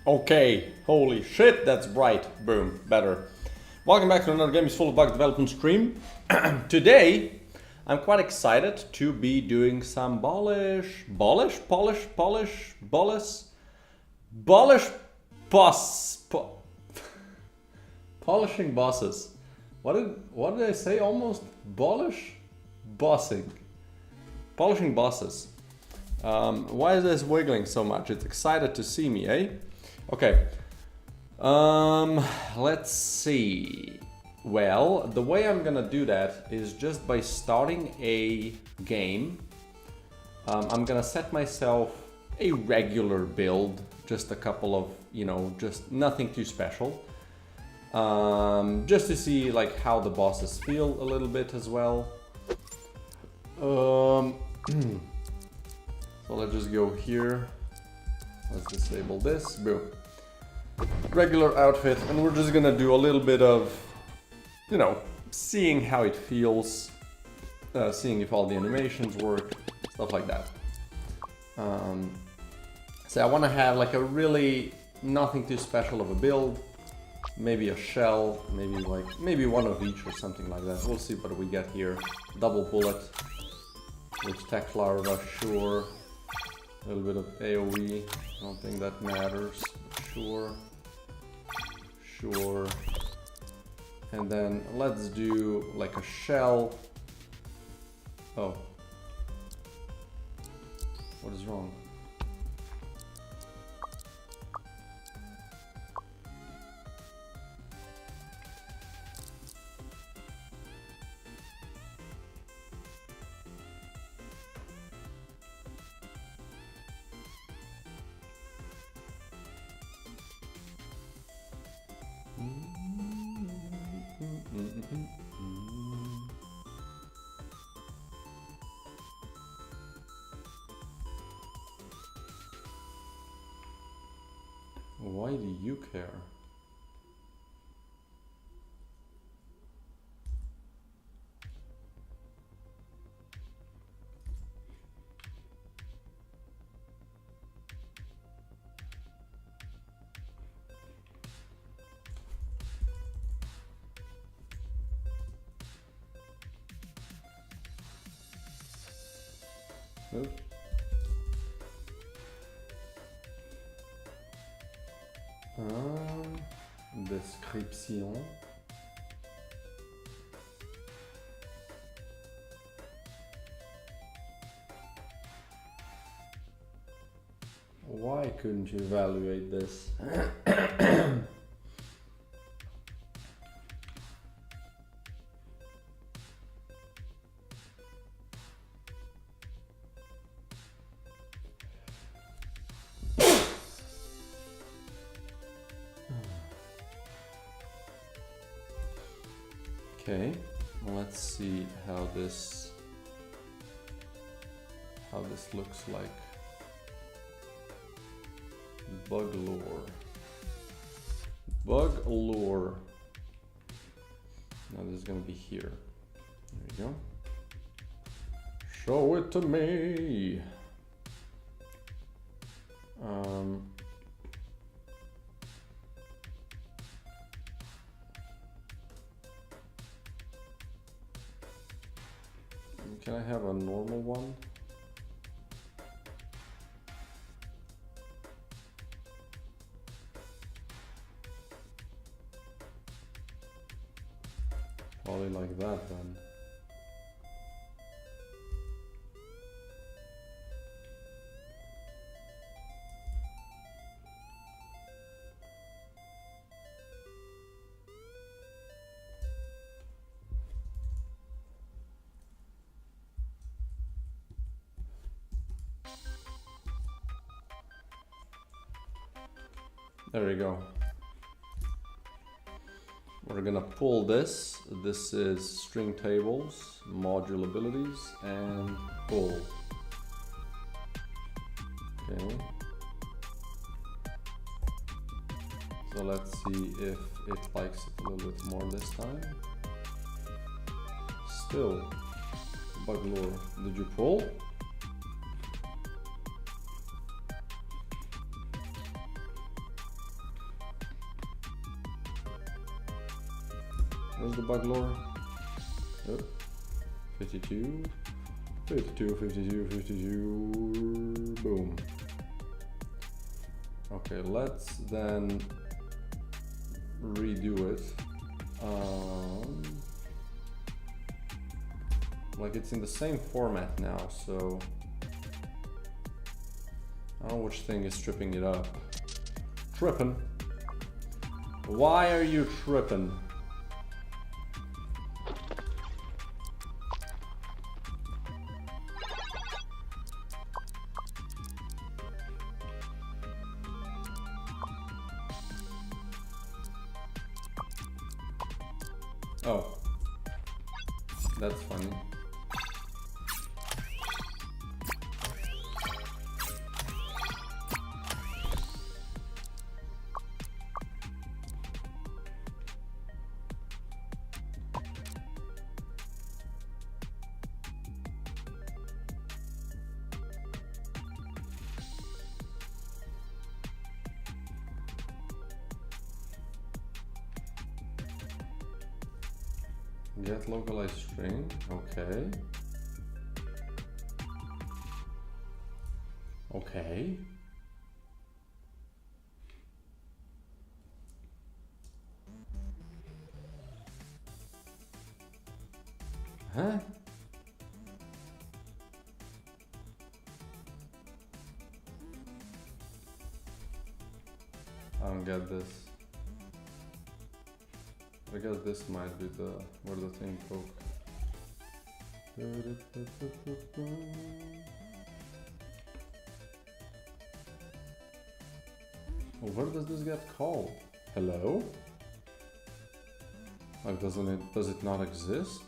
Okay, holy shit, that's bright. Boom, better. Welcome back to another Game is Full of Bug development stream. Today, I'm quite excited to be doing some polishing bosses. What did I say? Almost polishing bosses. Why is this wiggling so much? It's excited to see me, eh? Okay. Let's see. Well, the way I'm gonna do that is just by starting a game. I'm gonna set myself a regular build, just a couple of, just nothing too special. Just to see like how the bosses feel a little bit as well. So let's just go here. Let's disable this. Boom. Regular outfit, and we're just gonna do a little bit of, seeing how it feels, seeing if all the animations work, stuff like that. So I want to have like a really nothing too special of a build, maybe a shell, maybe one of each or something like that. We'll see what we get here. Double bullet with tech larva, sure. A little bit of AoE, I don't think that matters, but sure. And then let's do like a shell. Oh. What is wrong? Why do you care? Move. Description. Why couldn't you evaluate this? Okay, let's see how this looks like. Bug lure. Now this is gonna be here. There you go. Show it to me. Can I have a normal one? Probably like that then. There we go. We're gonna pull this. This is string tables, module abilities, and pull. Okay. So let's see if it likes it a little bit more this time. Still, bug lure. Did you pull? Where's the bug lore? Oh, 52, 52, 52, 52, boom. Okay, let's then redo it. Like it's in the same format now, so I don't know which thing is tripping it up. Tripping? Why are you tripping? Oh, that's funny. Get localized string, okay. Okay. Huh? I don't get this. I guess this might be the where the thing broke. Well, where does this get called? Hello? Like, does it not exist?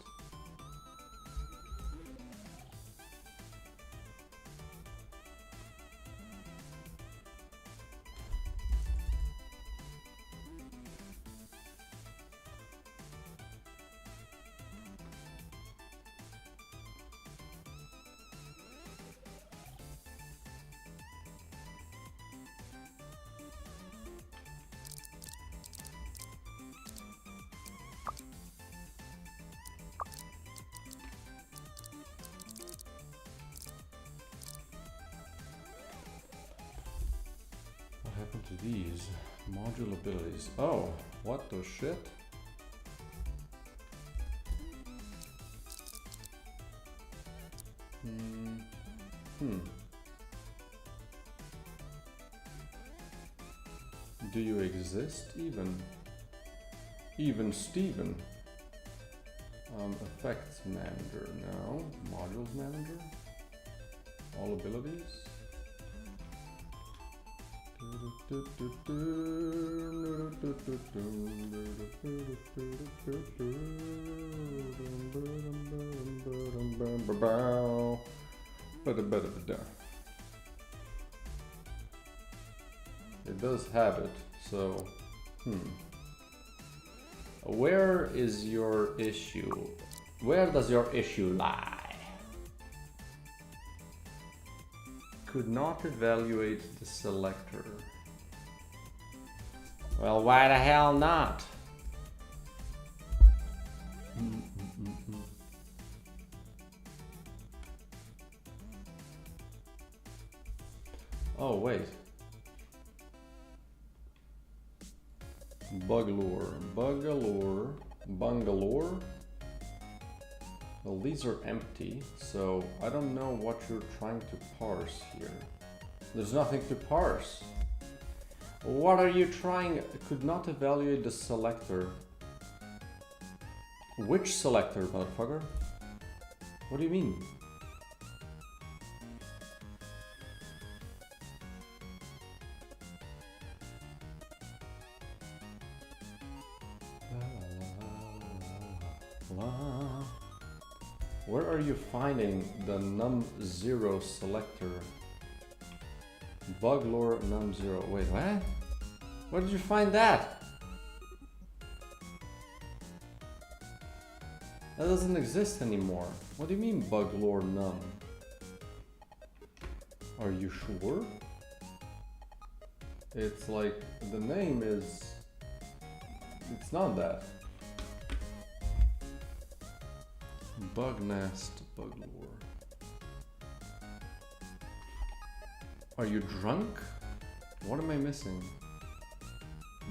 What happened to these module abilities? Oh, what the shit? Do you exist even? Even Steven? Effects manager now. Modules manager. All abilities. It does have it, so where is your issue? Where does your issue lie? Could not evaluate the selector. Well, why the hell not? Oh, wait. Bangalore. Well, these are empty, so I don't know what you're trying to parse here. There's nothing to parse. What are you trying? Could not evaluate the selector. Which selector, motherfucker? What do you mean? Where are you finding the num0 selector? Bug lore num0. Wait, what? Where did you find that? That doesn't exist anymore. What do you mean bug lore num? Are you sure? It's like the name is... It's not that. Bug nest, bug lure. Are you drunk? What am I missing?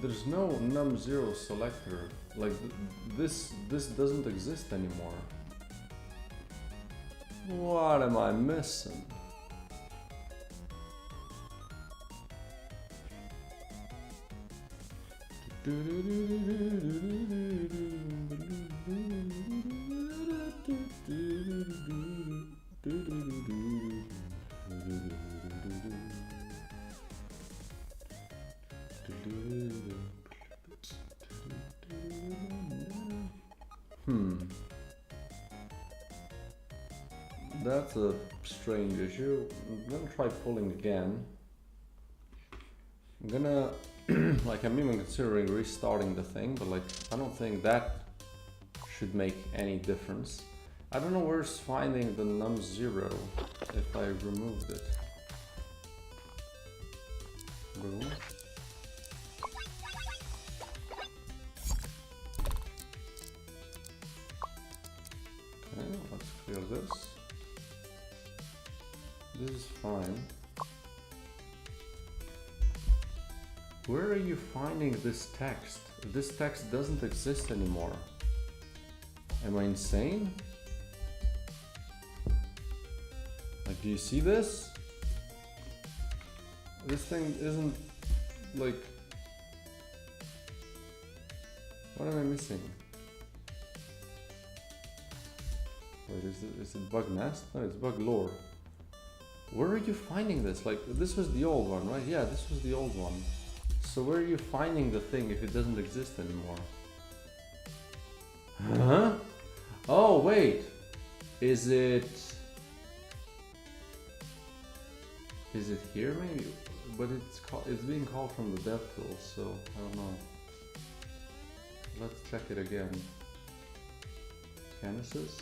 There's no num0 selector. Like this doesn't exist anymore. What am I missing? That's a strange issue. I'm gonna try pulling again. I'm gonna like I'm even considering restarting the thing, but like I don't think that should make any difference. I don't know where's finding the num0 if I removed it. Boom. Okay, let's clear this. This is fine. Where are you finding this text? This text doesn't exist anymore. Am I insane? Like, do you see this? This thing isn't like... What am I missing? Wait, is it bug nest? No, it's bug lore. Where are you finding this? Like, this was the old one, right? Yeah, this was the old one. So where are you finding the thing if it doesn't exist anymore? Huh? Oh, wait. Is it here maybe? But it's being called from the dev tool, so I don't know. Let's check it again. Canvases?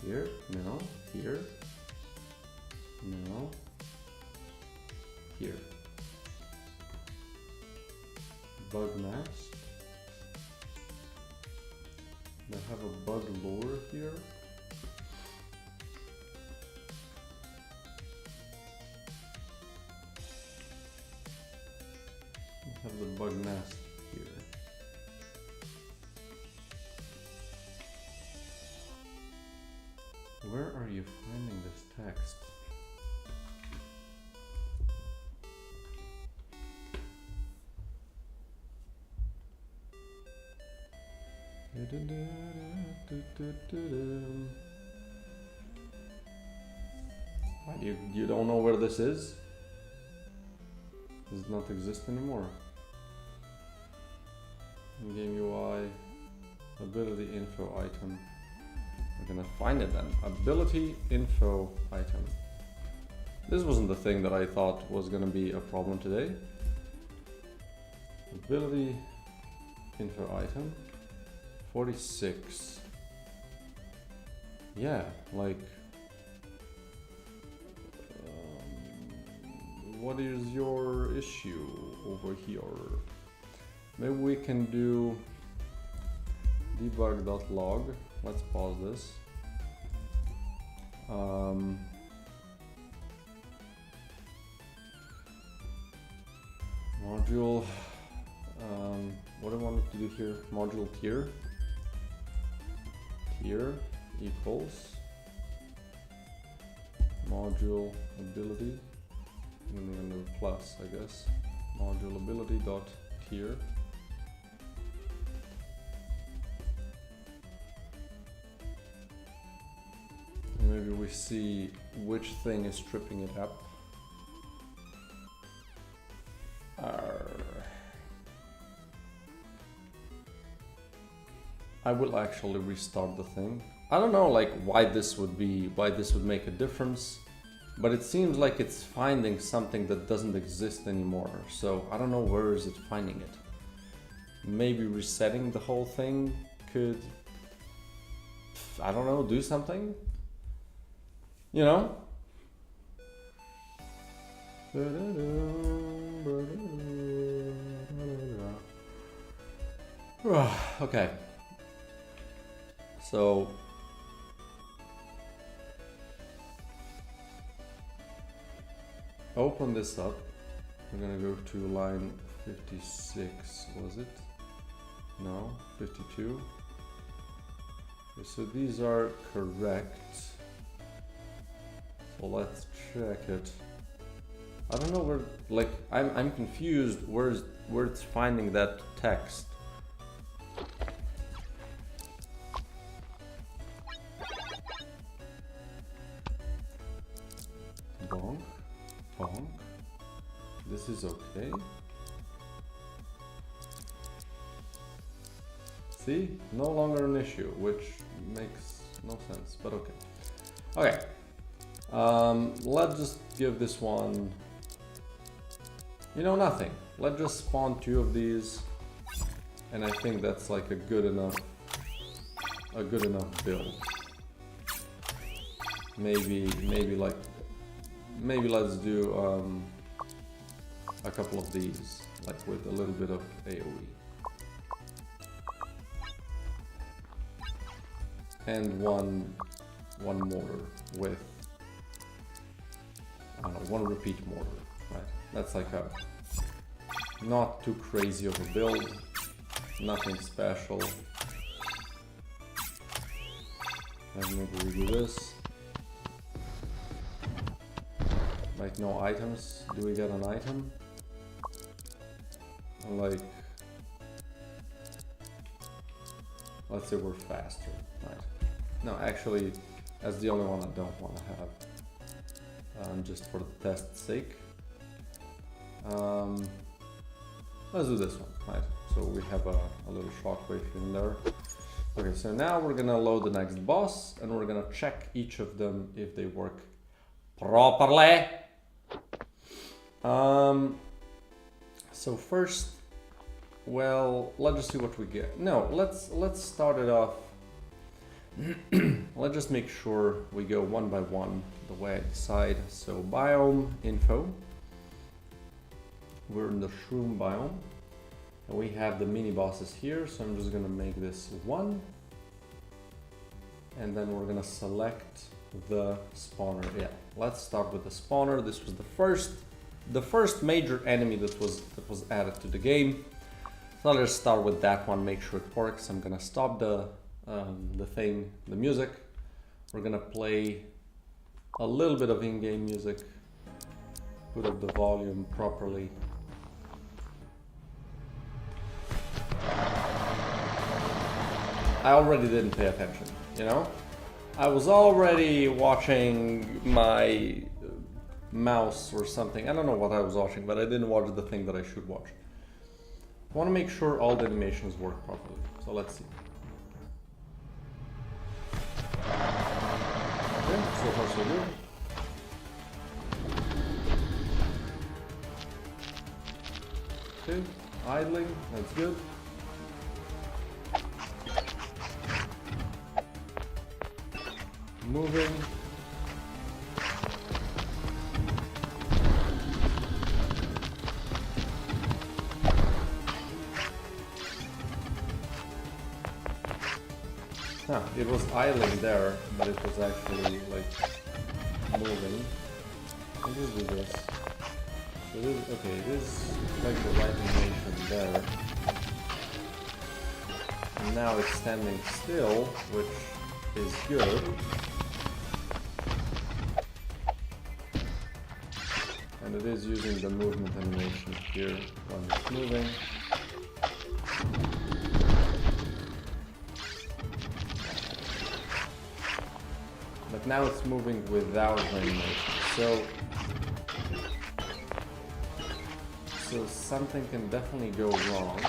Here? No. Here? No. Here. Bug nest. I have a bug lure here. I have the bug nest here. Where are you finding this text? You don't know where this is? Does it not exist anymore? In game UI, ability info item. We're gonna find it then. Ability info item. This wasn't the thing that I thought was gonna be a problem today. Ability info item. 46. Yeah, like... what is your issue over here? Maybe we can do debug.log. Let's pause this. Module, what do I want to do here? Module tier. Tier equals module ability. And then we're going to do plus, I guess. Module ability dot tier. Maybe we see which thing is tripping it up. I will actually restart the thing. I don't know like why this would make a difference, but it seems like it's finding something that doesn't exist anymore. So I don't know where is it finding it. Maybe resetting the whole thing could, I don't know, do something? You know? Okay. So open this up. We're gonna go to line 56, was it? No, 52. Okay, so these are correct. So let's check it. I don't know where, like, I'm confused where it's finding that text. Bonk, bonk. This is okay. See, no longer an issue, which makes no sense, but okay. Okay, let's just give this one, you know, nothing. Let's just spawn 2 of these, and I think that's like a good enough build. Maybe let's do a couple of these, like with a little bit of AoE. And one mortar with, I don't know, 1 repeat mortar, right? That's like a not too crazy of a build, nothing special. And maybe we do this. Like no items. Do we get an item? Like, let's say we're faster, right? No, actually, that's the only one I don't want to have, just for the test's sake. Let's do this one, right? So we have a little shockwave in there. Okay, so now we're gonna load the next boss, and we're gonna check each of them if they work properly. So first, well, let's just see what we get. No, let's start it off. Let's just make sure we go one by one the way I decide. So biome info. We're in the shroom biome, and we have the mini bosses here. So I'm just gonna make this 1, and then we're gonna select the spawner. Yeah, let's start with the spawner. This was the first major enemy that was added to the game. So let's start with that one, make sure it works. I'm gonna stop the music. We're gonna play a little bit of in-game music, put up the volume properly. I already didn't pay attention, you know? I was already watching my mouse or something. I don't know what I was watching, but I didn't watch the thing that I should watch. I want to make sure all the animations work properly. So let's see. Okay, so far so good. Okay, idling, that's good. Moving. It was idling there, but it was actually like moving. I'll just do this. So this, okay, it is like the right animation there. And now it's standing still, which is good. And it is using the movement animation here when it's moving. But now it's moving without animation. So something can definitely go wrong.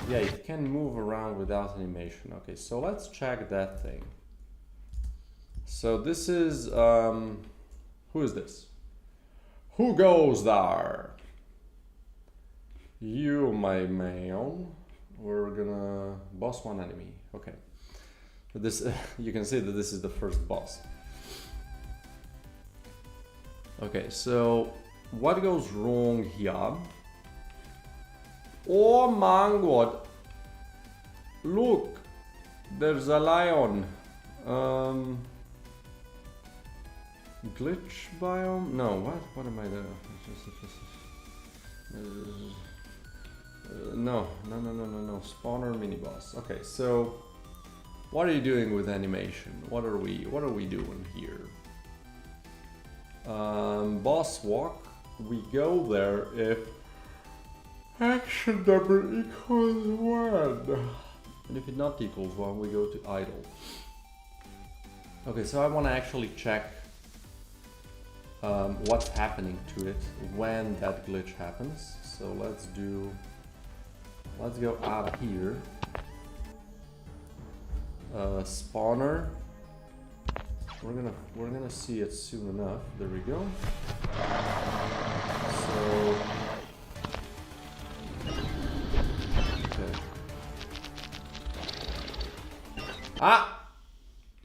Yeah, it can move around without animation. Okay, so let's check that thing. So this is, who is this? Who goes there? You, my man. We're gonna boss 1 enemy. Okay. This you can see that this is the first boss. Okay, so what goes wrong here? Oh my god! Look, there's a lion. Glitch biome? No, what? What am I doing? No. Spawner mini boss. Okay, so what are you doing with animation? What are we doing here? Boss walk. We go there if action number equals 1. And if it not equals 1, we go to idle. Okay, so I want to actually check what's happening to it when that glitch happens. So let's go up here. Spawner. We're gonna see it soon enough. There we go. So okay. Ah!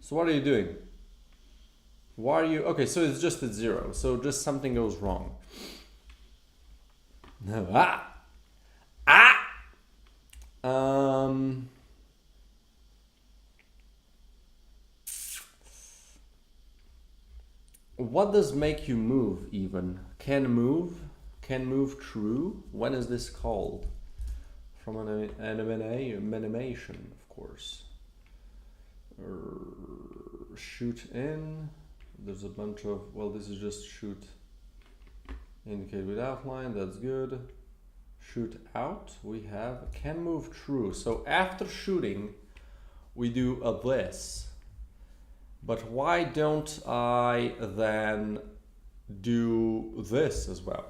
So what are you doing? Why are you... Okay, so it's just at 0. So just something goes wrong. No. Ah! Ah! What does make you move even? Can move? Can move true? When is this called? From an animation, of course. Shoot in. There's a bunch of... Well, this is just shoot. Indicate with outline. That's good. Shoot out. We have can move true. So after shooting, we do a this. But why don't I then do this as well?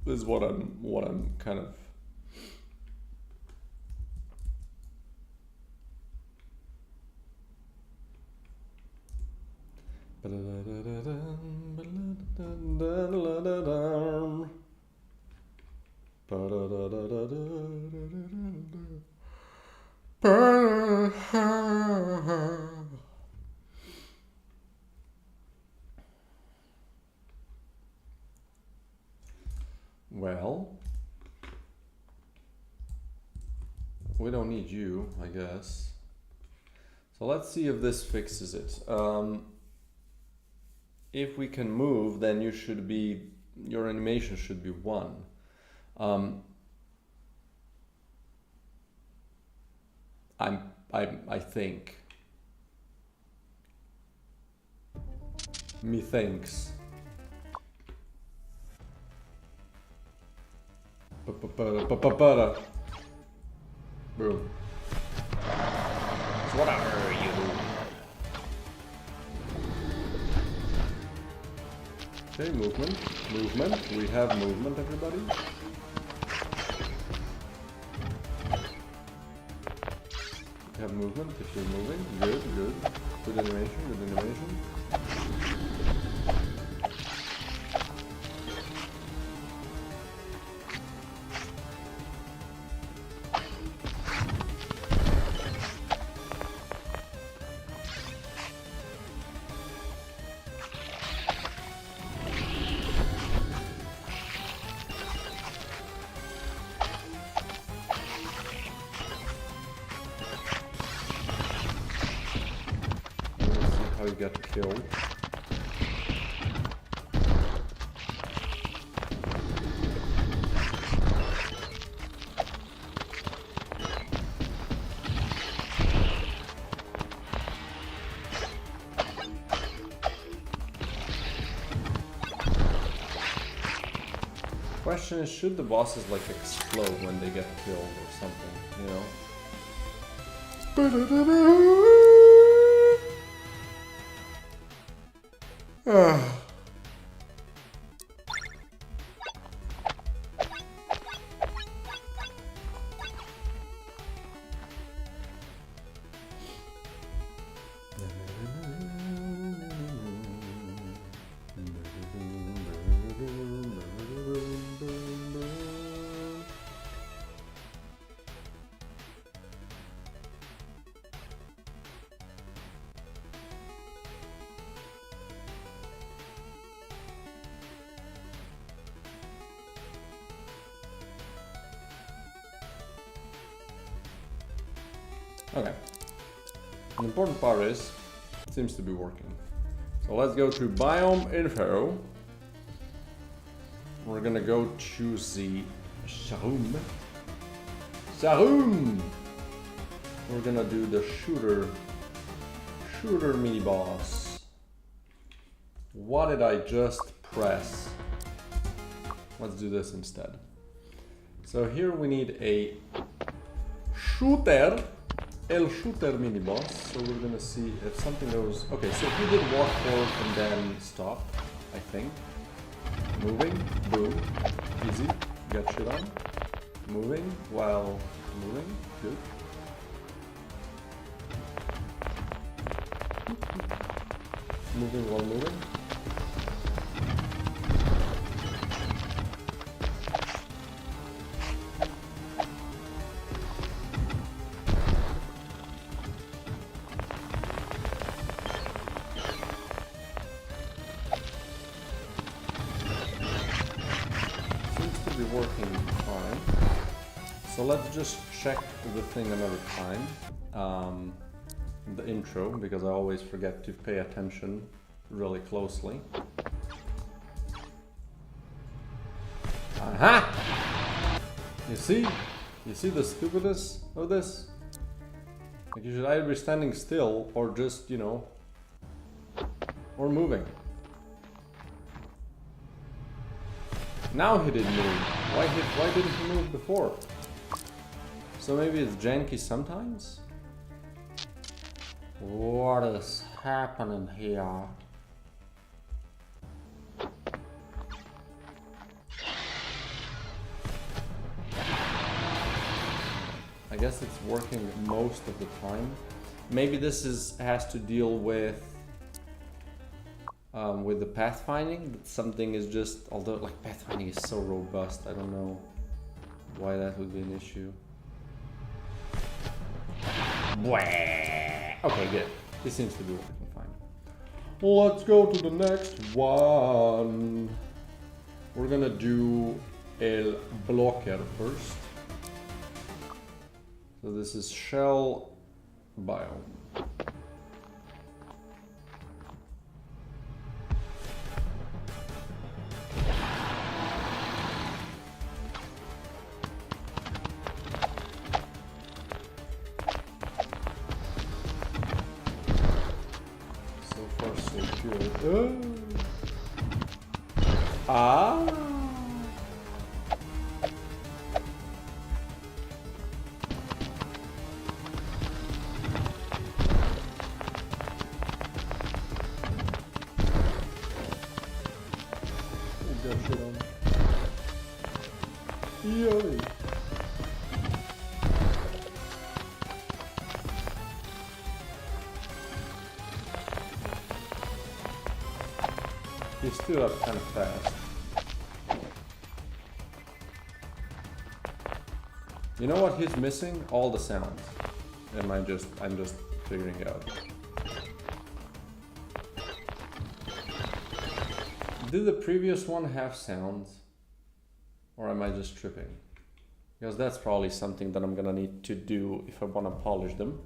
This is what I'm kind of... Well, we don't need you, I guess. So let's see if this fixes it. If we can move, then you should be, your animation should be 1. I think. Methinks. Boom. So what are you? Okay, movement. We have movement, everybody. We have movement if you're moving. Good. Good animation. How you get killed. Question is, should the bosses like explode when they get killed or something, you know? Okay. The important part is, it seems to be working. So let's go to biome info. We're gonna go to the Sharum. Sharum! We're gonna do the shooter mini boss. What did I just press? Let's do this instead. So here we need a shooter, El Shooter mini boss. So we're gonna see if something goes. Okay, so he did walk forward and then stop, I think. Moving, boom, easy, get shit on. Moving while moving, good. Moving while moving. Working fine. So let's just check the thing another time. The intro, because I always forget to pay attention really closely. Aha! You see the stupidness of this? Like you should either be standing still or just, you know, or moving. Now he didn't move. Why didn't he move before? So maybe it's janky sometimes? What is happening here? I guess it's working most of the time. Maybe this has to deal with the pathfinding, but something is just, although like pathfinding is so robust, I don't know why that would be an issue. Okay, good. This seems to be working fine. Let's go to the next one. We're gonna do El Blocker first. So this is shell biome. Ah. Yay. He's still up kind of fast. You know what he's missing? All the sounds. I'm just figuring out. Did the previous one have sounds? Or am I just tripping? Because that's probably something that I'm gonna need to do if I wanna polish them.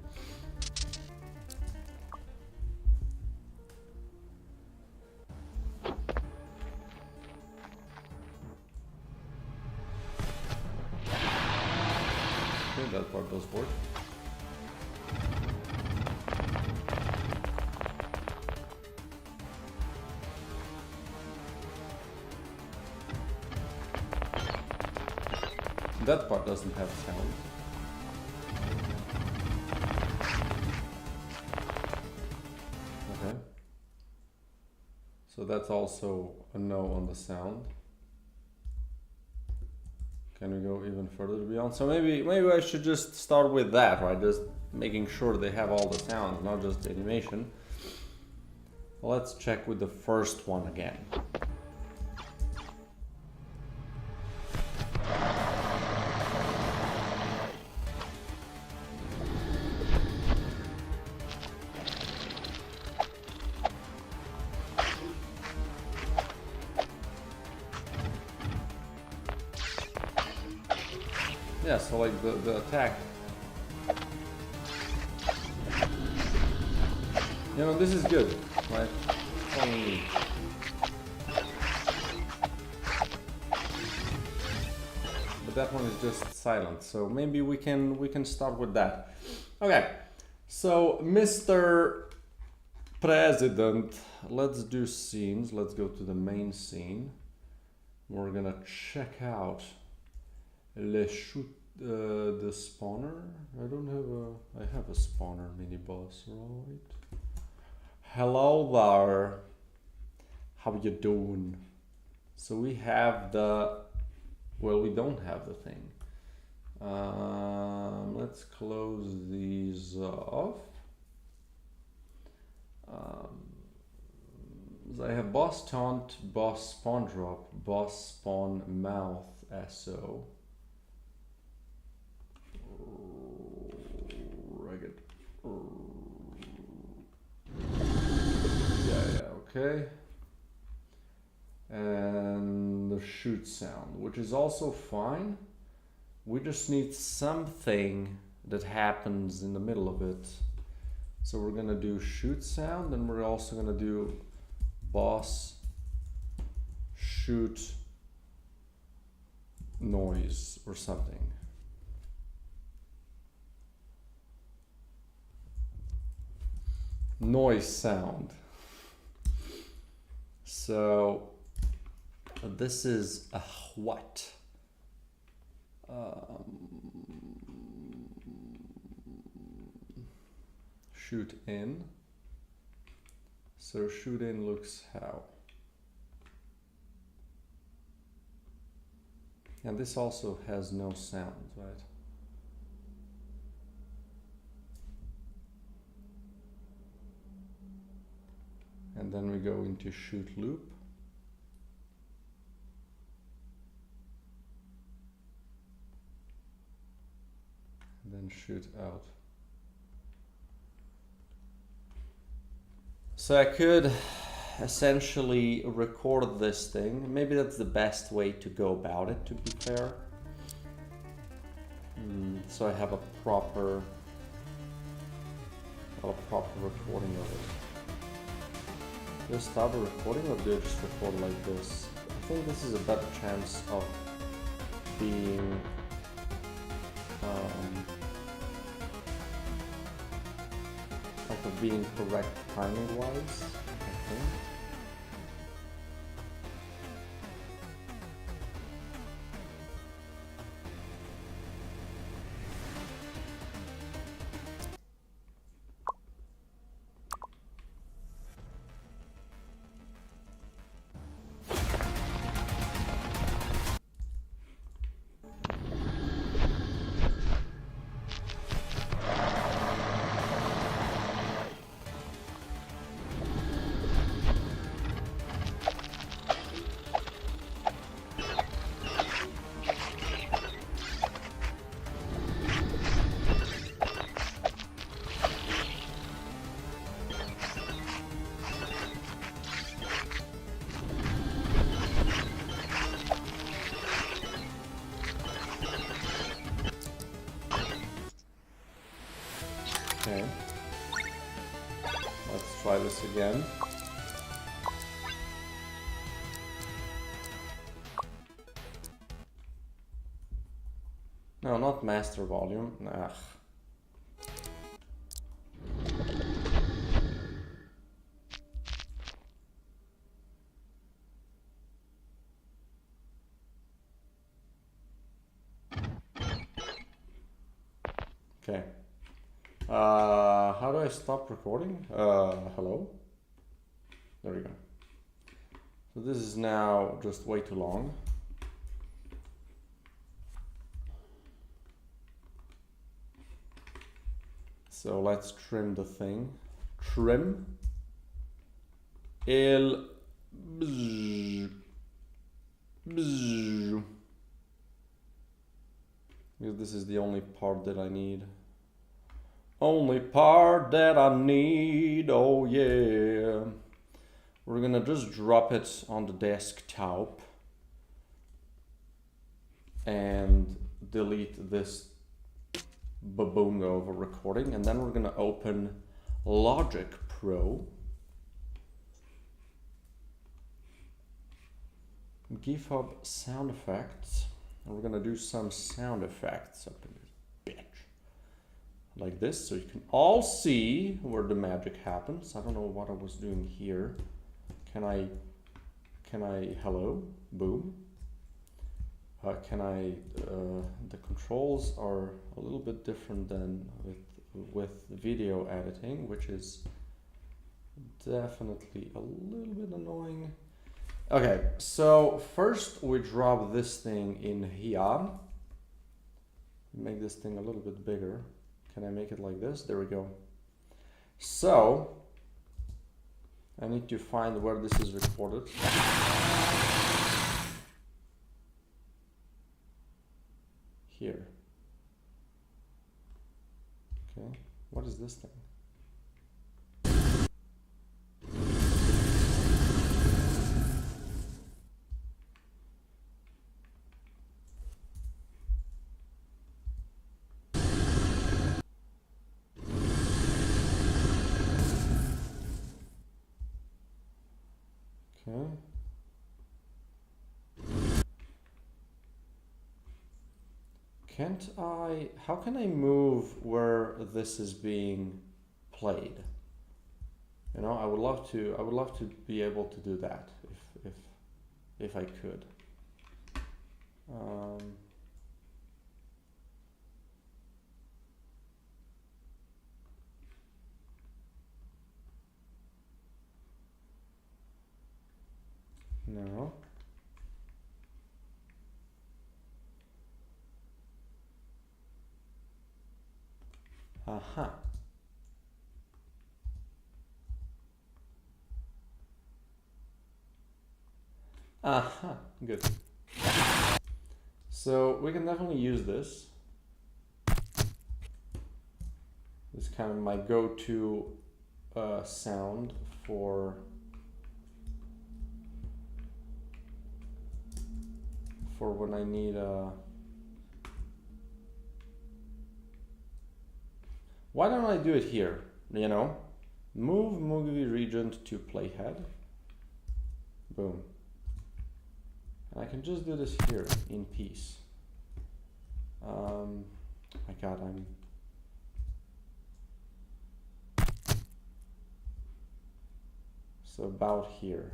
That part does work. That part doesn't have sound. Okay. So that's also a no on the sound. Can we go even further beyond? So maybe I should just start with that, right? Just making sure they have all the sounds, not just the animation. Let's check with the first one again. Yeah, so like the attack You know, this is good, right? But that one is just silent, so maybe we can start with that. Okay, so Mr. President, let's do scenes. Let's go to the main scene. We're gonna check out the spawner. I have a spawner mini boss, right? Hello there. How you doing? So we have well, we don't have the thing. Let's close these off. I have boss taunt, boss spawn drop, boss spawn mouth, SO. Rugged. Yeah, okay. And the shoot sound, which is also fine. We just need something that happens in the middle of it. So we're gonna do shoot sound, and we're also gonna do boss shoot noise or something. Noise sound. So this is a what? Shoot in. So shoot in looks how? And this also has no sound, right? And then we go into shoot loop. And then shoot out. So I could essentially record this thing. Maybe that's the best way to go about it, to be fair. So I have a proper recording of it. Do I start a recording or do I just record like this? I think this is a better chance of being being correct timing wise, I think. Okay, let's try this again. No, not master volume. Ugh. Okay. How do I stop recording? Hello? There we go. So this is now just way too long. So let's trim the thing. Trim. Because this is the only part that I need. Only part that I need, oh yeah. We're gonna just drop it on the desktop and delete this baboongo of a recording, and then we're gonna open Logic crow. GitHub sound effects. And we're gonna do some sound effects up in this bitch. Like this, so you can all see where the magic happens. I don't know what I was doing here. Can I, hello, boom. The controls are a little bit different than with video editing, which is definitely a little bit annoying. Okay, so first we drop this thing in here. Make this thing a little bit bigger. Can I make it like this? There we go. So I need to find where this is recorded. Here. Okay, what is this thing? Okay. How can I move where this is being played? You know, I would love to be able to do that if I could. No. Aha. Aha, good. So we can definitely use this. This is kind of my go-to sound for when I need why don't I do it here? You know, move movie regent to playhead. Boom. And I can just do this here in peace. My God, so about here.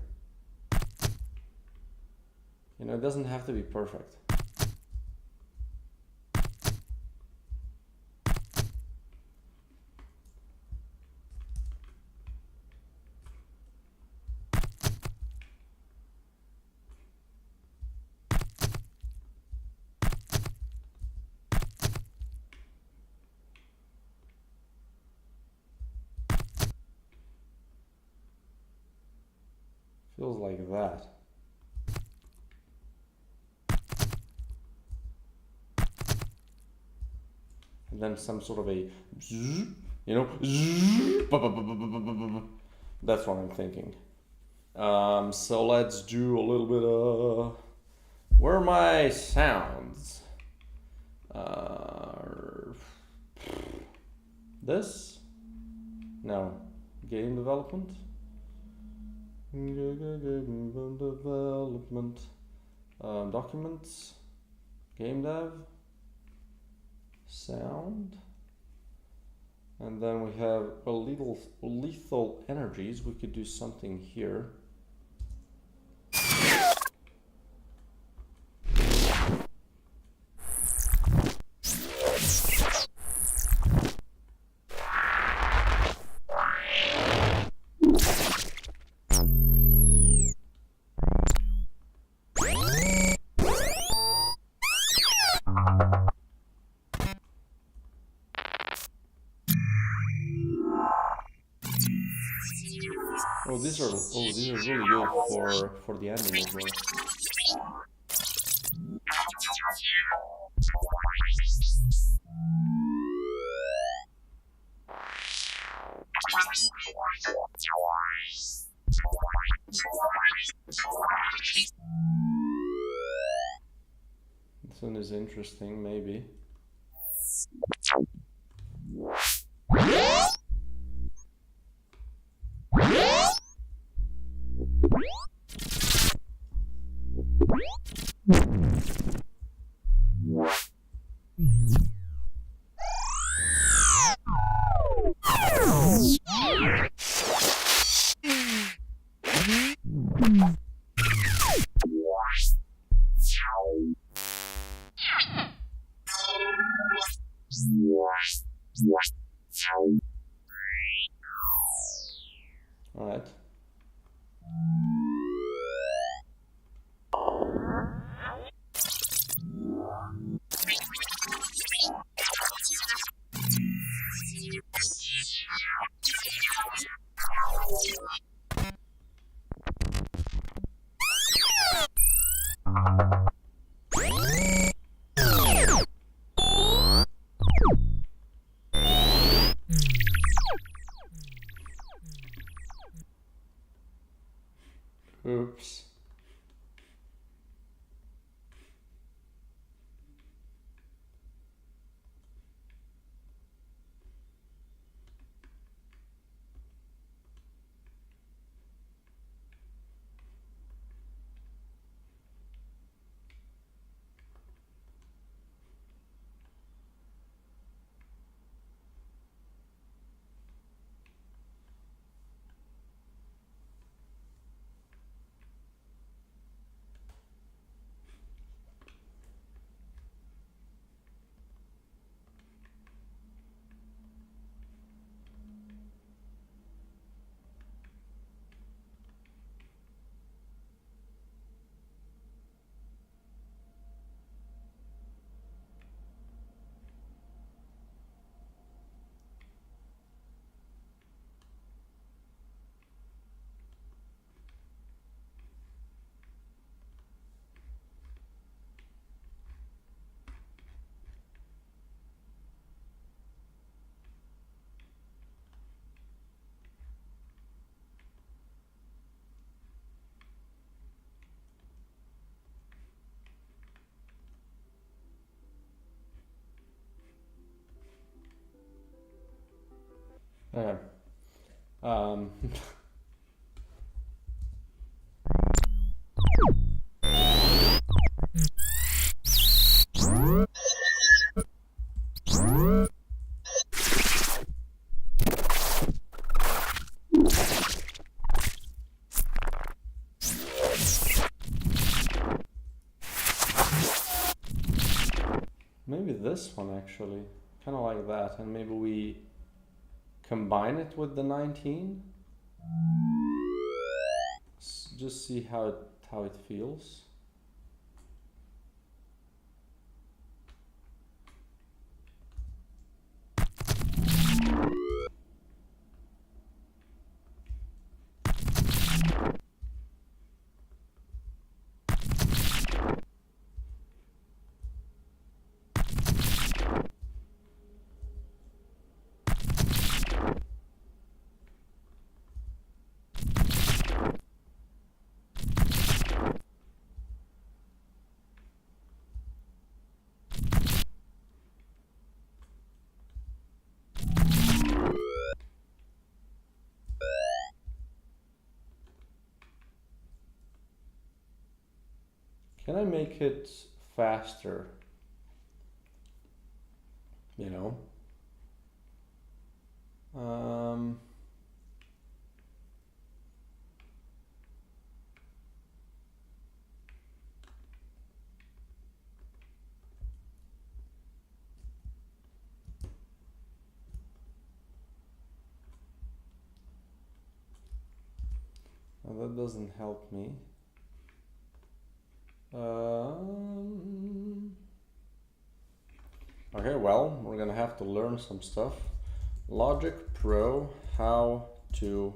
You know, it doesn't have to be perfect. Feels like that. And then some sort of a, you know, that's what I'm thinking. So let's do a little bit of, where are my sounds? This? No. Game development? Development. Documents. Game dev. Sound. And then we have a little lethal energies. We could do something here. These are really good for the ending as well. This one is interesting, maybe. Alright. Oops. Okay. Maybe this one actually, kind of like that, and maybe we combine it with the 19. Just see how it feels. Can I make it faster? You know? Well, that doesn't help me. Okay, well, we're gonna have to learn some stuff. Logic Pro, how to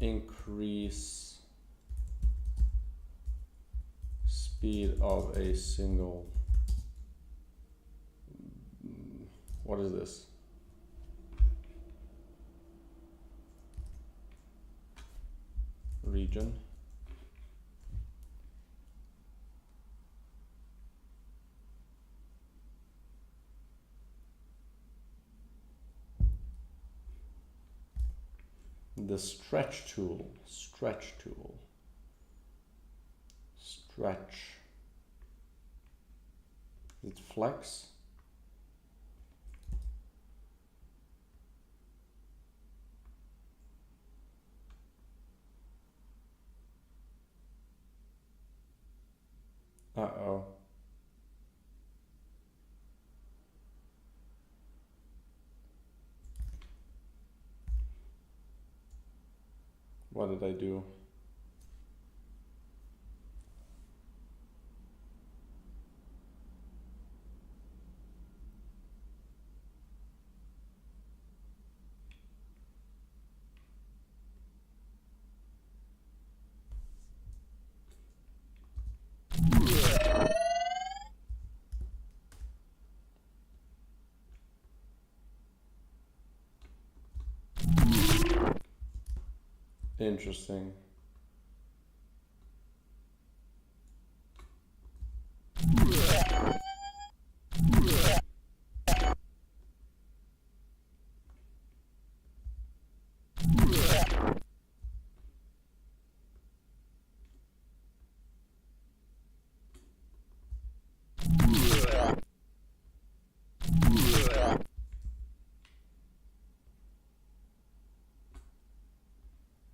increase speed of a single. What is this? Region. The stretch tool, stretch. Is it flex? Uh-oh. What did I do? Interesting.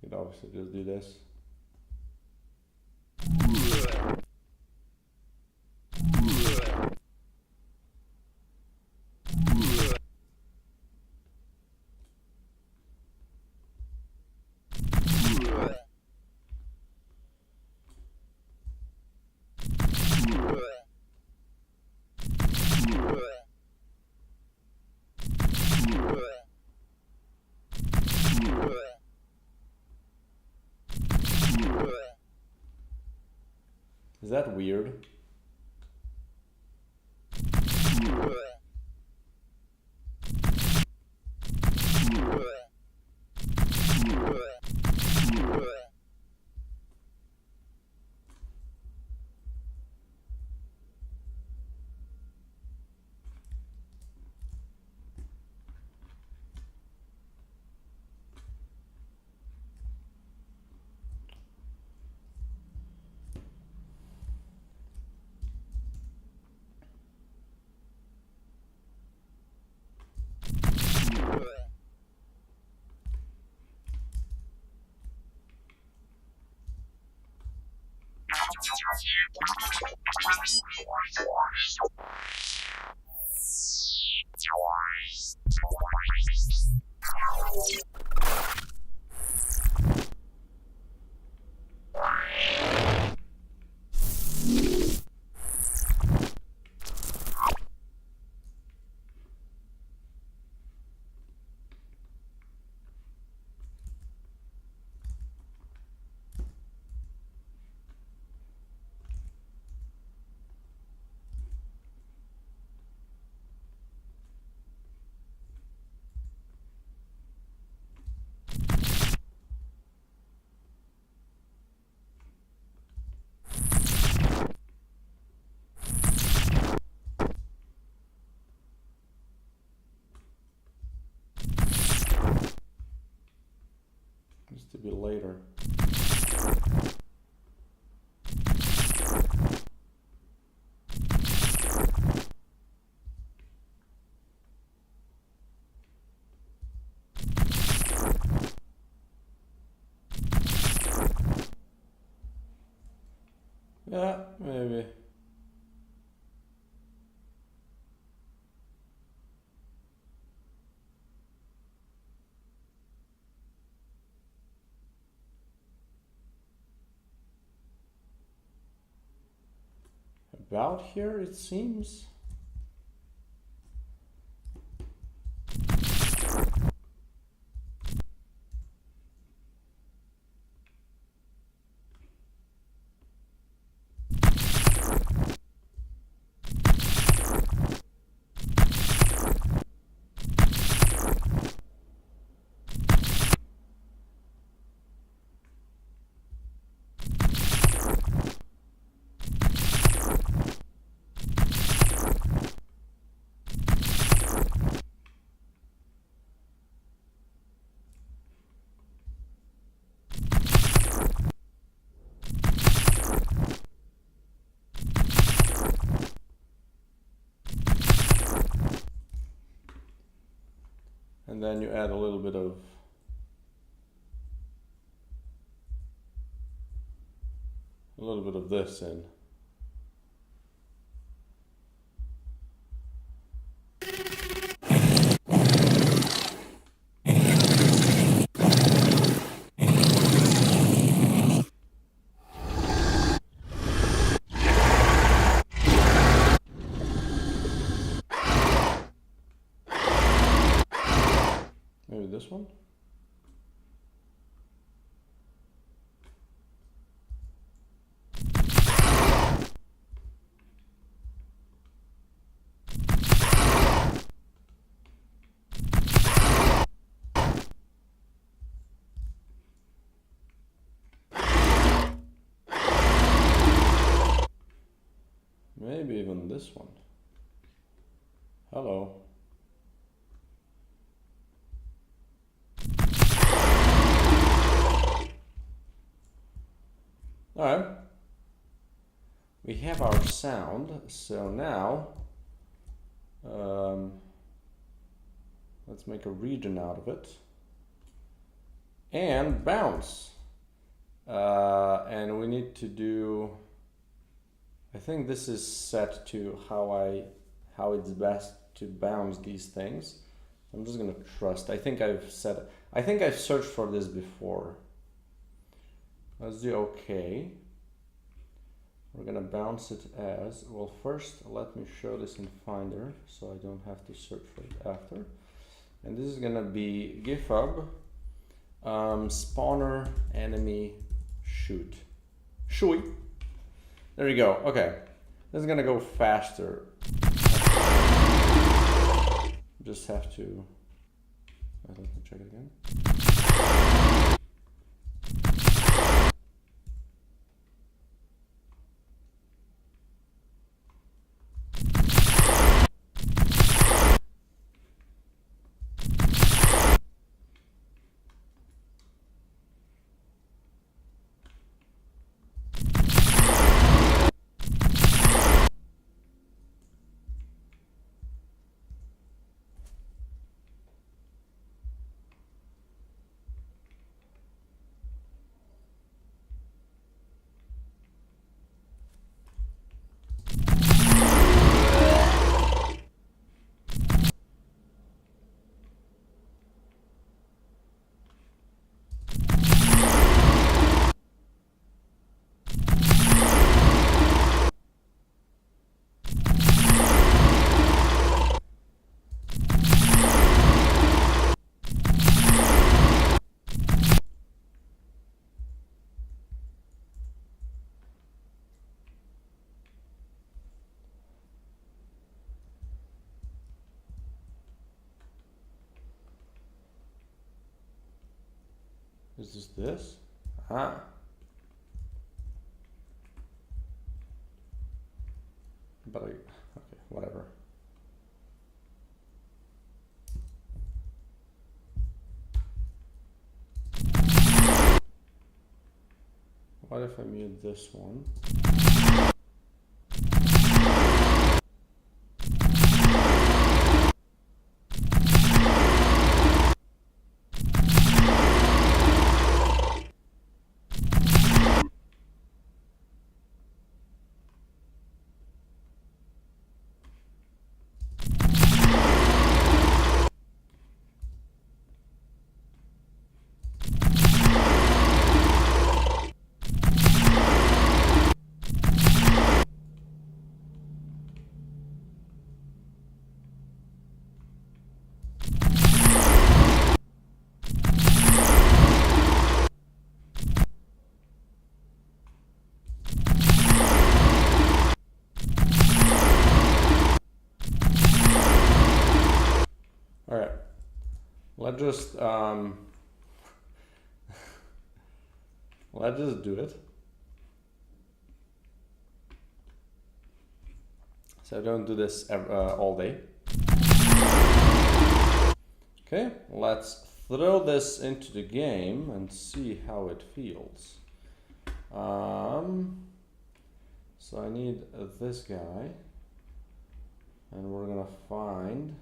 You could obviously just do this. Is that weird? Needs to be later. Yeah, maybe. About here, it seems. And then you add a little bit of this in. do this one. Maybe even this one. Hello. Alright. We have our sound, so now let's make a region out of it. And bounce. And we need to do, I think this is set to how it's best to bounce these things. I'm just gonna trust. I think I've searched for this before. Let's do OK. We're gonna bounce it as, well, first let me show this in Finder so I don't have to search for it after. And this is gonna be GitHub spawner enemy shoot. Tsoi. There you go. Okay. This is gonna go faster. Just have to, let me check it again. Is this? Ah. But okay, whatever. What if I mute this one? Let's just let's just do it. So don't do this all day. Okay, let's throw this into the game and see how it feels. So I need this guy, and we're gonna find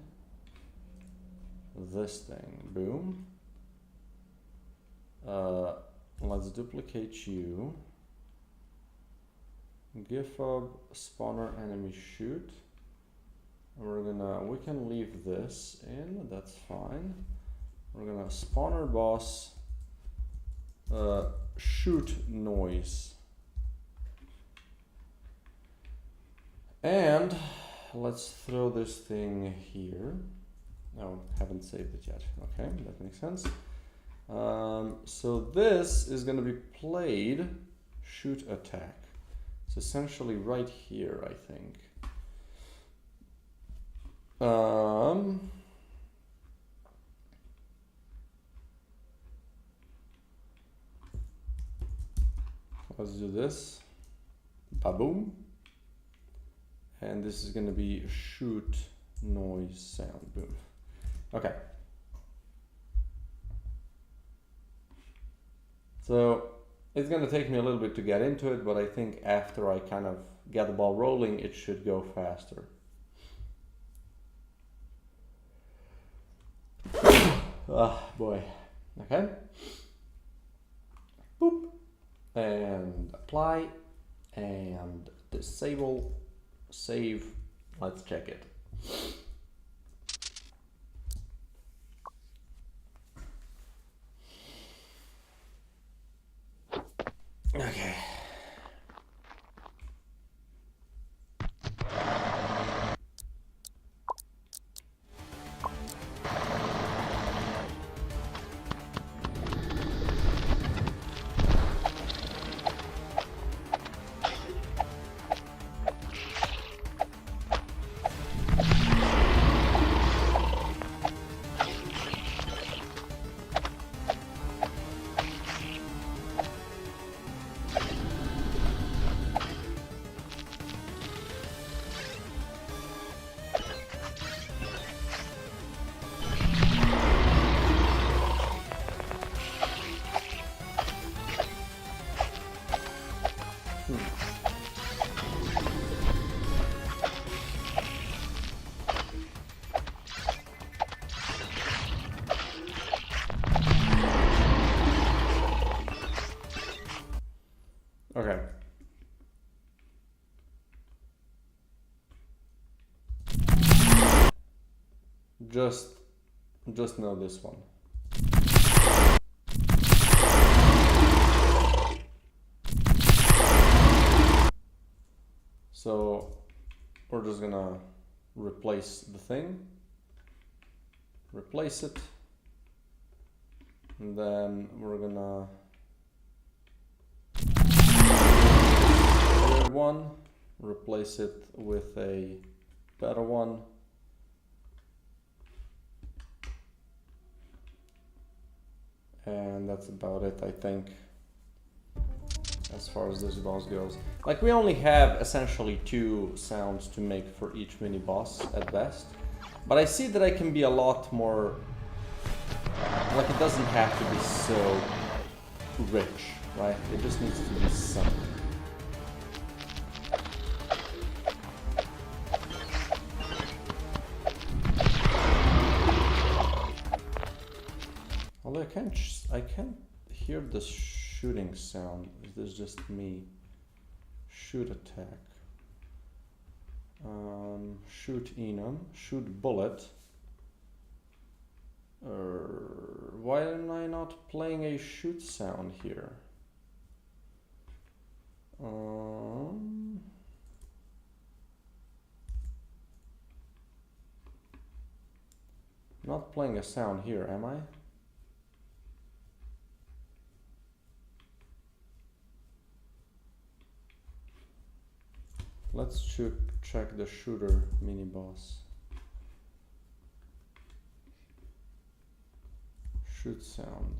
this thing. Boom. Let's duplicate you. GitHub spawner enemy shoot. And we can leave this in, that's fine. We're gonna spawner boss shoot noise. And let's throw this thing here. No, haven't saved it yet. Okay, that makes sense. So this is going to be played shoot attack. It's essentially right here, I think. Let's do this. Ba-boom. And this is going to be shoot noise sound. Boom. Okay. So it's going to take me a little bit to get into it, but I think after I kind of get the ball rolling, it should go faster. Ah, boy. Okay. Boop. And apply. And disable. Save. Let's check it. Okay. Okay. Just know this one. So we're just gonna replace the thing, replace it, and then we're gonna weird one, replace it with a better one. And that's about it, I think, as far as this boss goes. Like, we only have essentially 2 sounds to make for each mini boss at best. But I see that I can be a lot more, like, it doesn't have to be so rich, right? It just needs to be something. Although I can't hear the shooting sound. Is this just me? Shoot attack. Shoot enum. Shoot bullet. Why am I not playing a shoot sound here? Not playing a sound here, am I? Let's check the shooter mini boss. Shoot sound.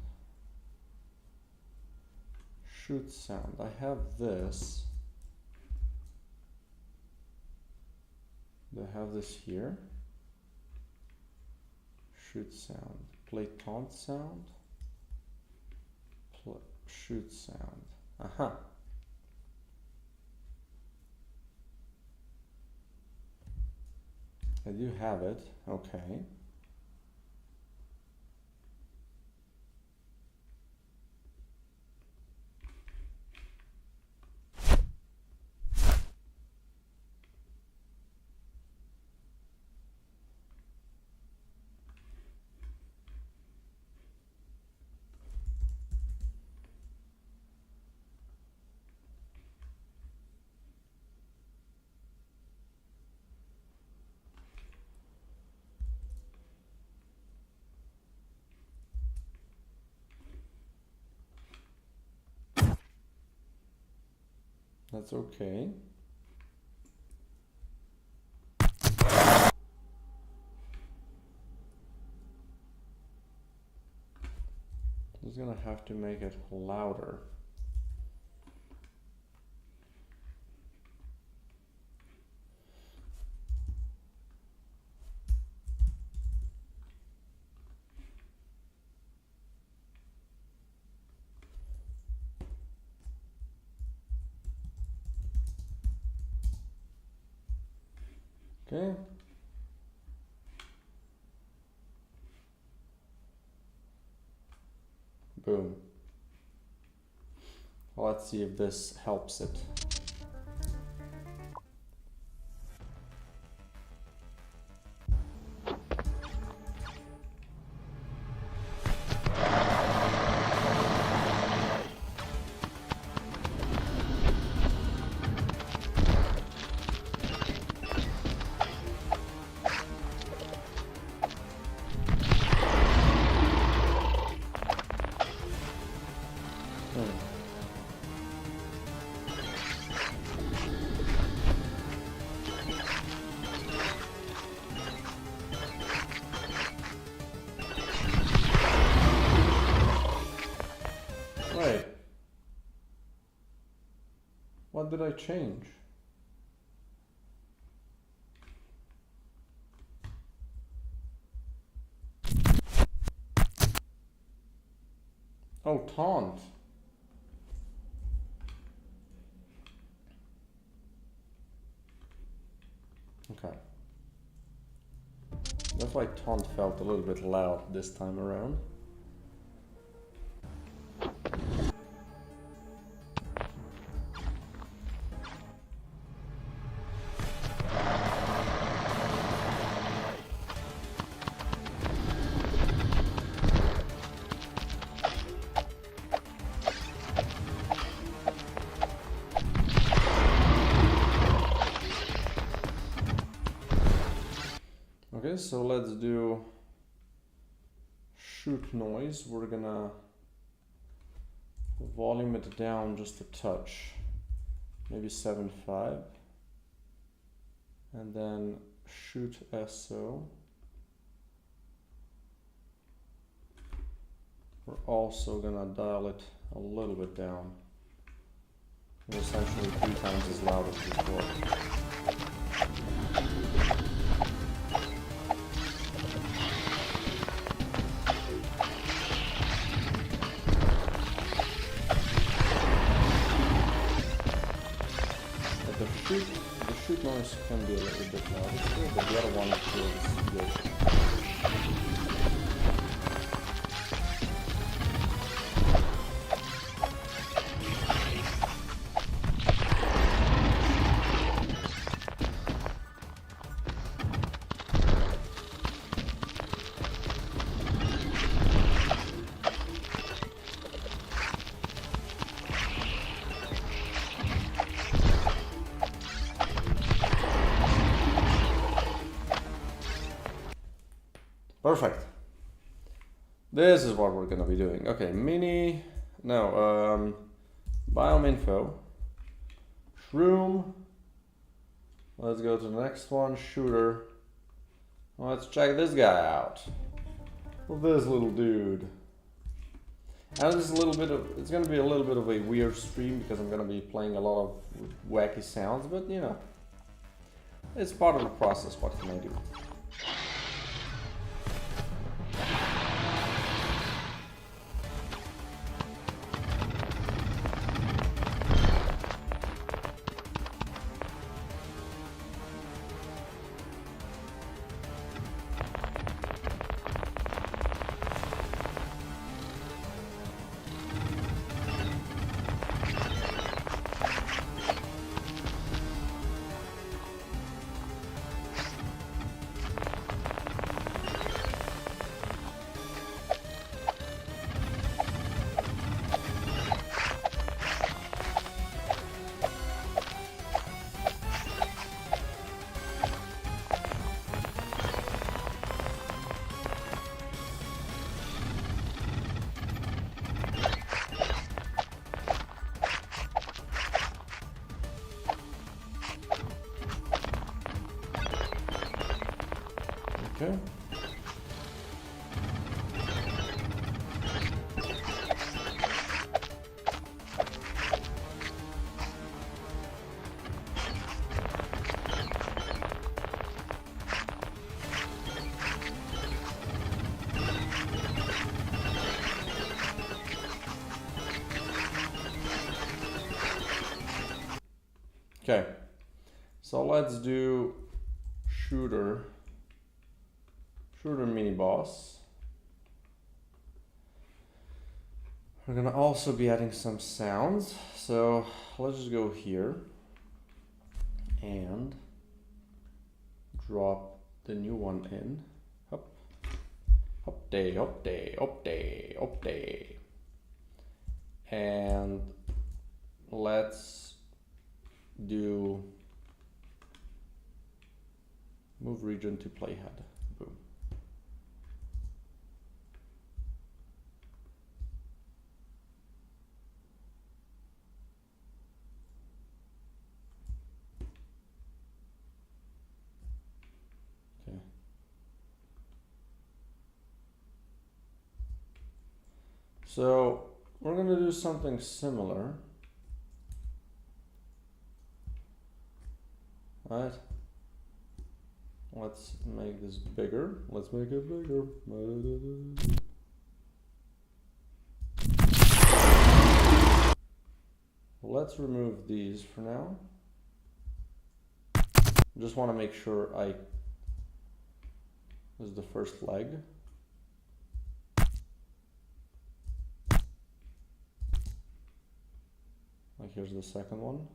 Shoot sound. I have this. Do I have this here? Shoot sound. Play taunt sound. Shoot sound. Aha. I do have it, okay. That's okay. Just gonna have to make it louder. Okay. Boom. Well, let's see if this helps it. Wait. What did I change? Oh, taunt. Okay. That's why taunt felt a little bit loud this time around. Okay, so let's do shoot noise. We're gonna volume it down just a touch, maybe 7.5, and then shoot SO. We're also gonna dial it a little bit down. We're essentially 3 times as loud as before. The shoot noise can be a little bit louder too, but the other one feels good. Perfect. This is what we're gonna be doing. Okay, biome info, shroom. Let's go to the next one, shooter. Let's check this guy out. This little dude. And it's it's gonna be a little bit of a weird stream because I'm gonna be playing a lot of wacky sounds, but you know, it's part of the process. What can I do? Okay. Okay, so let's do shooter mini boss. We're gonna also be adding some sounds, so let's just go here and drop the new one in. Up, up day, up day, up day, up day, and let's do move region to playhead. Boom. Okay. So we're gonna do something similar. Right. Let's make this bigger. Let's make it bigger. Let's remove these for now. Just want to make sure this is the first leg. Like here's the second one.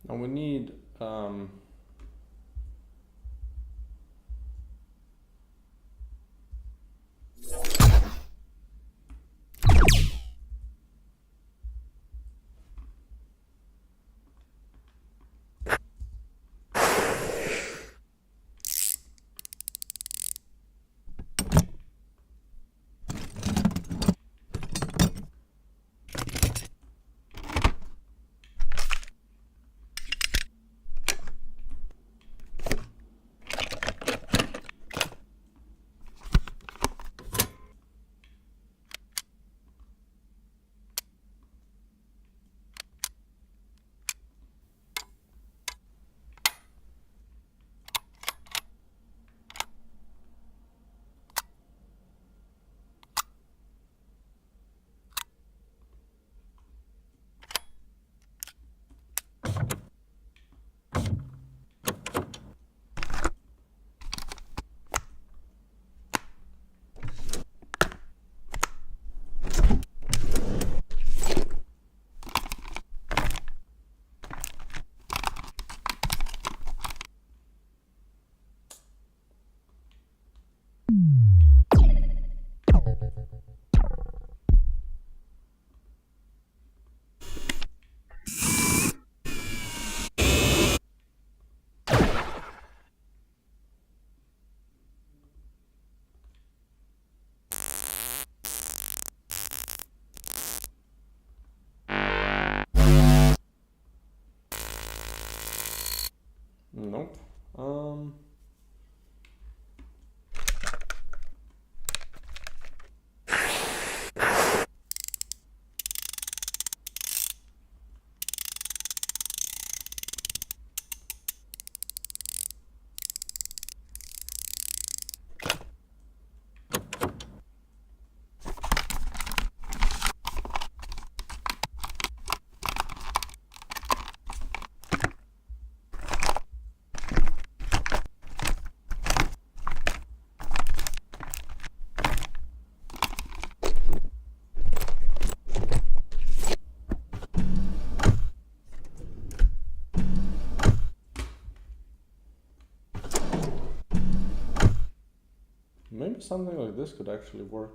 And we need Nope. Maybe something like this could actually work.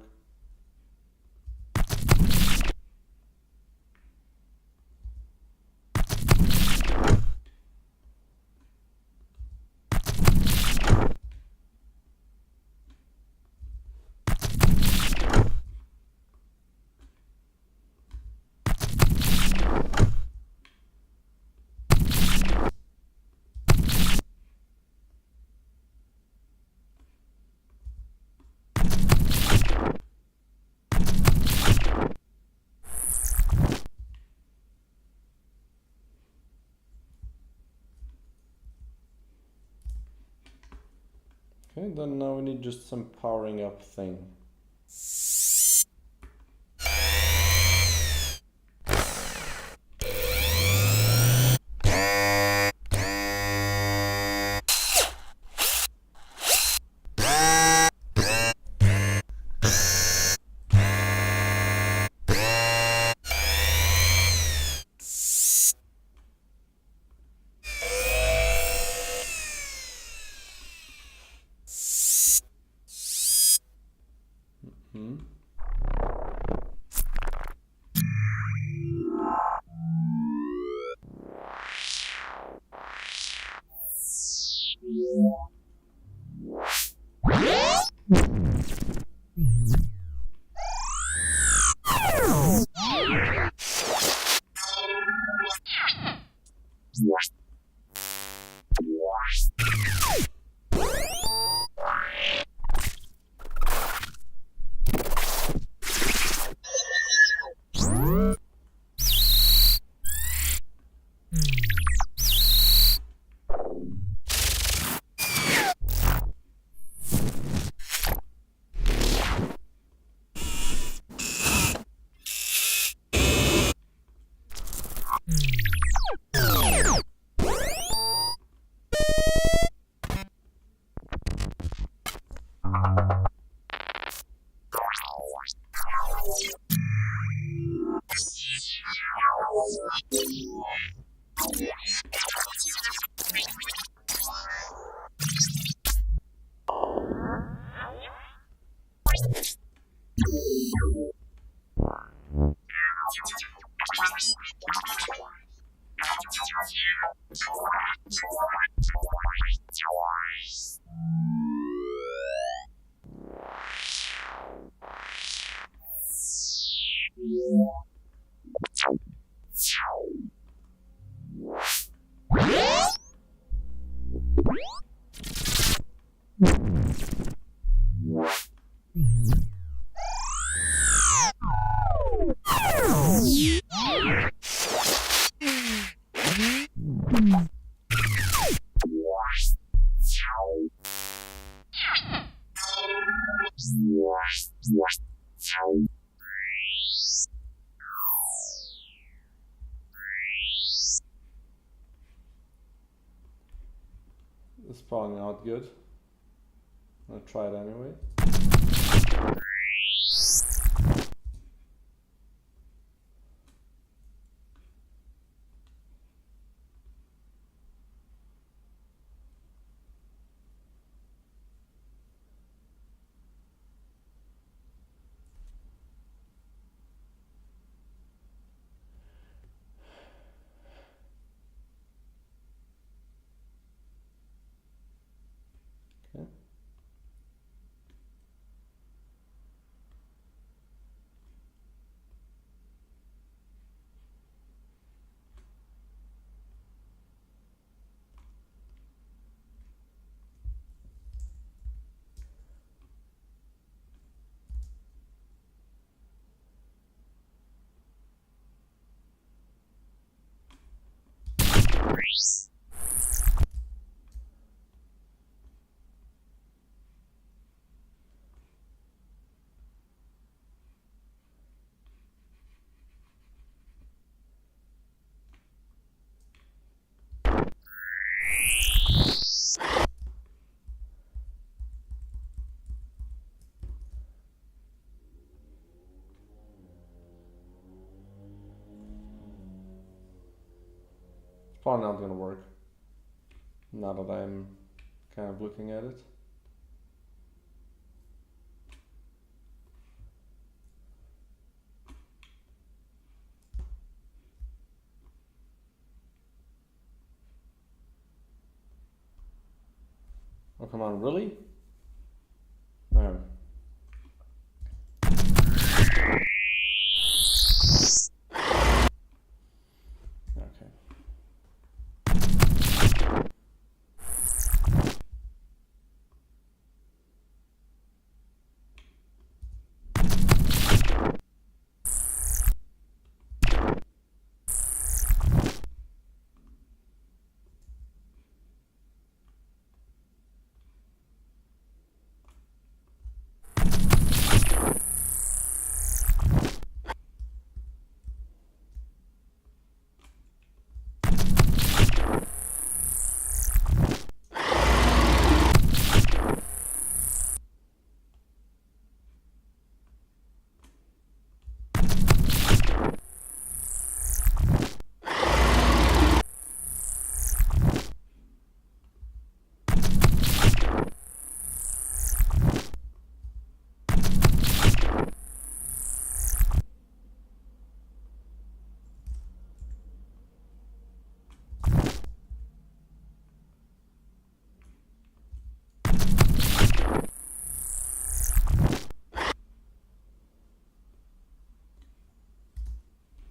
Okay, then now we need just some powering up thing. It's probably not good. I'll try it anyway. probably not gonna work. Now that I'm kind of looking at it. Oh, come on, really? No. Okay.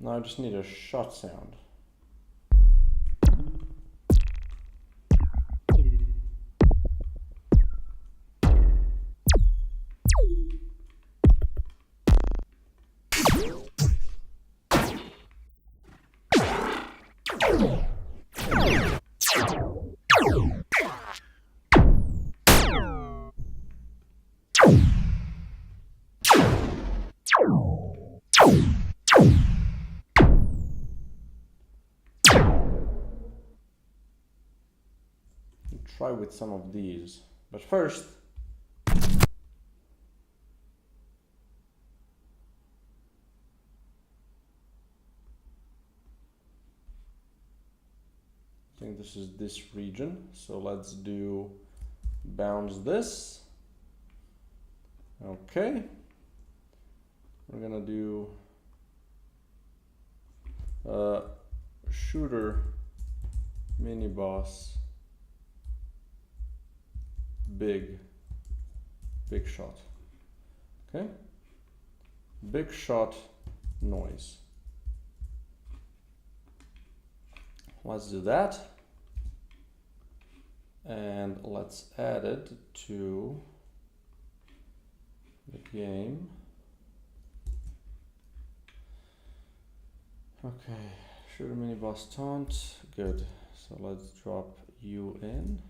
Now I just need a shot sound. Try with some of these, but first I think this is this region, so let's do bounce this. Okay, we're gonna do shooter mini boss big shot. Okay, big shot noise. Let's do that, and let's add it to the game. Okay, shooter mini boss taunt, good. So let's drop you in.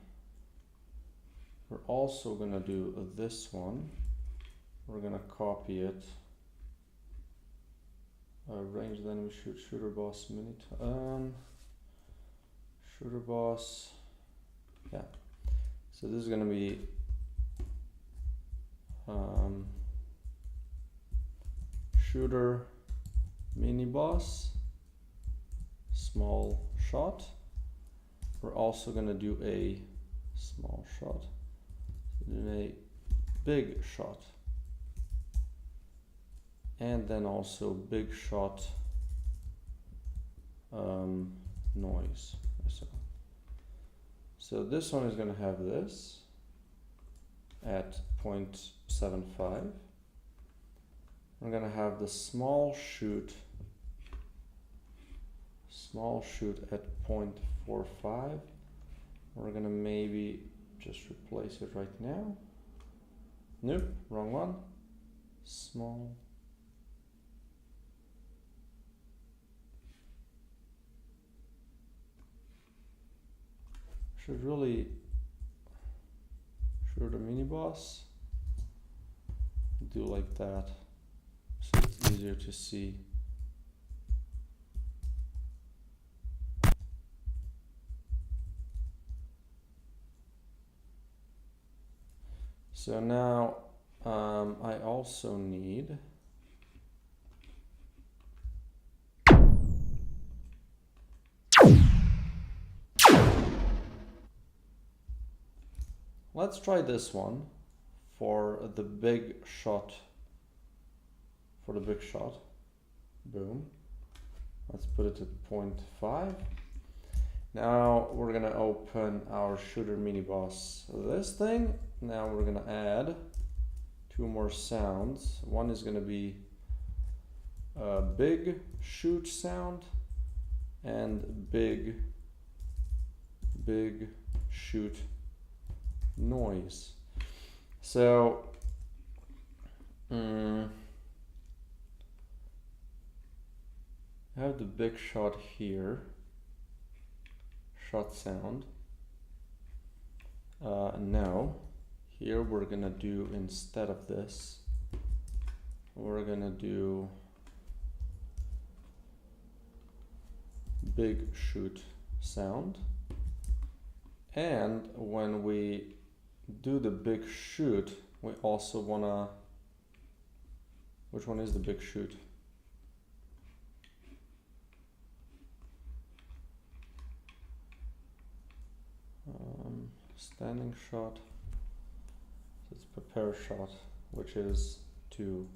We're also gonna do this one. We're gonna copy it. Range then we shoot shooter boss mini shooter boss. Yeah. So this is gonna be shooter mini boss small shot. We're also gonna do a small shot. Then a big shot, and then also big shot noise. So this one is going to have this at 0.75. We're going to have the small shoot at 0.45. We're going to maybe just replace it right now. Nope, wrong one. Small. Should really shoot a mini boss. Do like that, so it's easier to see. So now I also need let's try this one for the big shot. For the big shot. Boom. Let's put it at 0.5. Now we're gonna open our shooter mini boss. This thing. Now we're gonna add 2 more sounds. One is gonna be a big shoot sound and big shoot noise. So I have the big shot here, shot sound. Now here we're gonna do, instead of this, we're gonna do big shoot sound. And when we do the big shoot, we also wanna, which one is the big shoot? Standing shot. Let's prepare shot, which is 2.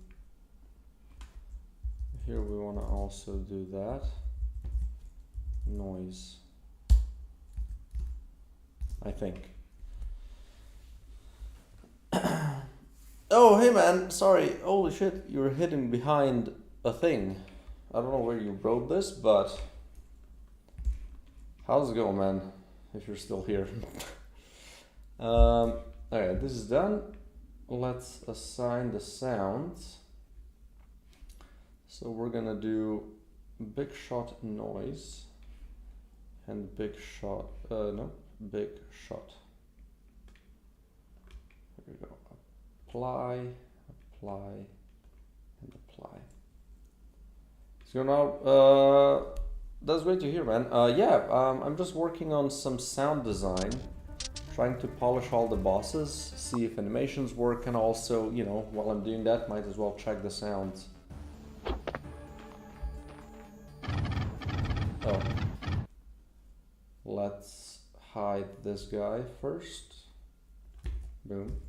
Here we want to also do that. Noise, I think. Oh, hey man, sorry. Holy shit, you're hidden behind a thing. I don't know where you wrote this, but how's it going, man? If you're still here. Okay, this is done. Let's assign the sounds. So we're gonna do big shot noise and big shot, big shot. There we go. Apply, apply, and apply. So now, that's great to hear, man. I'm just working on some sound design, trying to polish all the bosses, see if animations work, and also, you know, while I'm doing that, might as well check the sounds. Oh. Let's hide this guy first. Boom.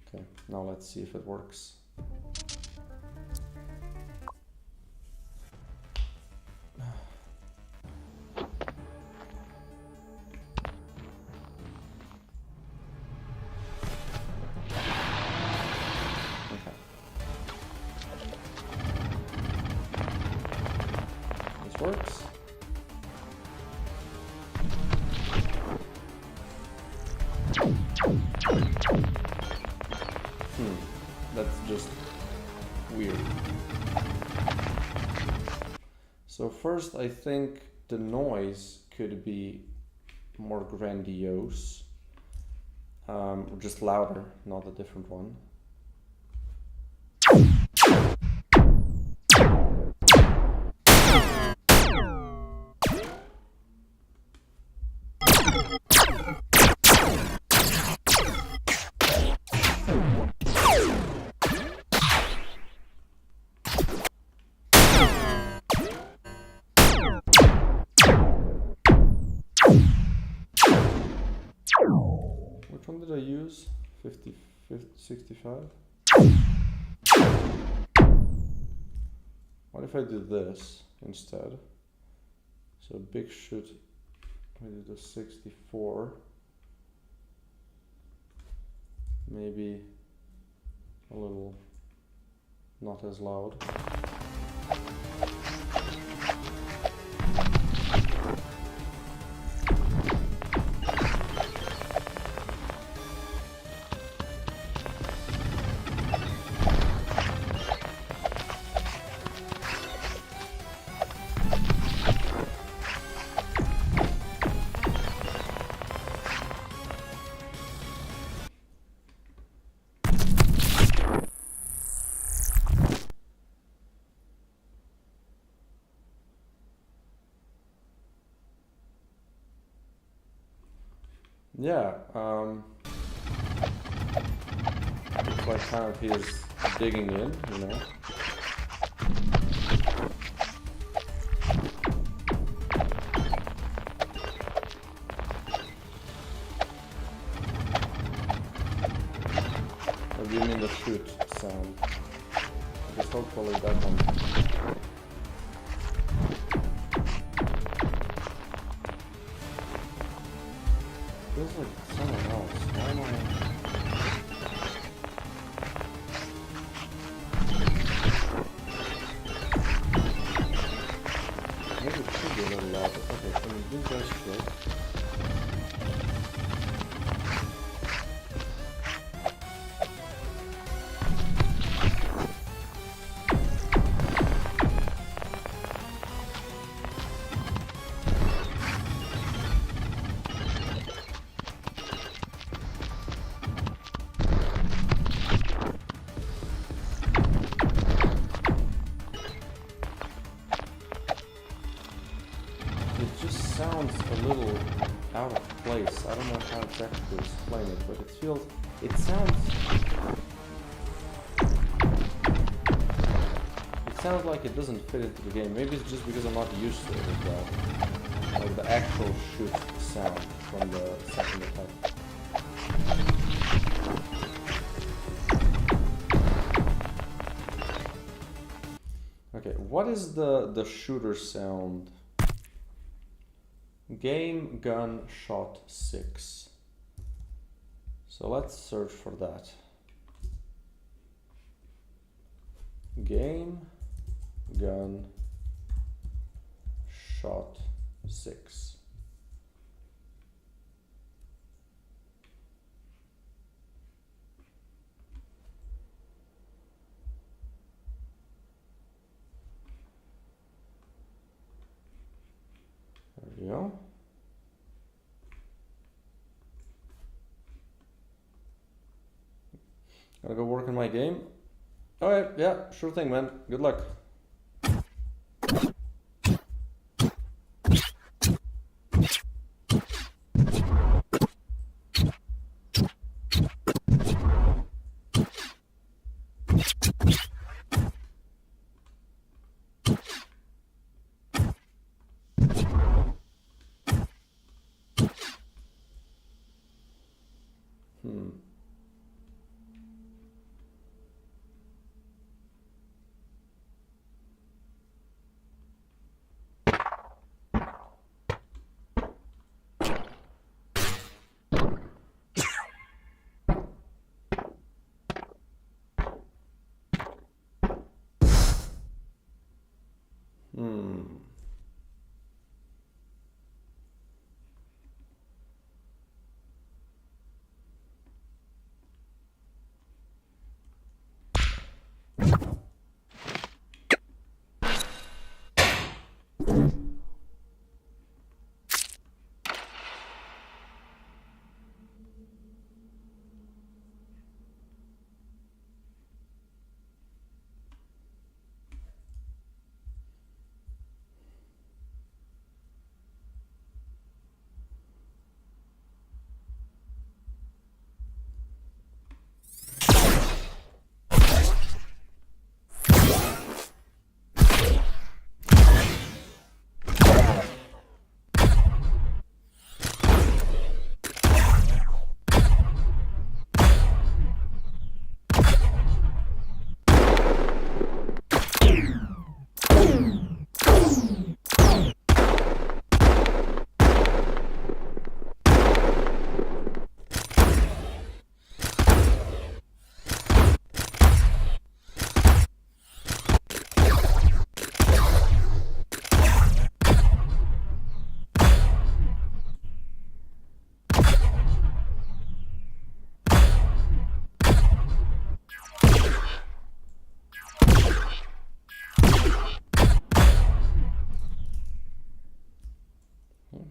Okay, now let's see if it works. Works. That's just weird. So first, I think the noise could be more grandiose, or just louder, not a different one. Which one did I use? 50, 65? What if I do this instead? So big shoot, I do the 64. Maybe a little not as loud. Yeah, it's like kind of he is digging in, you know. shoot sound. Just hopefully that one. Feels like someone else. Why am I? Maybe it should be a little louder. Okay, so these guys should. Sounds a little out of place. I don't know how exactly to explain it, but it sounds like it doesn't fit into the game. Maybe it's just because I'm not used to it as well. Like the actual shoot sound from the second attack. Okay, what is the shooter sound? Game, gun, shot, 6. So let's search for that. Game, gun, shot, 6. There we go. Gotta go work on my game. Alright, yeah, sure thing, man. Good luck.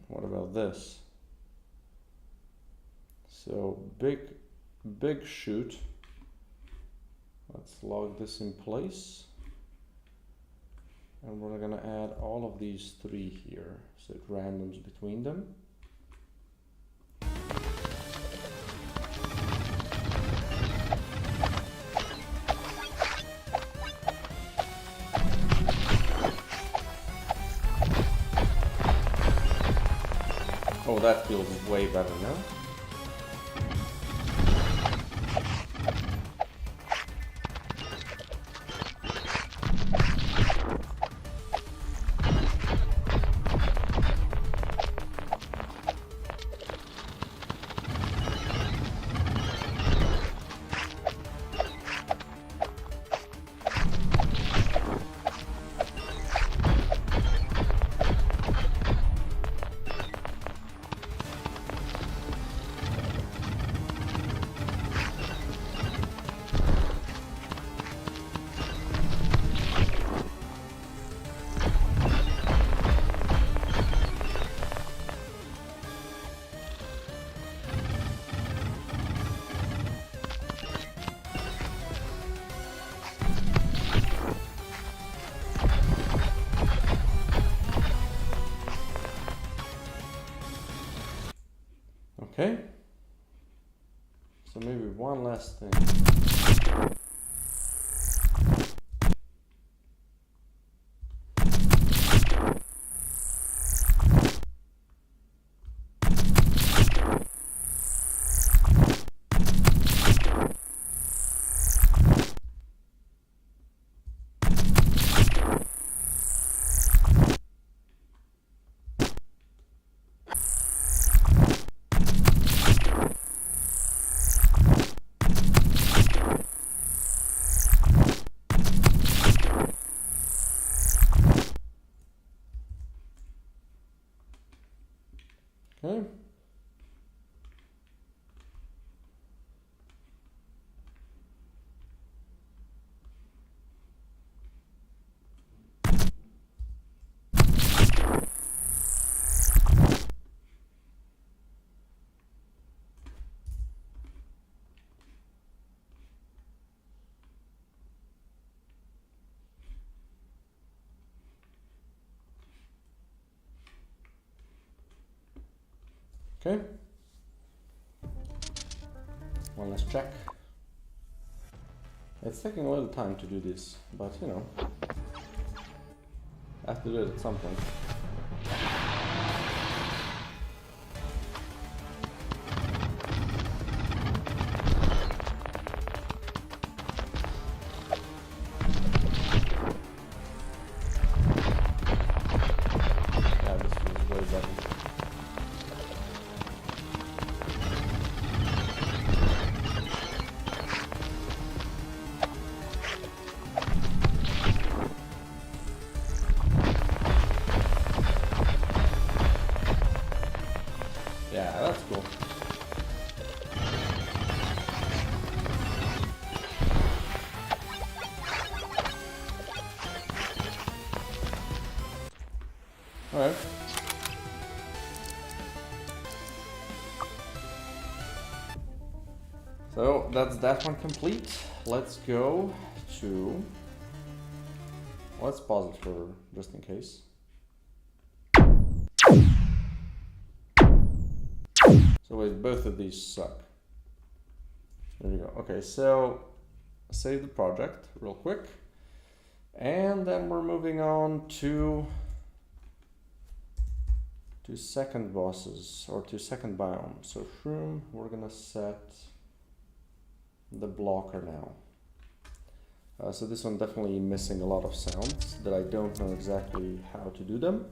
What about this? So big shoot. Let's log this in place. And we're gonna add all of these 3 here, so it randoms between them. Oh, that feels way better now. Okay. So maybe one last thing. Okay. Okay. One last check. It's taking a little time to do this, but you know, I have to do it at some point. Yeah, this was way better. Yeah, that's cool. Alright. So that's that one complete. Let's go to... Let's pause it for just in case. So wait, both of these suck. There we go. Okay, so save the project real quick. And then we're moving on to second bosses, or to second biome. So shroom, we're gonna set the blocker now. So this one definitely missing a lot of sounds that I don't know exactly how to do them.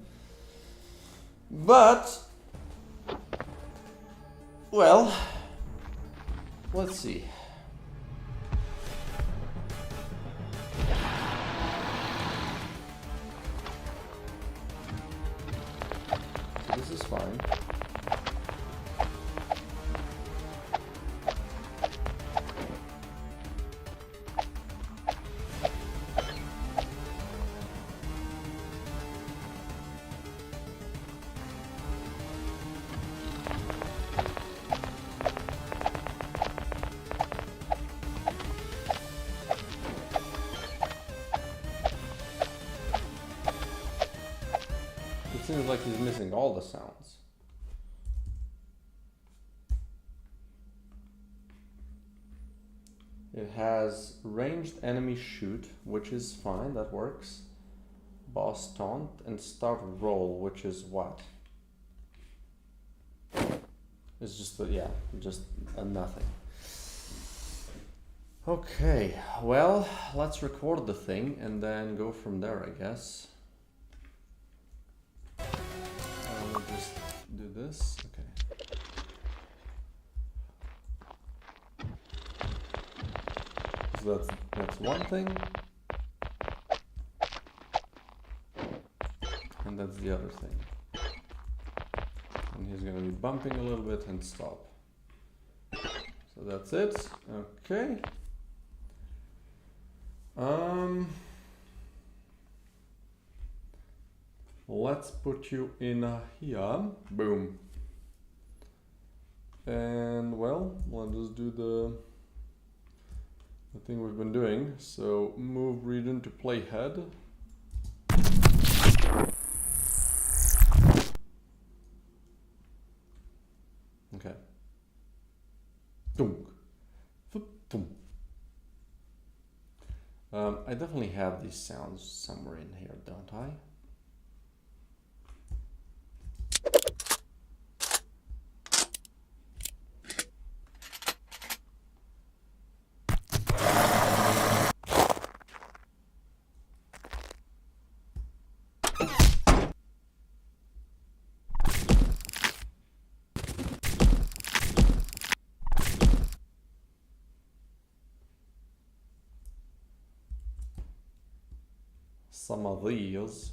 But, well, let's see. So this is fine. It seems like he's missing all the sounds. It has ranged enemy shoot, which is fine, that works. Boss taunt and start roll, which is what? It's just a, yeah, just a nothing. Okay, well, let's record the thing and then go from there, I guess. We'll just do this. Okay. So that's one thing. And that's the other thing. And he's gonna be bumping a little bit and stop. So that's it. Okay. Let's put you in here. Boom. And well, let's just do the thing we've been doing. So move region to playhead. Okay. I definitely have these sounds somewhere in here, don't I? Some of these.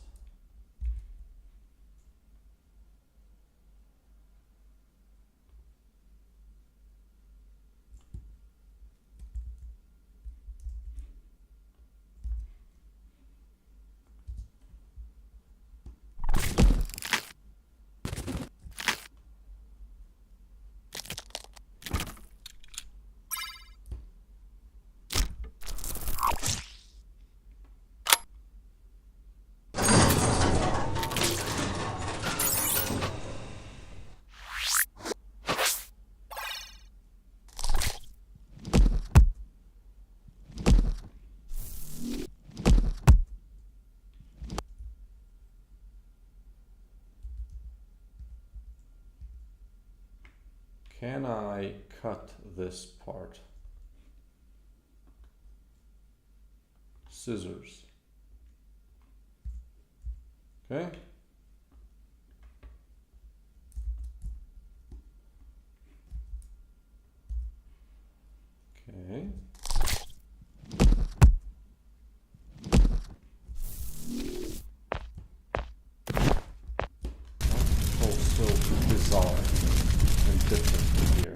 Can I cut this part? Scissors. Okay. Okay. Also bizarre and different here.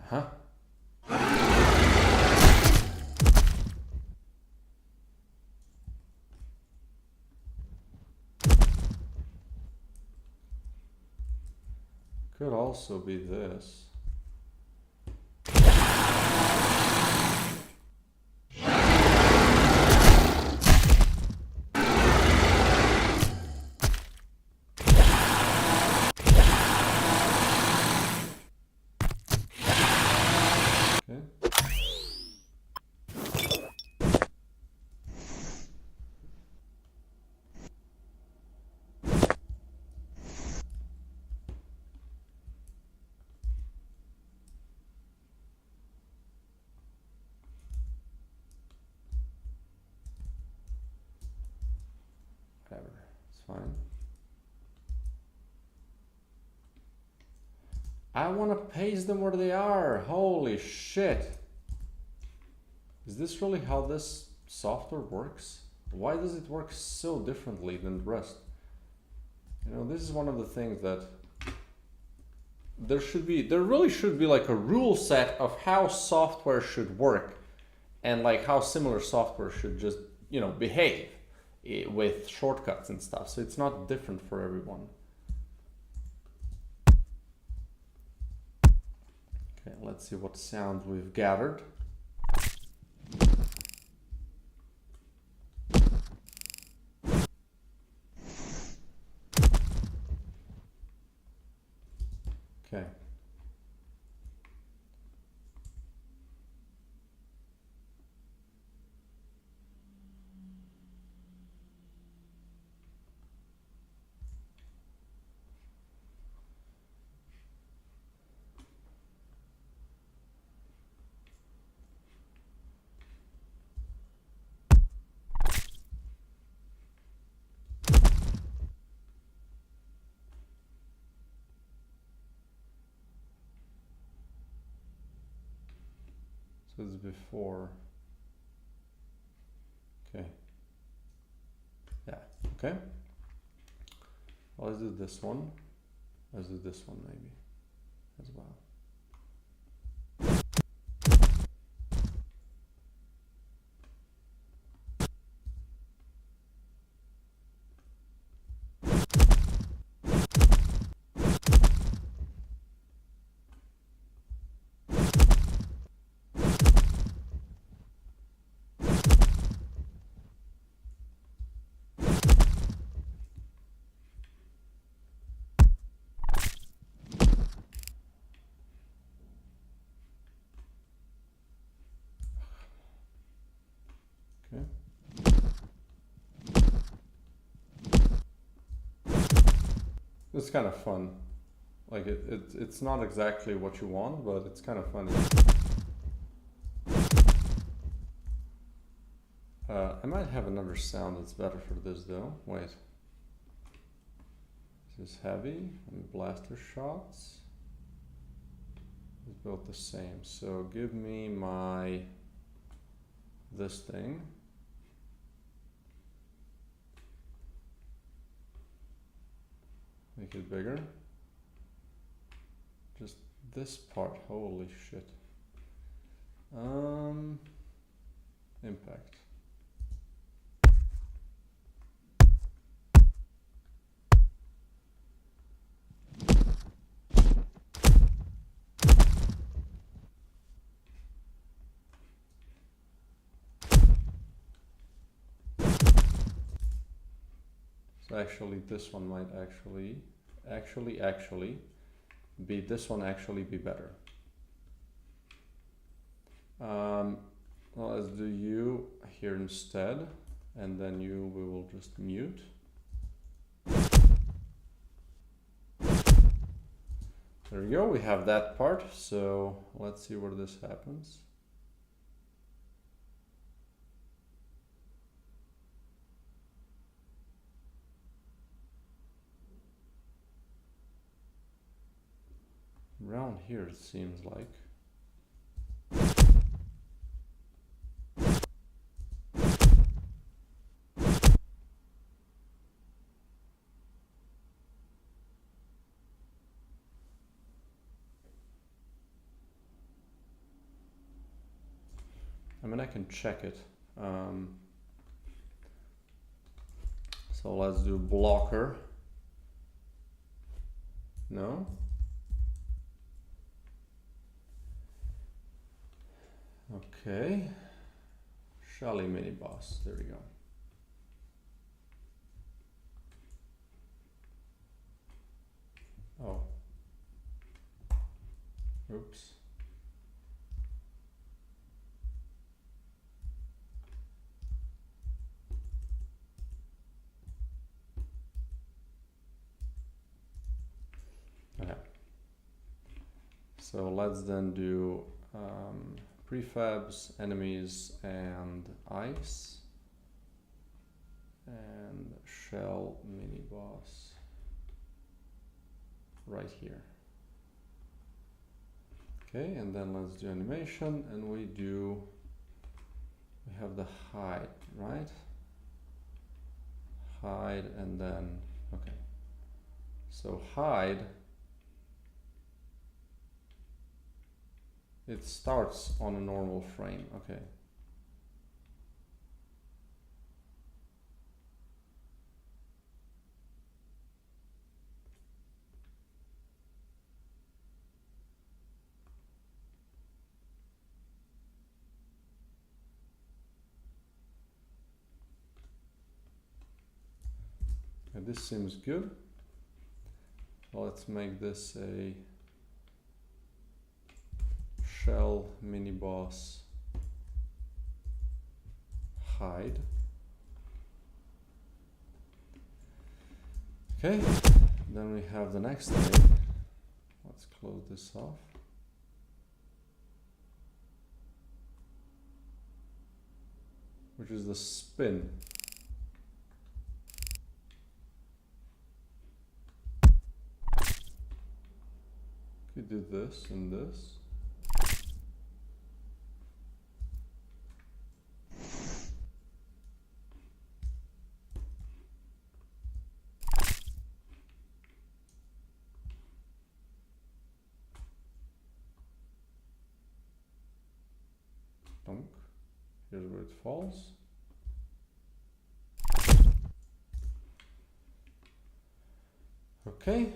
Huh? Could also be this. Whatever, it's fine. I want to paste them where they are. Holy shit. Is this really how this software works? Why does it work so differently than the rest? You know, this is one of the things that there really should be like a rule set of how software should work and like how similar software should just, you know, behave with shortcuts and stuff. So it's not different for everyone. Okay, let's see what sounds we've gathered. Okay. So this is before. Okay. Yeah, okay. Well, let's do this one. Let's do this one maybe as well. It's kind of fun. Like it's not exactly what you want, but it's kind of funny. I might have another sound that's better for this though. Wait. This is heavy and blaster shots. It's built the same. So give me my this thing. Make it bigger. Just this part. Holy shit. Impact. So actually this one might actually be, this one actually be better. Well, let's do you here instead, and then you we will just mute. There we go, we have that part, so let's see where this happens. Around here it seems like. I mean, I can check it. So let's do blocker. No? Okay. Shelly mini boss. There we go. Oh. Oops. Okay. So let's then do prefabs, enemies, and ice, and shell mini boss right here. Okay, and then let's do animation, and we have the hide, right? Hide, and then, okay. So hide, it starts on a normal frame, okay. Okay, this seems good. Let's make this a shell mini boss hide. Okay, then we have the next thing. Let's close this off. Which is the spin. We do this and this. Donk. Here's where it falls. Okay.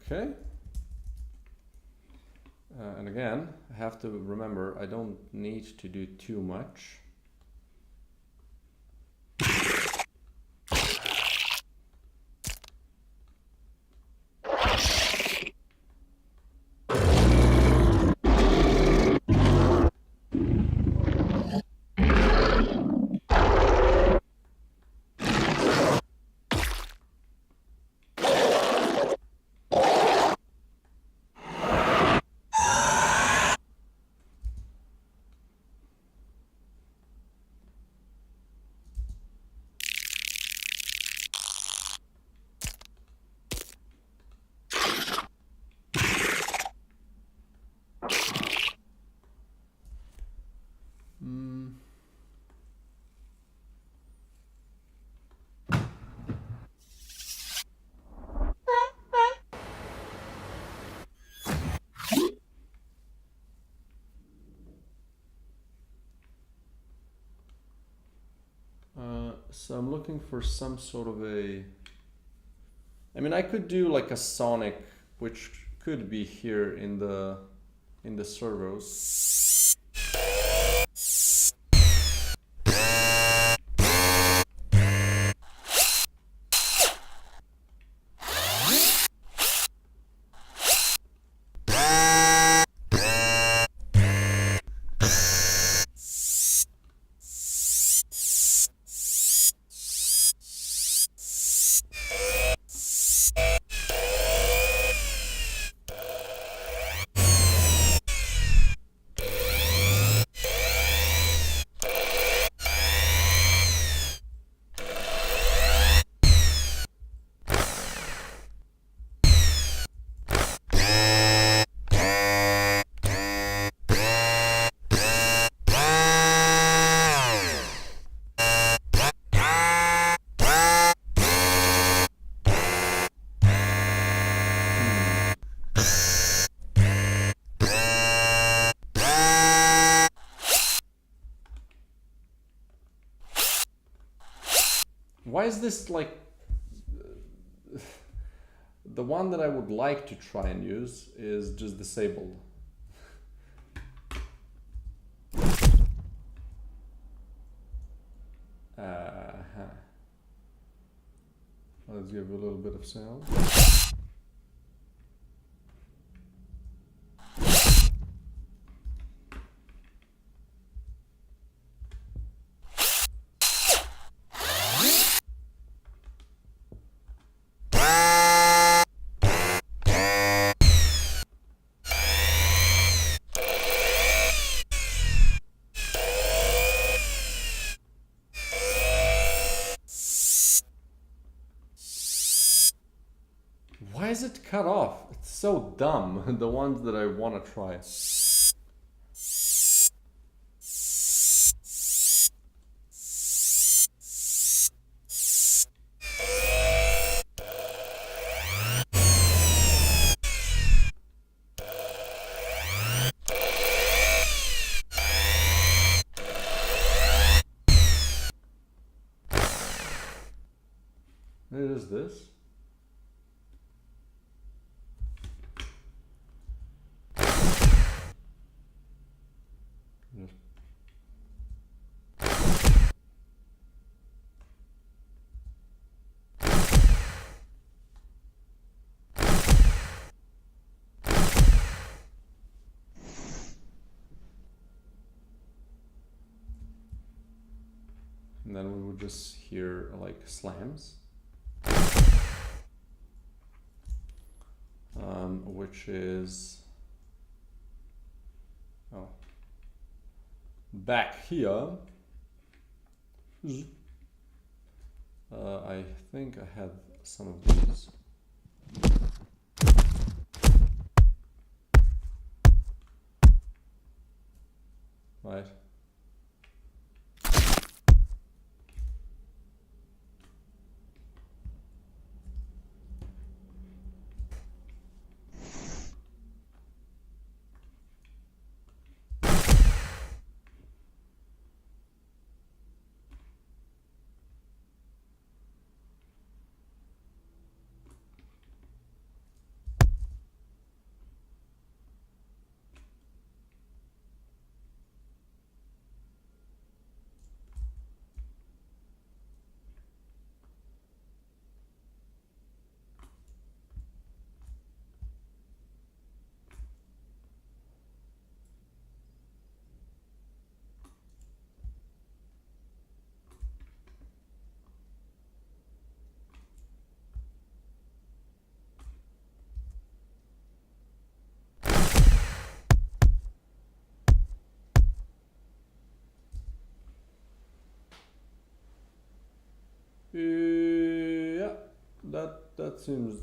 Okay. And again, I have to remember I don't need to do too much. So I'm looking for some sort of a... I mean, I could do like a Sonic, which could be here in the servos. Why is this like... The one that I would like to try and use is just disabled. Let's give a little bit of sound. Why is it cut off? It's so dumb, the ones that I want to try. It is this. And then we would just hear like slams, which is back here. I think I had some of these. Right. Yeah, that seems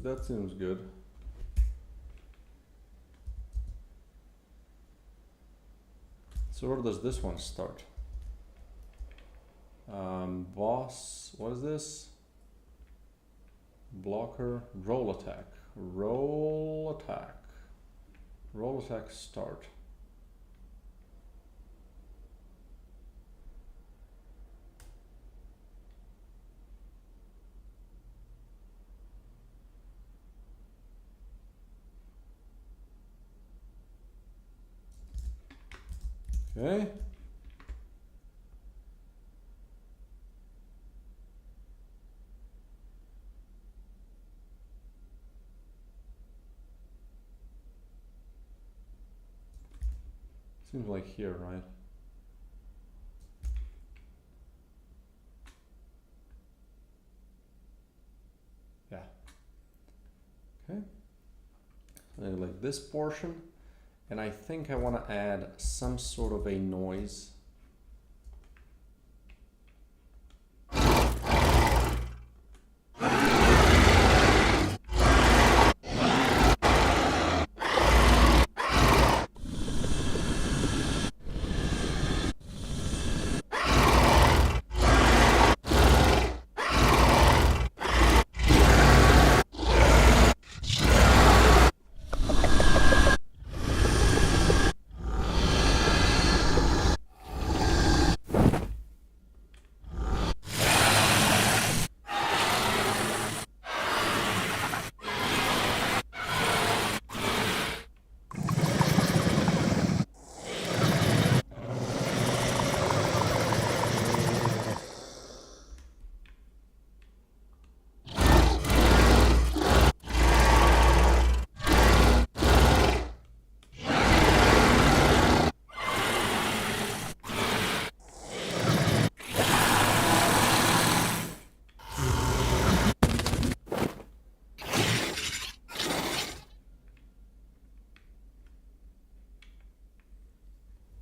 good. So where does this one start? Boss, what is this? Blocker, roll attack, roll attack, roll attack start. Okay. Seems like here, right? Yeah. Okay. Like this portion. And I think I want to add some sort of a noise.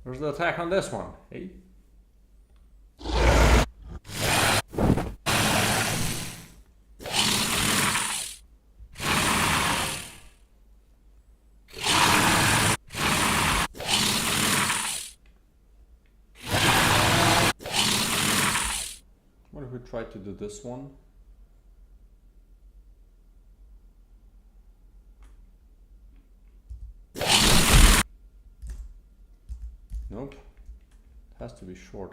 Where's the attack on this one? Hey. What if we try to do this one? Nope. It has to be short.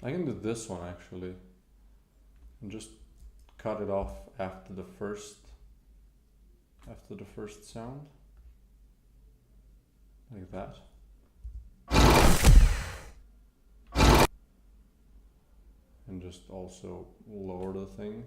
I can do this one actually, and just cut it off after the first sound, like that. And just also lower the thing.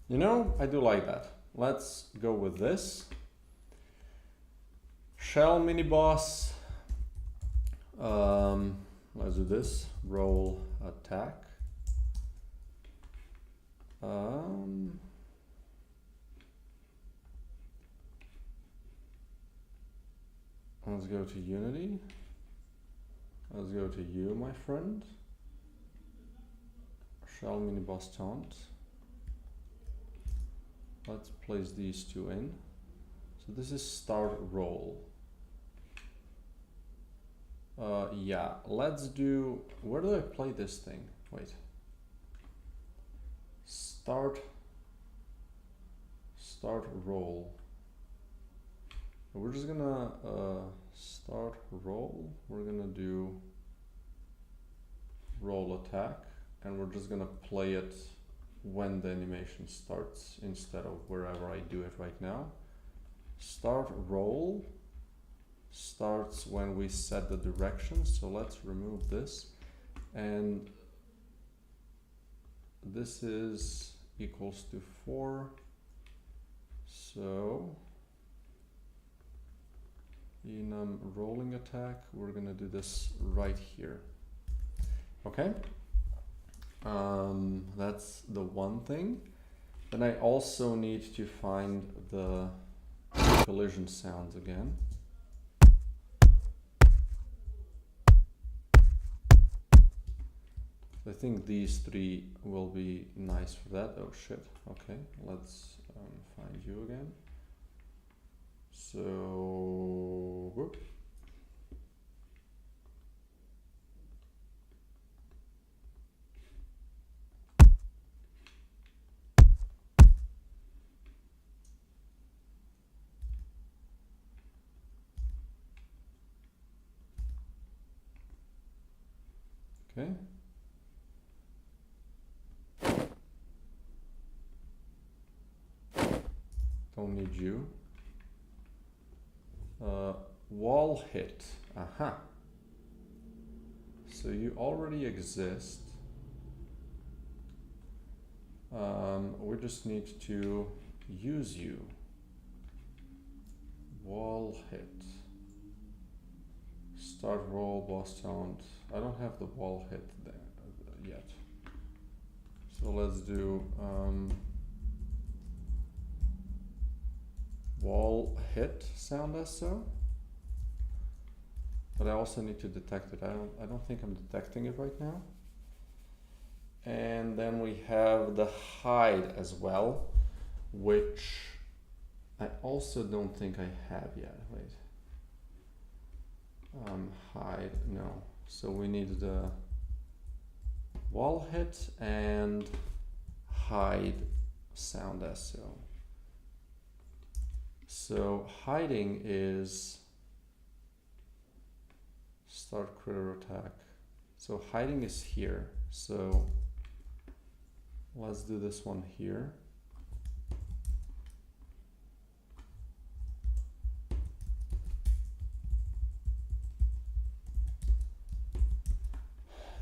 You know, I do like that. Let's go with this. Shell mini boss. Let's do this. Roll attack. Let's go to Unity. Let's go to you, my friend. Shell mini boss taunt. Let's place these two in. So this is start roll. Yeah, let's do, where do I play this thing? Wait. Start roll. We're just gonna start roll. We're gonna do roll attack, and we're just gonna play it when the animation starts instead of wherever I do it right now. Start roll starts when we set the direction, so let's remove this, and this is equals to 4, so in rolling attack we're gonna do this right here. Okay, that's the one thing. Then I also need to find the collision sounds again. I think these 3 will be nice for that. Oh shit, okay, let's find you again. So, whoop. Okay. Don't need you. Wall hit. Aha. So you already exist. We just need to use you. Wall hit. Start roll, boss sound. I don't have the wall hit there yet. So let's do wall hit sound SO. But I also need to detect it. I don't think I'm detecting it right now. And then we have the hide as well, which I also don't think I have yet. Wait. Hide, no. So we need the wall hit and hide sound SO. So hiding is start critter attack. So hiding is here. So let's do this one here.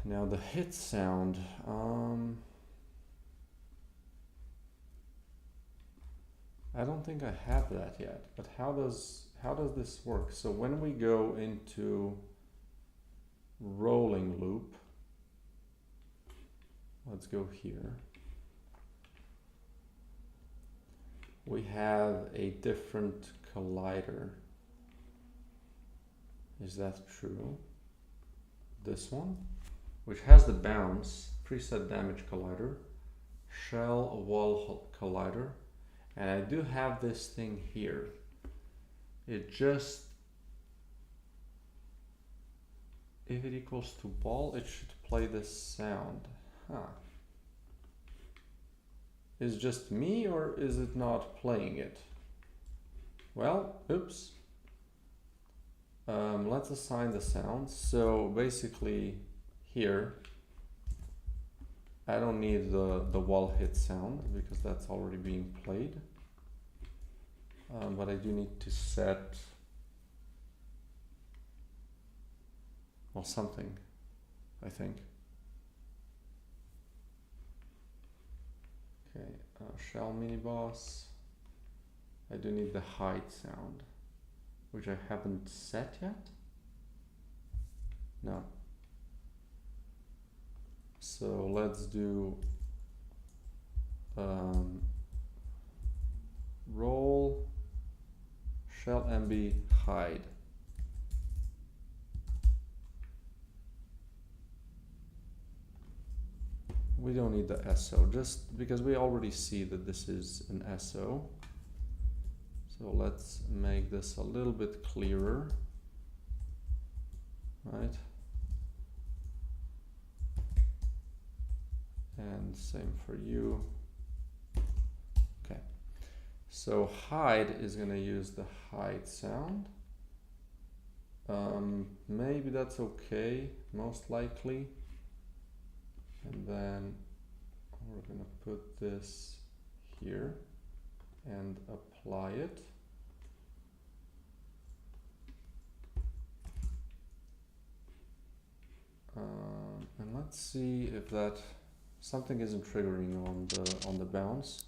Now the hit sound, I don't think I have that yet, but how does this work? So when we go into rolling loop, let's go here. We have a different collider. Is that true? This one, which has the bounce, preset damage collider, shell wall collider, and I do have this thing here. It just, if it equals to ball, it should play this sound. Huh. Is it just me, or is it not playing it? Well, oops. Let's assign the sounds. So basically here, I don't need the wall hit sound because that's already being played. But I do need to set, well, something, I think. Okay, shell mini boss. I do need the hide sound, which I haven't set yet. No. So let's do roll shell MB hide. We don't need the SO, just because we already see that this is an SO. So So let's make this a little bit clearer, right? And same for you. Okay. So hide is going to use the hide sound. Maybe that's okay, most likely. And then we're going to put this here and apply it. And let's see if that something isn't triggering on the bounce,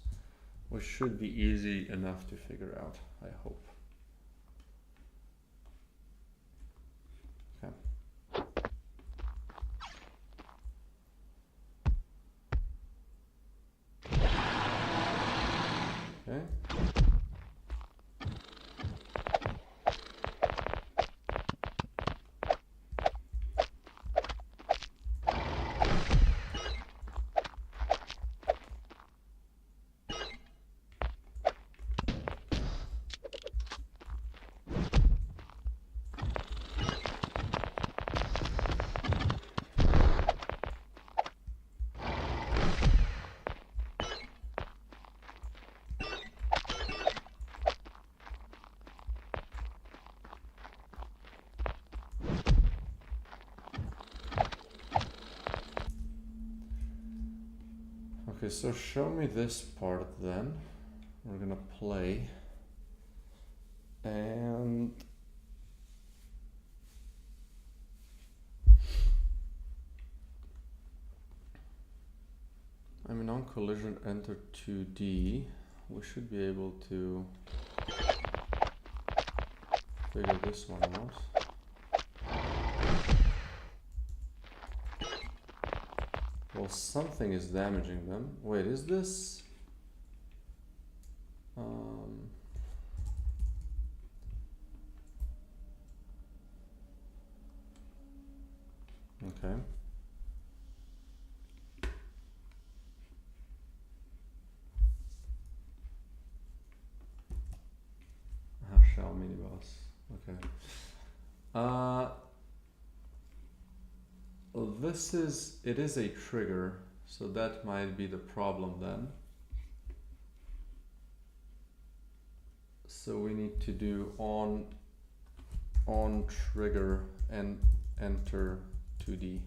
which should be easy enough to figure out, I hope. Okay. Okay. Okay, so show me this part then. We're gonna play. And I mean, on collision enter 2D, we should be able to figure this one out. Well, something is damaging them. Wait, is this? Okay. Shell mini boss. Okay. Well, it is a trigger, so that might be the problem then. So we need to do on trigger and enter 2D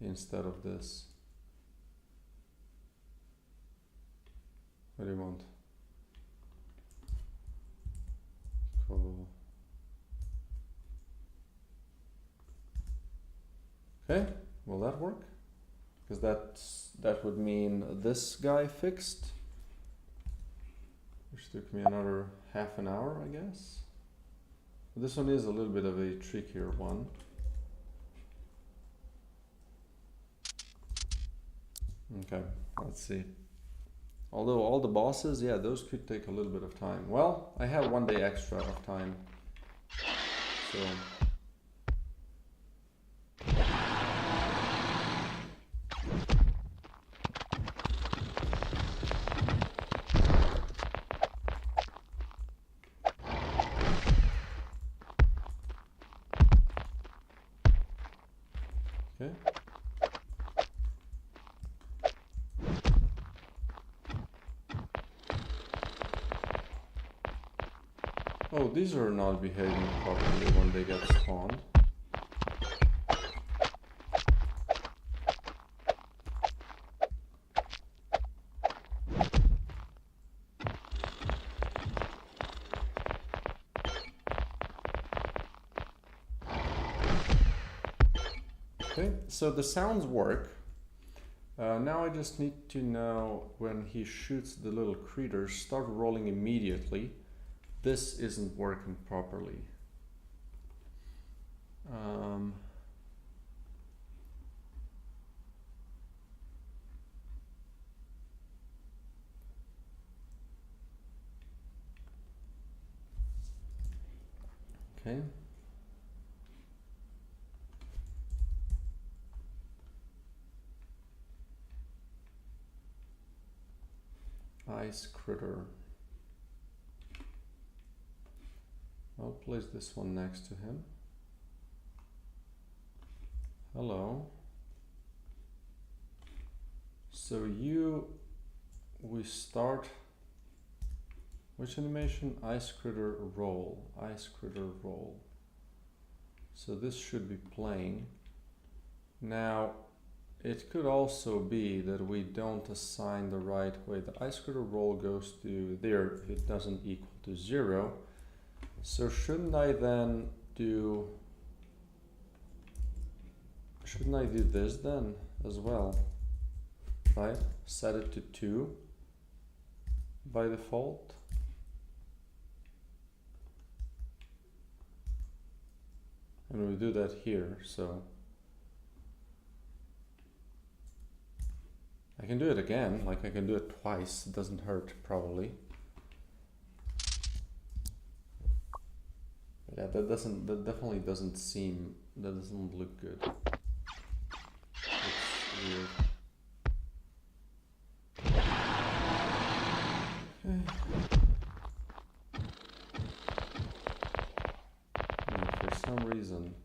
instead of this. What do you want? Cool. Okay, will that work? Because that would mean this guy fixed, which took me another half an hour, I guess. This one is a little bit of a trickier one. Okay, let's see. Although all the bosses, yeah, those could take a little bit of time. Well, I have 1 day extra of time, so. Okay. Oh, these are not behaving properly when they get spawned. Okay, so the sounds work. Now I just need to know when he shoots the little critters, start rolling immediately. This isn't working properly. Okay. Ice critter. I'll place this one next to him. Hello. So we start, which animation? Ice critter roll, ice critter roll. So this should be playing. Now, it could also be that we don't assign the right way. The ice critter roll goes to there, it doesn't equal to 0. So shouldn't I then do, this then as well, right? Set it to 2 by default. And we do that here, so I can do it again, like I can do it twice, it doesn't hurt probably. Yeah, that definitely doesn't seem, that doesn't look good. It's weird. And for some reason,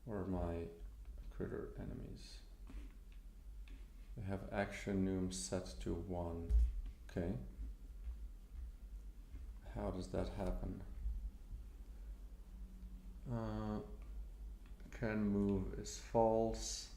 where are my critter enemies? I have action noom set to 1. Okay. How does that happen? Can move is false.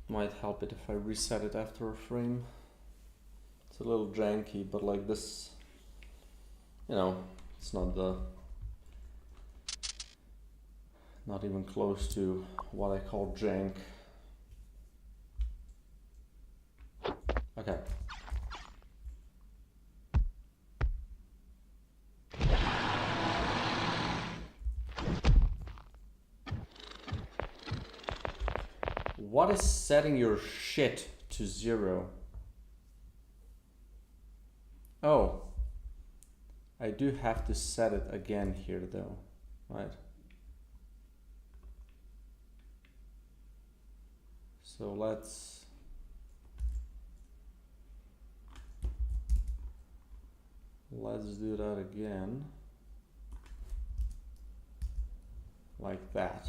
Might help it if I reset it after a frame. It's a little janky, but like this, you know, it's not even close to what I call jank. Okay. What is setting your shit to 0? Oh, I do have to set it again here though, right? So let's do that again, like that.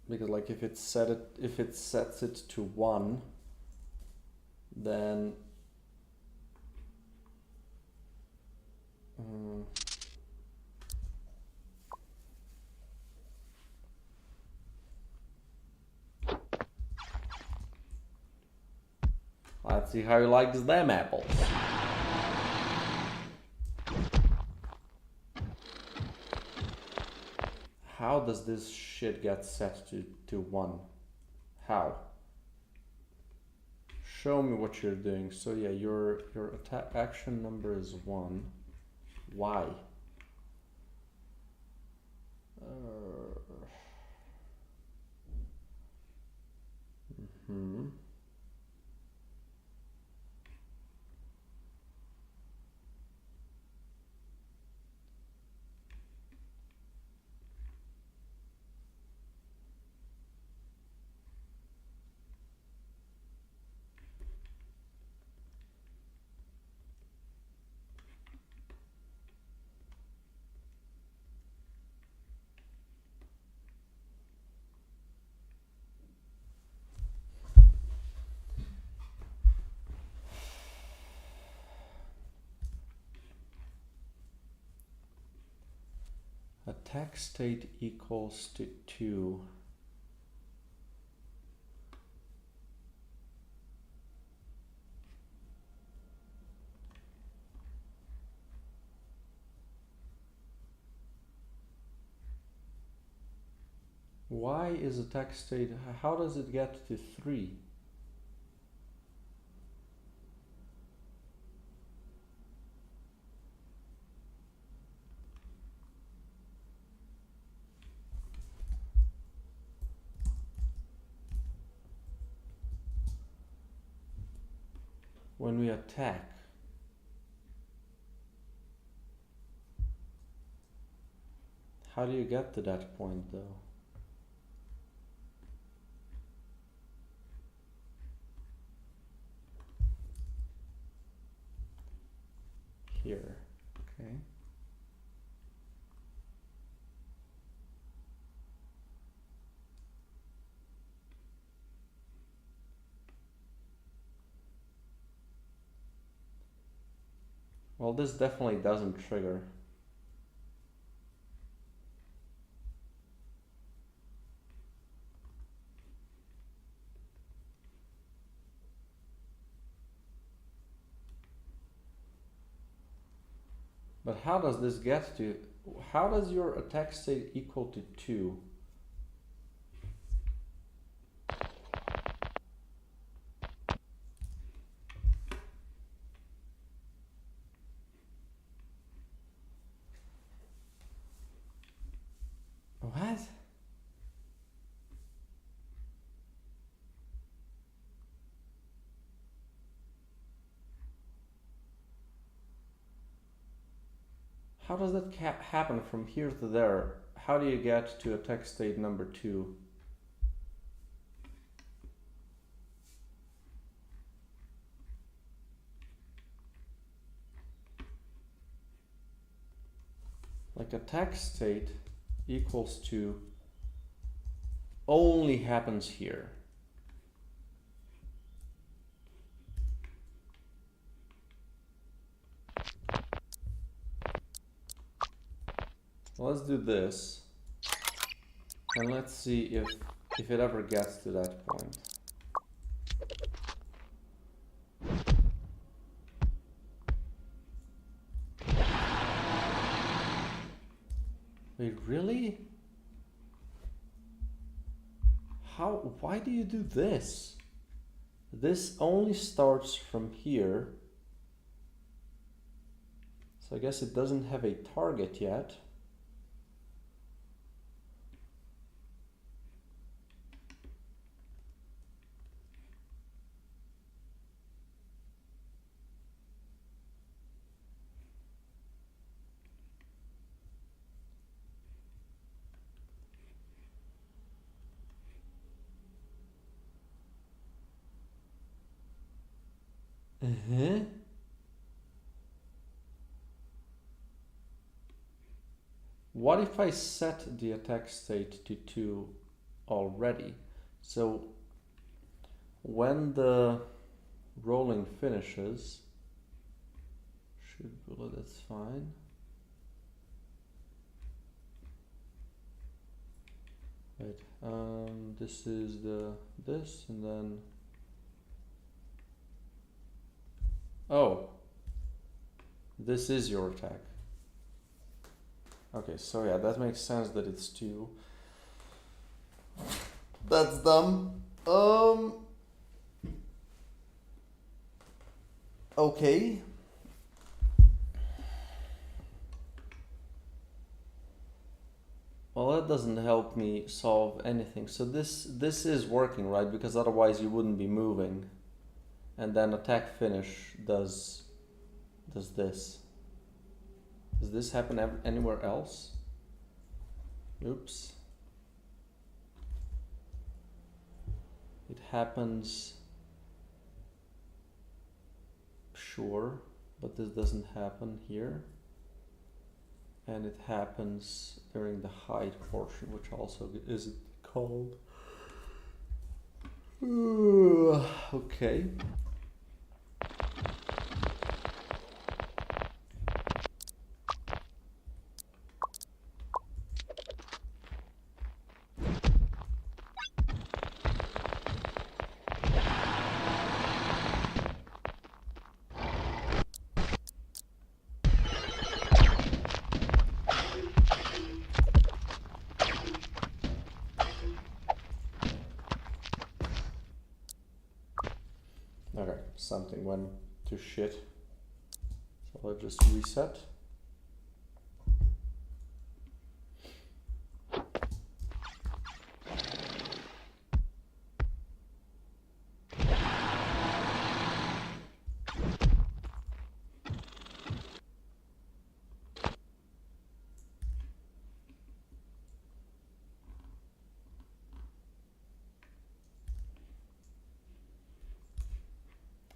Because like if it sets it to 1, then let's see how he likes them apples. how does this shit get set to 1? How? Show me what you're doing. So yeah, your attack action number is 1. Why? Attack state equals to 2. Why is attack state, how does it get to 3? When we attack. How do you get to that point though? Here, okay. Well, this definitely doesn't trigger. But how does this get to, how does your attack state equal to 2? What? How does that happen from here to there? How do you get to attack state number 2? Like attack state equals to only happens here. Let's do this, and let's see if it ever gets to that point. Wait, really? How, why do you do this? This only starts from here. So I guess it doesn't have a target yet. What if I set the attack state to 2 already? So when the rolling finishes, shoot bullet, that's fine. Wait, this is this, and then, oh, this is your attack. Okay, so yeah, that makes sense that it's 2. That's dumb. Okay. Well, that doesn't help me solve anything. So this is working, right? Because otherwise you wouldn't be moving. And then attack finish does this. Does this happen anywhere else? Oops. It happens. Sure, but this doesn't happen here. And it happens during the height portion, which also isn't called. Okay. Okay, something went to shit. So I'll just reset.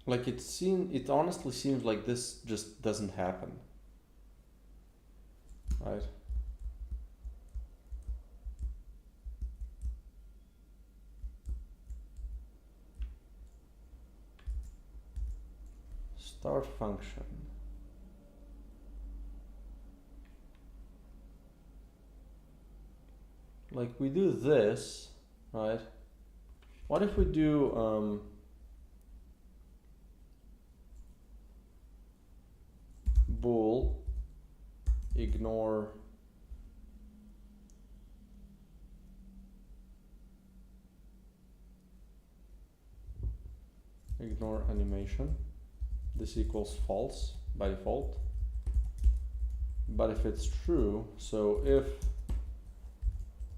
Like it honestly seems like this just doesn't happen. Right? Start function. Like we do this, right? What if we do bool ignore animation? This equals false by default. But if it's true, so if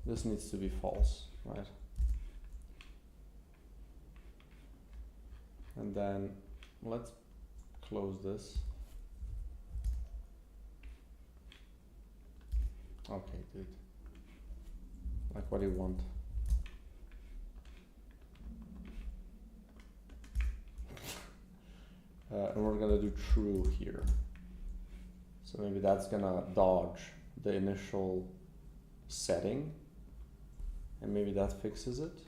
this needs to be false, right? And then let's close this. Okay, dude. Like, what do you want? And we're gonna do true here. So maybe that's gonna dodge the initial setting. And maybe that fixes it.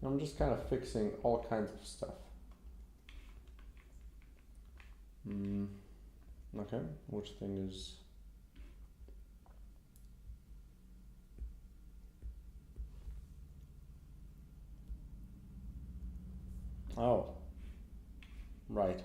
I'm just kind of fixing all kinds of stuff. Okay, which thing is... Oh, right.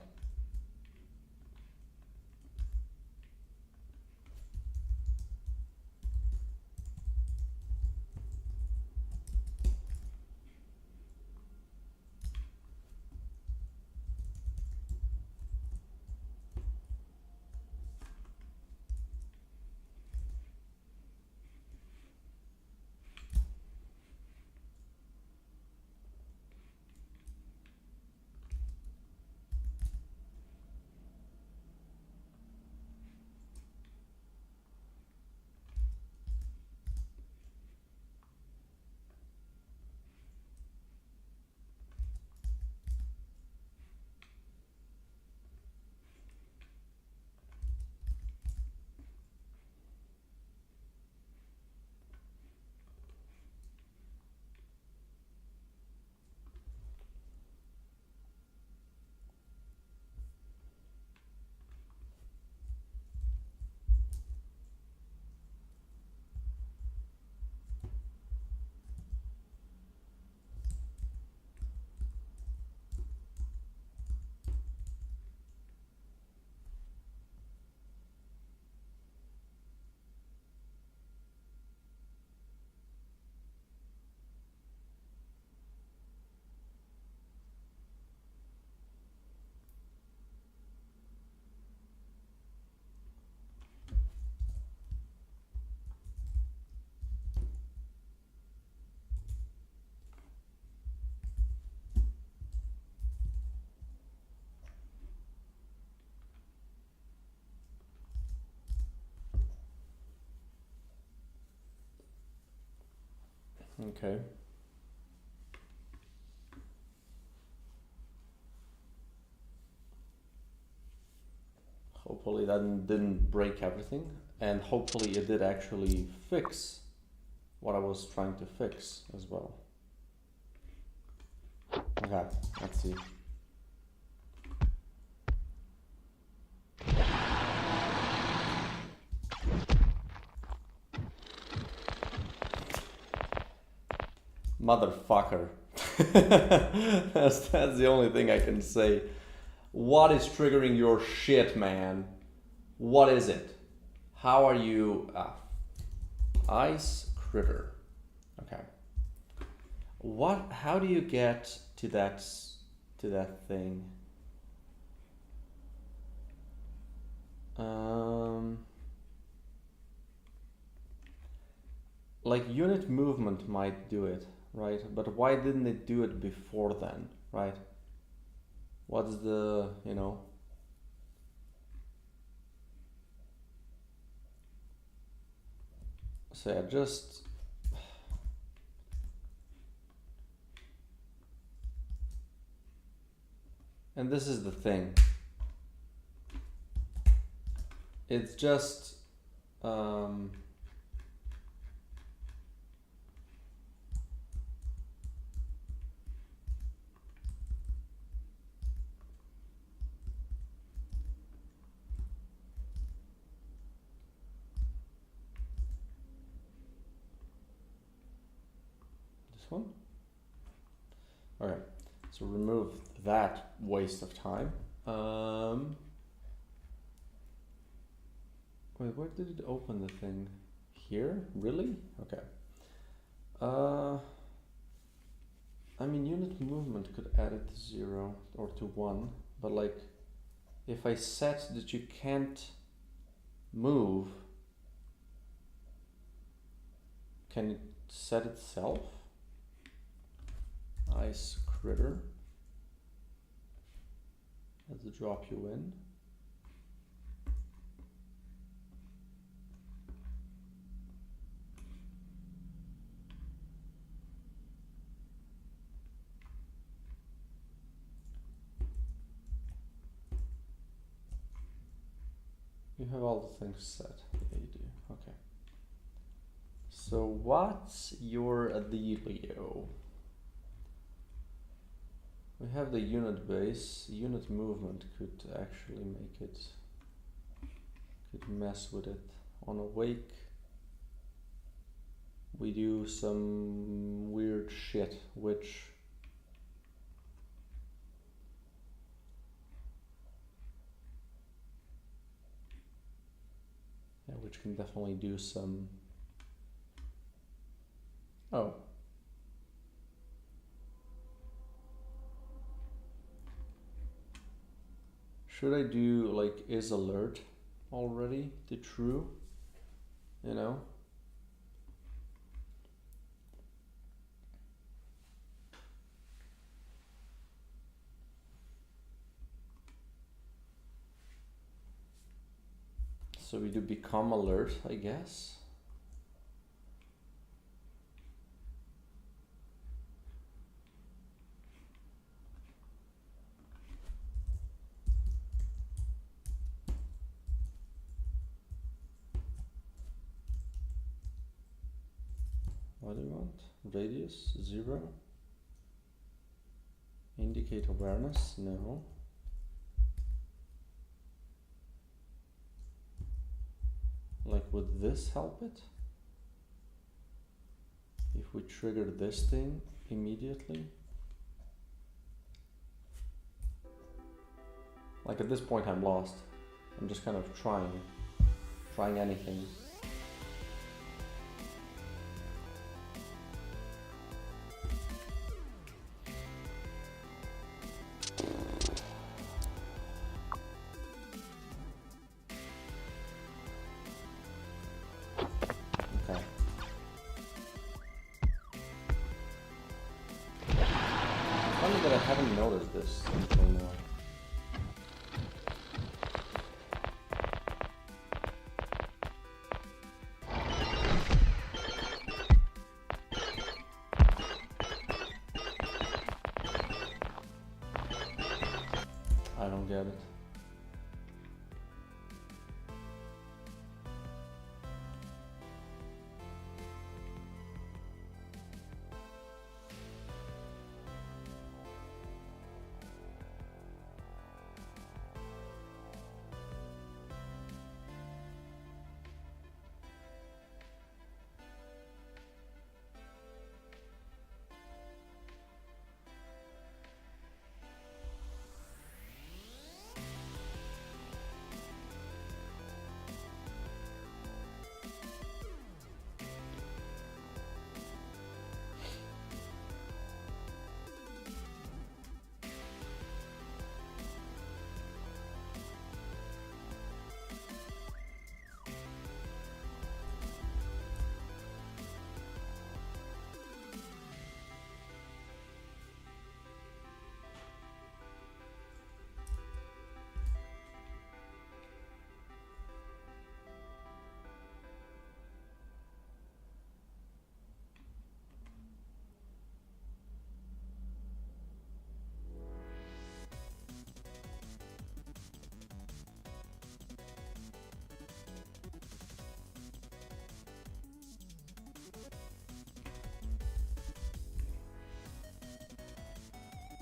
Okay. Hopefully that didn't break everything, and hopefully it did actually fix what I was trying to fix as well. Okay, let's see. Motherfucker. that's the only thing I can say. What is triggering your shit, man? What is it? How are you? Ice critter. Okay. What? How do you get to that thing? Like unit movement might do it, right? But why didn't it do it before then, right? What's the, you know? So yeah, just and this is the thing. It's just this one. All right, so remove that waste of time. Wait, where did it open the thing? Here? Really? Okay. I mean, unit movement could add it to 0 or to 1, but like, if I set that you can't move, can it set itself? Ice critter. Let's drop you in. You have all the things set. Yeah, you do. Okay. So what's your dealio? We have the unit base. Unit movement could actually make it, could mess with it. On awake, we do some weird shit, which which can definitely do some. Oh. Should I do like is alert already to true? You know? So we do become alert, I guess. What do you want? Radius 0. Indicate awareness? No. Like, would this help it? If we trigger this thing immediately? Like, at this point I'm lost. I'm just kind of trying anything. I don't get it.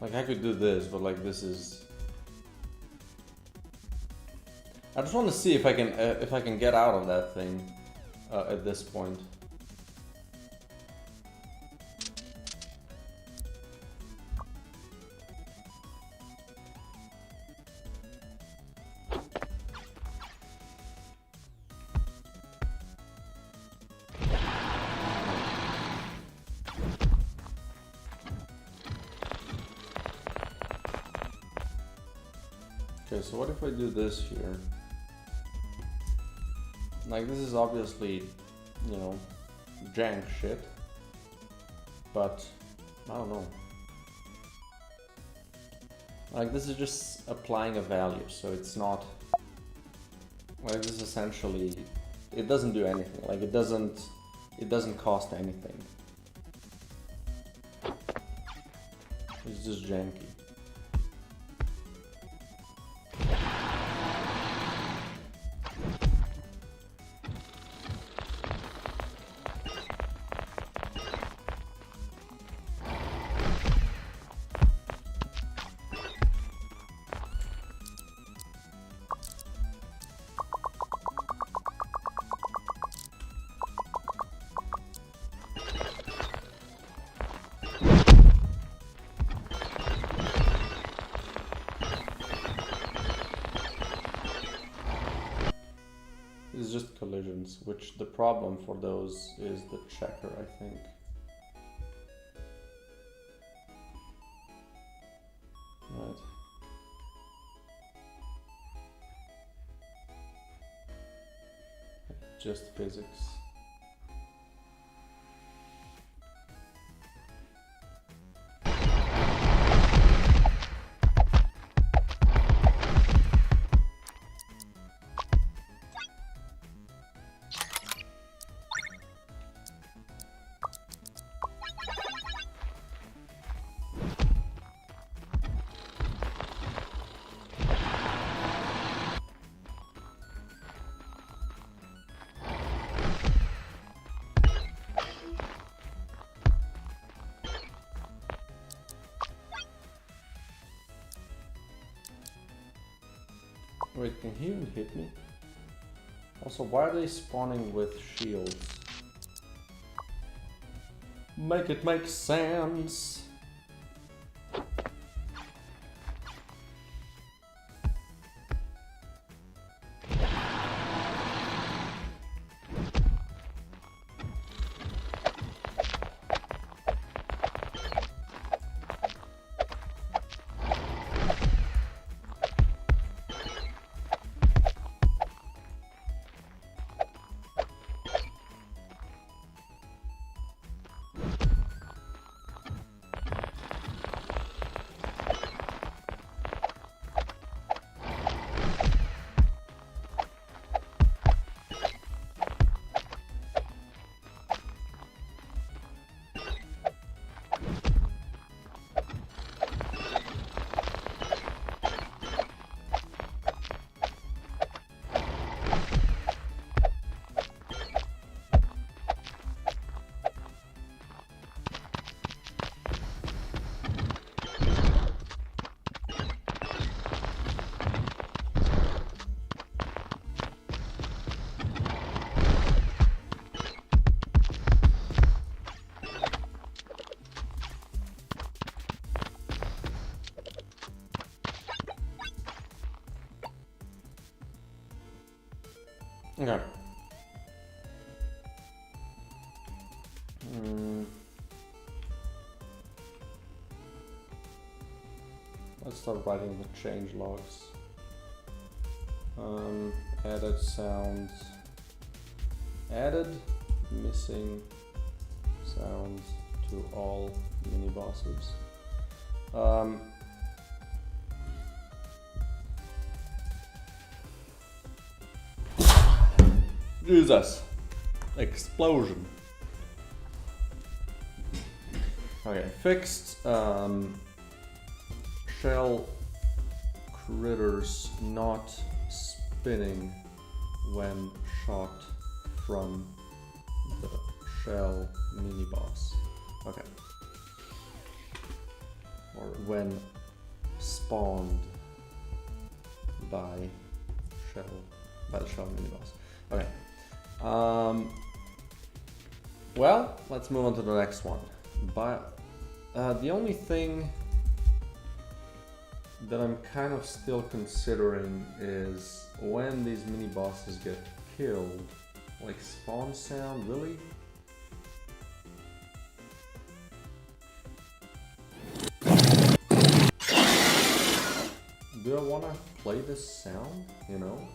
Like, I could do this, but like, this is... I just want to see if I can get out of that thing at this point. Okay, so what if I do this here? Like, this is obviously, you know, jank shit, but I don't know. Like, this is just applying a value, so it's not, like, this is essentially, it doesn't do anything. Like, it doesn't cost anything. It's just janky. It's just collisions, which the problem for those is the checker, I think. Right. Just physics. Wait, can he even hit me? Also, why are they spawning with shields? Make it make sense! Okay. Let's start writing the change logs. Added sounds. Added missing sounds to all mini bosses. Jesus! Explosion. Okay, fixed shell critters not spinning when shot from the shell mini boss. Okay. Or when spawned by the shell mini boss. Okay. Well, let's move on to the next one. But the only thing that I'm kind of still considering is when these mini bosses get killed, like spawn sound, really? Do I want to play this sound, you know?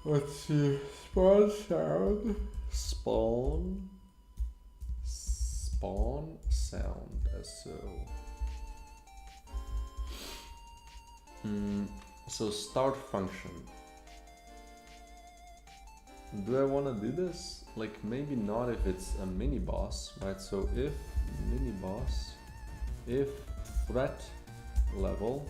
Let's see, spawn sound. Spawn sound, so start function. Do I want to do this? Like maybe not if it's a mini boss, right? So if mini boss, if threat level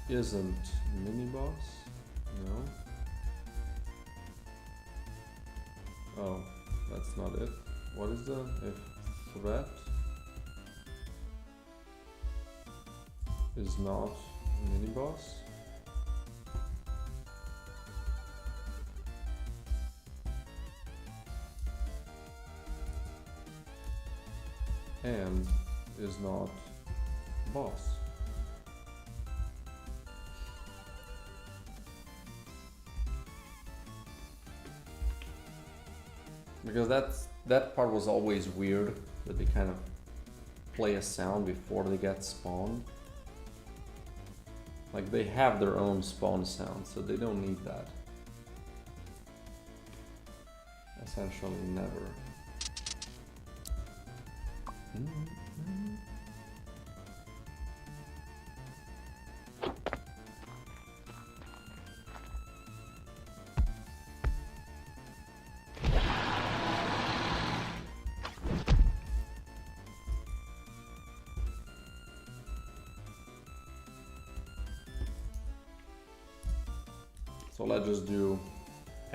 isn't mini boss, no. Oh, that's not it. What is the if threat is not mini boss? And is not boss. Because that part was always weird, that they kind of play a sound before they get spawned. Like they have their own spawn sound, so they don't need that. Essentially never. So let's just do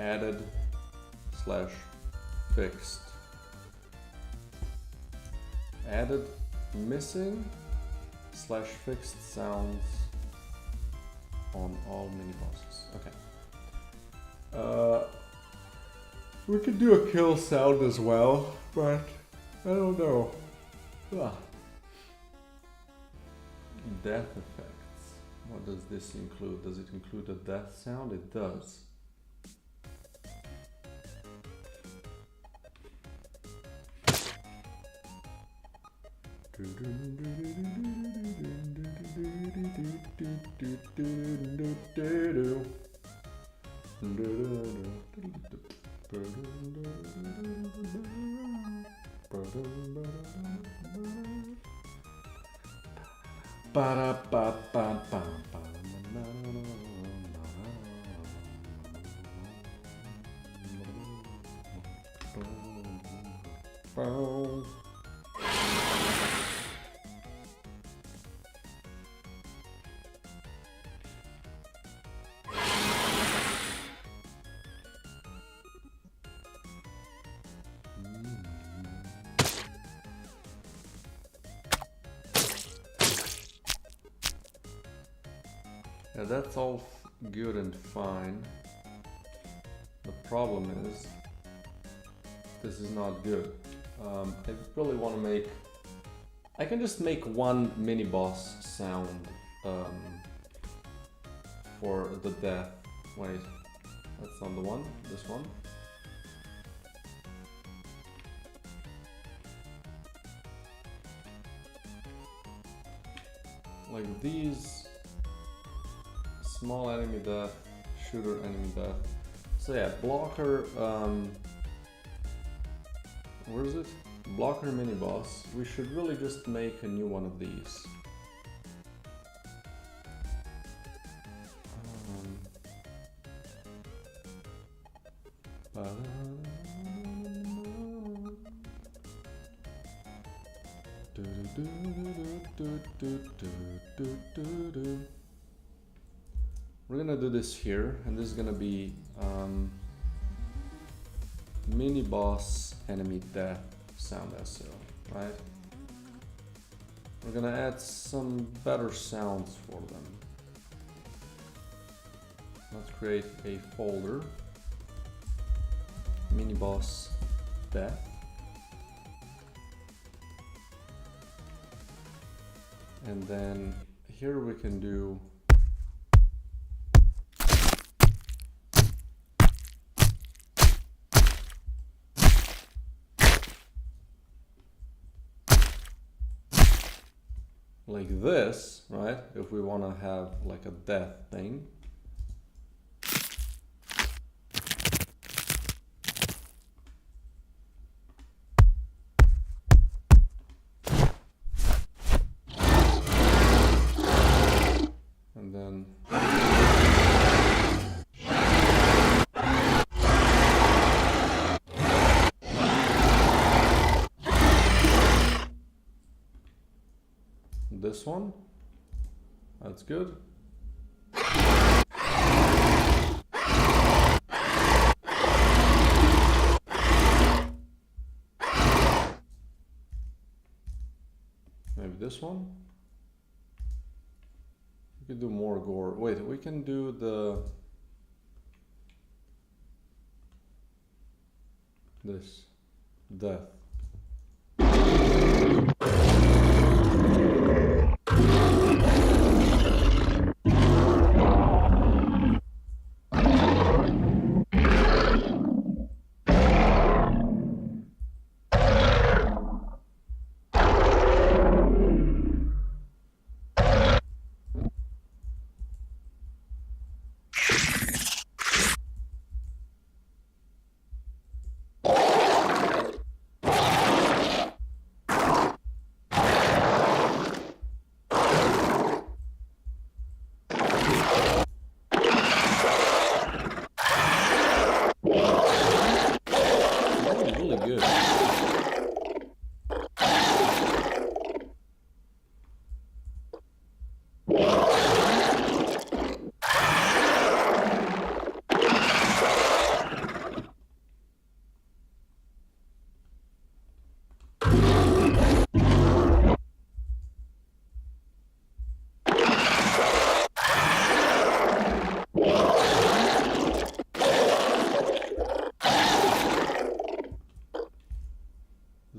added slash fixed. Added missing slash fixed sounds on all mini bosses. Okay. We could do a kill sound as well, but I don't know. Death effects. What does this include? Does it include a death sound? It does. Yeah, that's all good and fine. The problem is, this is not good. I really want to make... I can just make one mini-boss sound for the death. Wait, that's not the one, this one. Like these, small enemy death, shooter enemy death. So yeah, blocker, where is it? Blocker mini boss. We should really just make a new one of these. We're gonna do this here, and this is gonna be mini boss enemy death sound SO, right? We're gonna add some better sounds for them. Let's create a folder, mini boss death. And then here we can do like this, right? If we want to have like a death thing. And then this one, that's good. Maybe this one. We could do more gore. Wait, we can do this death.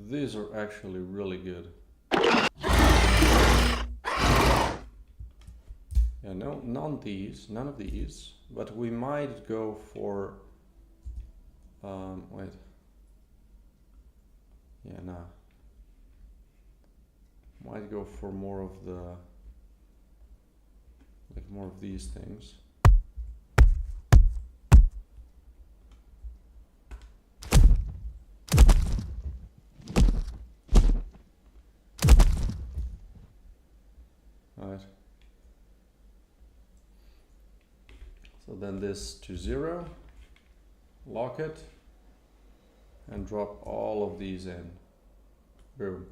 These are actually really good. Yeah, no, none of these, but we might go for, wait. Yeah, nah. Might go for more of the, like more of these things. Right. So then this to 0, lock it, and drop all of these in. Boom.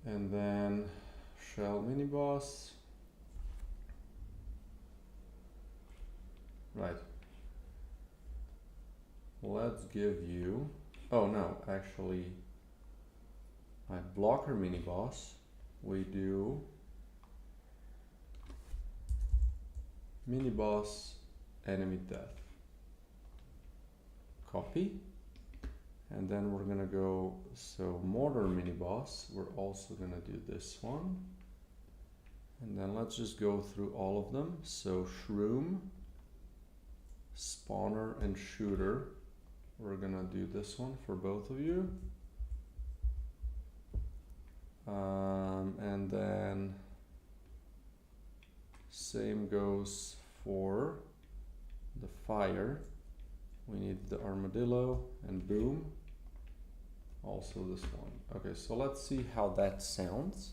And then shell mini boss. Right. Let's give you, oh no, actually, Alright, blocker mini boss. We do mini boss enemy death. Copy. And then we're gonna go, so mortar mini boss, we're also gonna do this one. And then let's just go through all of them. So shroom, spawner, and shooter. We're gonna do this one for both of you. And then same goes for the fire. We need the armadillo and boom. Also this one. Okay, so let's see how that sounds.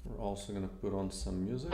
We're also gonna put on some music.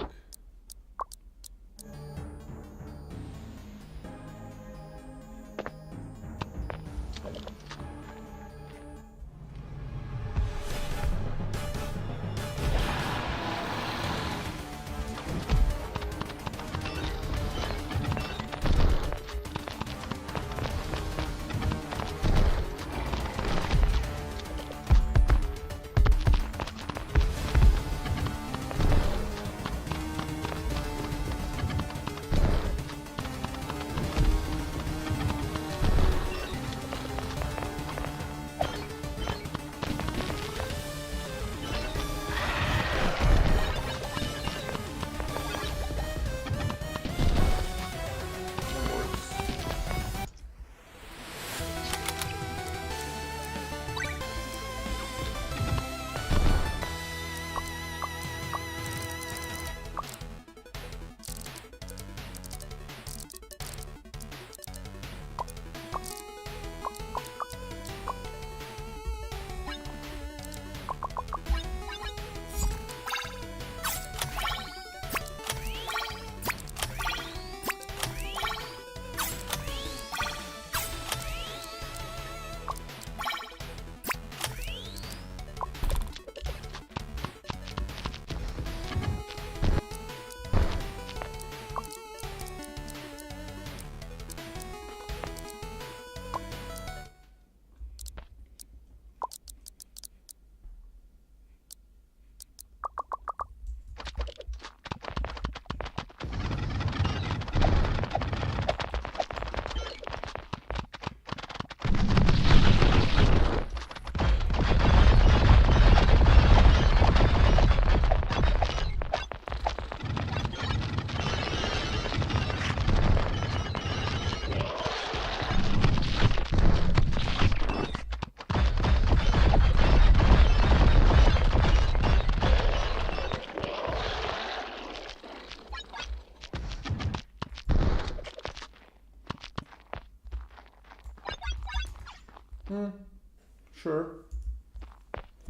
Sure.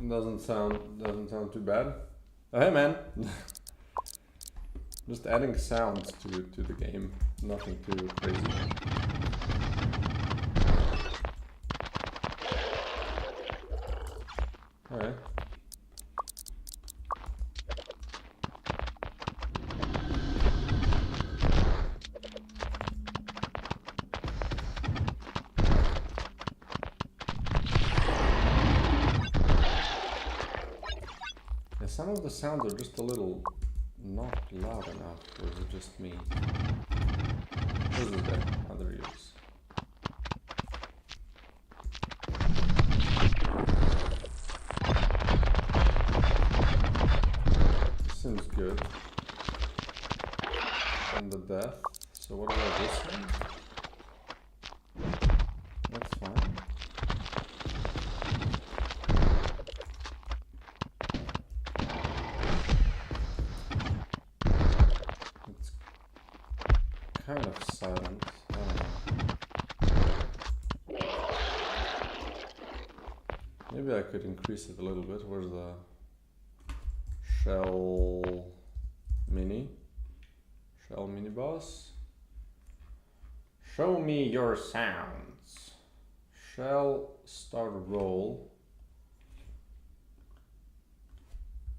Doesn't sound too bad. Oh, hey man. Just adding sounds to the game. Nothing too crazy. Alright. Some of the sounds are just a little not loud enough, or is it just me? This is the other ears. This seems good. And the death. So what about this one? That's fine. Kind of silent. I don't know. Maybe I could increase it a little bit. Where's the shell mini boss? Show me your sounds. Shell start roll.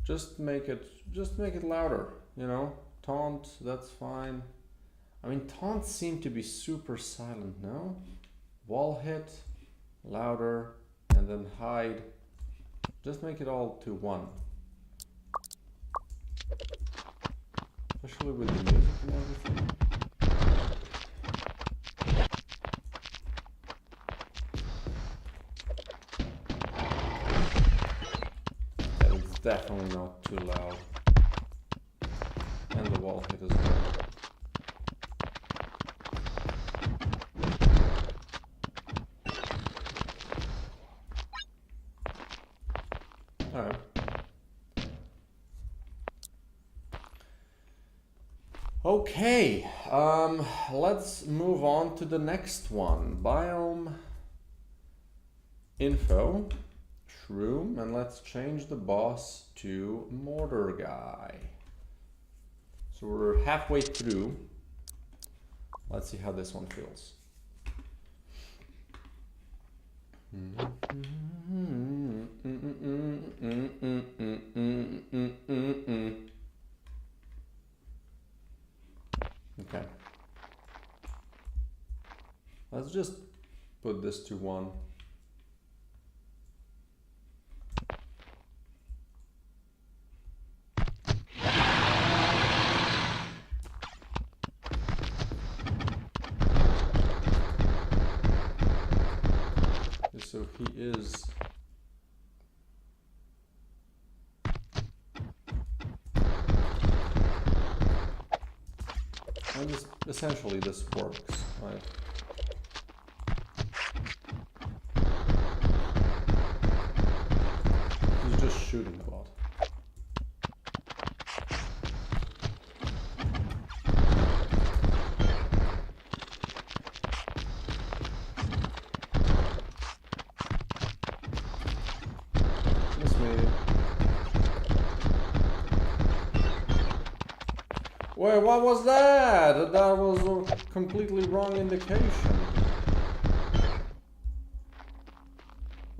Just make it louder, you know? Taunt, that's fine. I mean, taunts seem to be super silent now. Wall hit, louder, and then hide. Just make it all to 1. Especially with the music and everything. That is definitely not too loud. And the wall hit as well. Alright. Okay, let's move on to the next one. Biome info, shroom, and let's change the boss to mortar guy. So we're halfway through. Let's see how this one feels. Okay. Let's just put this to 1. So he is and essentially this works, right? He's just shooting a lot. Wait, what was that? That was a completely wrong indication.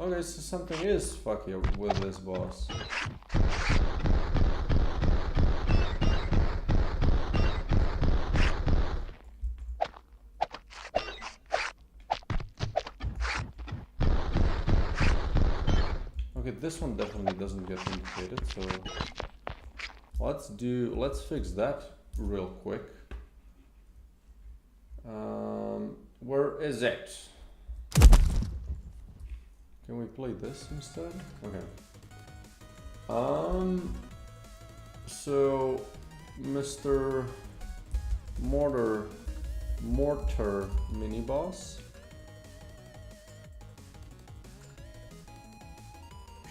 Okay, so something is fucky with this boss. Okay, this one definitely doesn't get indicated, so let's fix that real quick. Where is it? Can we play this instead? Okay. So Mr. Mortar mini boss.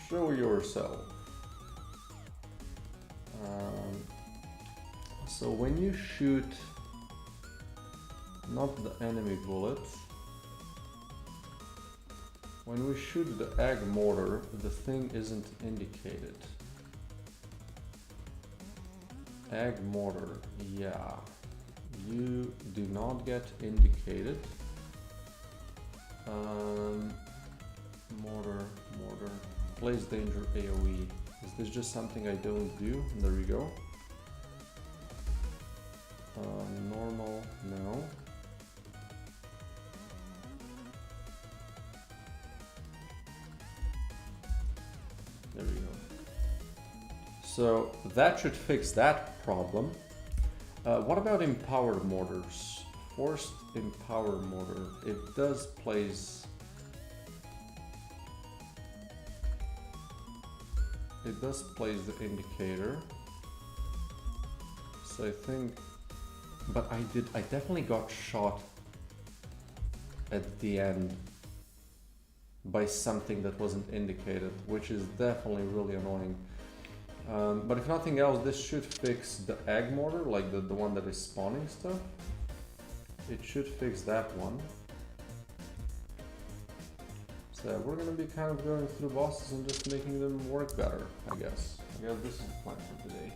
Show yourself. So when you shoot not the enemy bullet, when we shoot the egg mortar, the thing isn't indicated. Egg mortar, yeah, you do not get indicated. Mortar, place danger AoE. Is this just something I don't do? There we go. Normal, no. There we go. So that should fix that problem. What about empowered mortars? Forced empowered mortar. It does place. It does place the indicator. So I think, but I definitely got shot at the end by something that wasn't indicated, which is definitely really annoying. But if nothing else, this should fix the egg mortar, like the one that is spawning stuff. It should fix that one. So we're gonna be kind of going through bosses and just making them work better, I guess. I guess this is the plan for today.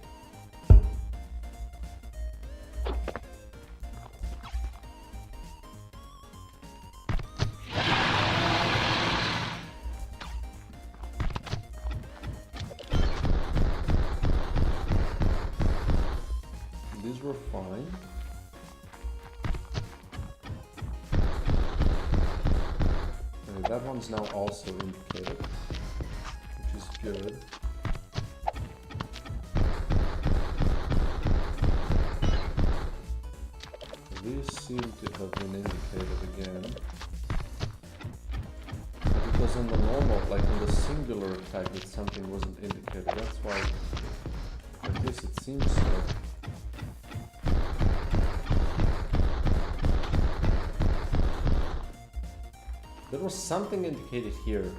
These were fine. that one's now also indicated, which is good. These seem to have been indicated again. But it was on the normal, like on the singular attack that something wasn't indicated. That's why, at least it seems so. There was something indicated here.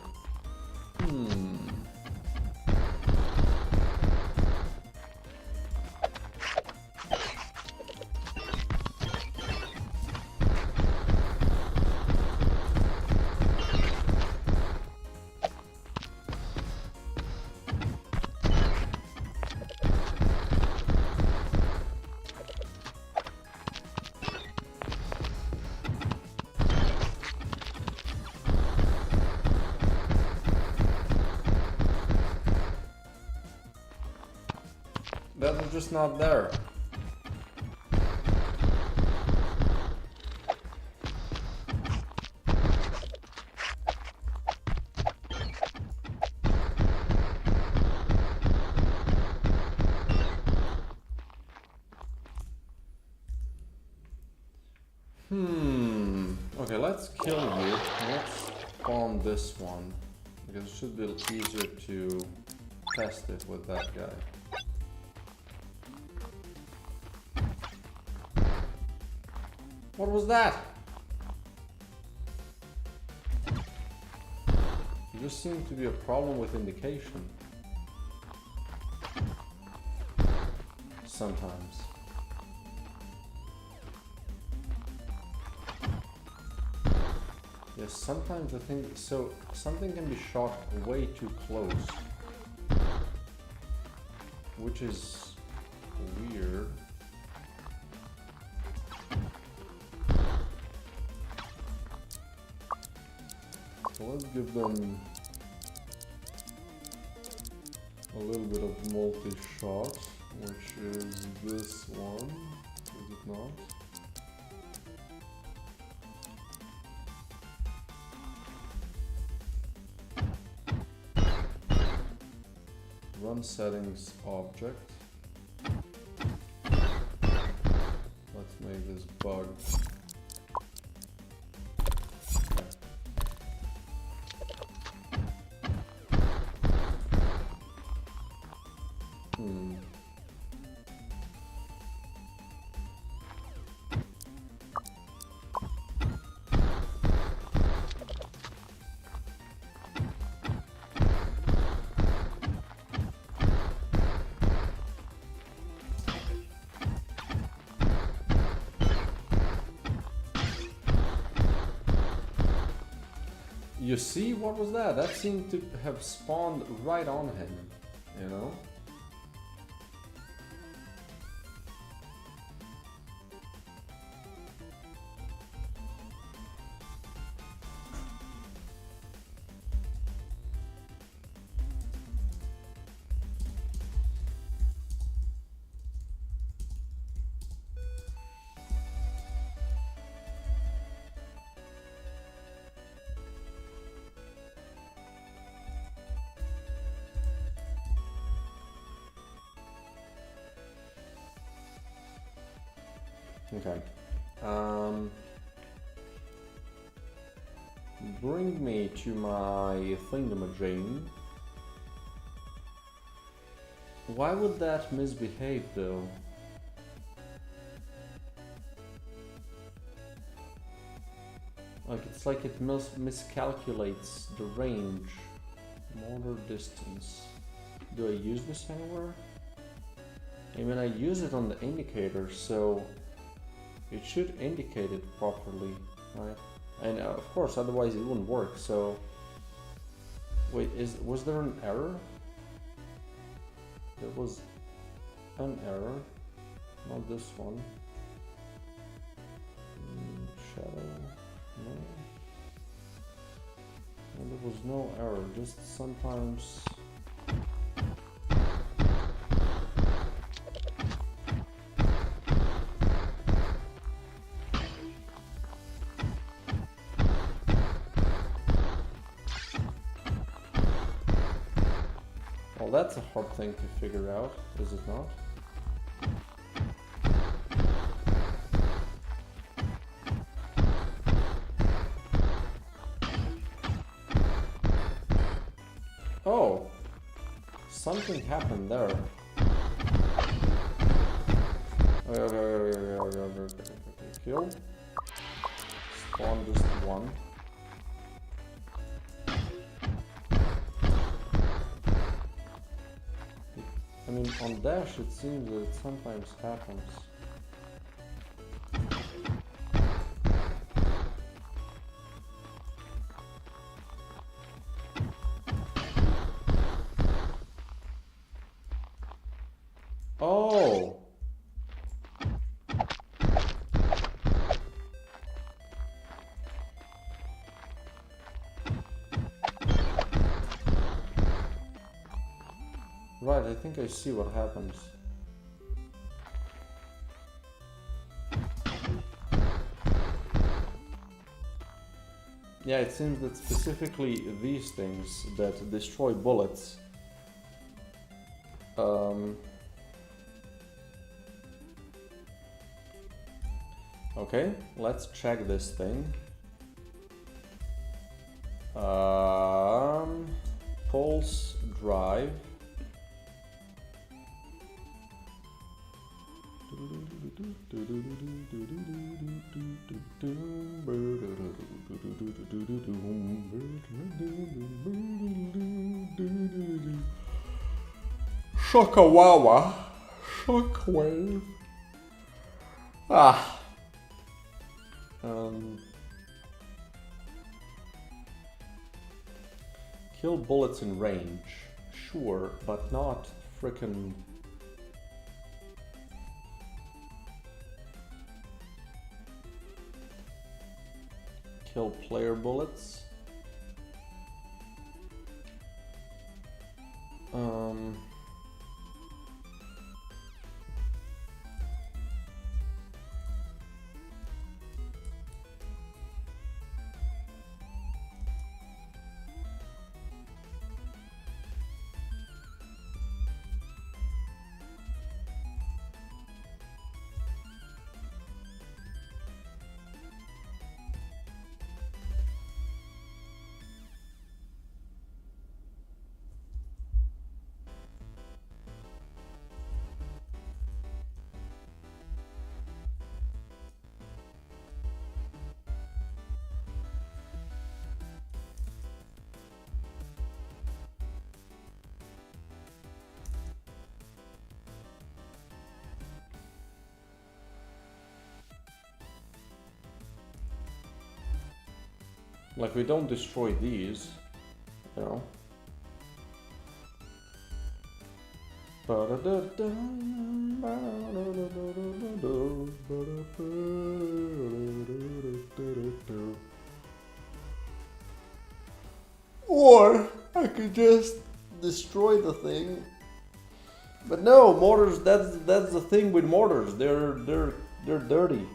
That was just not there. Okay, let's kill you. Let's spawn this one. Because it should be easier to test it with that guy. What was that? There just seemed to be a problem with indication. Sometimes. Yes, sometimes I think so. Something can be shot way too close, which is weird. So let's give them a little bit of multi-shot, which is this one, is it not? Run settings object. Let's make this bug. You see, what was that? That seemed to have spawned right on him, you know? Okay. Bring me to my thingamajig. Why would that misbehave though? Like it's like it miscalculates the range. Motor distance. Do I use this anywhere? I mean, I use it on the indicator, so it should indicate it properly, right? And of course, otherwise it wouldn't work. So, wait, was there an error? There was an error, not this one. Shadow, no. And there was no error, just sometimes. Well, that's a hard thing to figure out, is it not? Oh, something happened there. Kill. Spawn just one. I mean, on dash it seems that it sometimes happens. Oh! Right, I think I see what happens. Yeah, it seems that specifically these things that destroy bullets okay, let's check this thing. Pulse drive. Shockawawa. Shockwave. Ah. Kill bullets in range. Sure, but not frickin'. Kill player bullets. Like, we don't destroy these, you know. Or I could just destroy the thing. But no, mortars, that's the thing with mortars. They're dirty.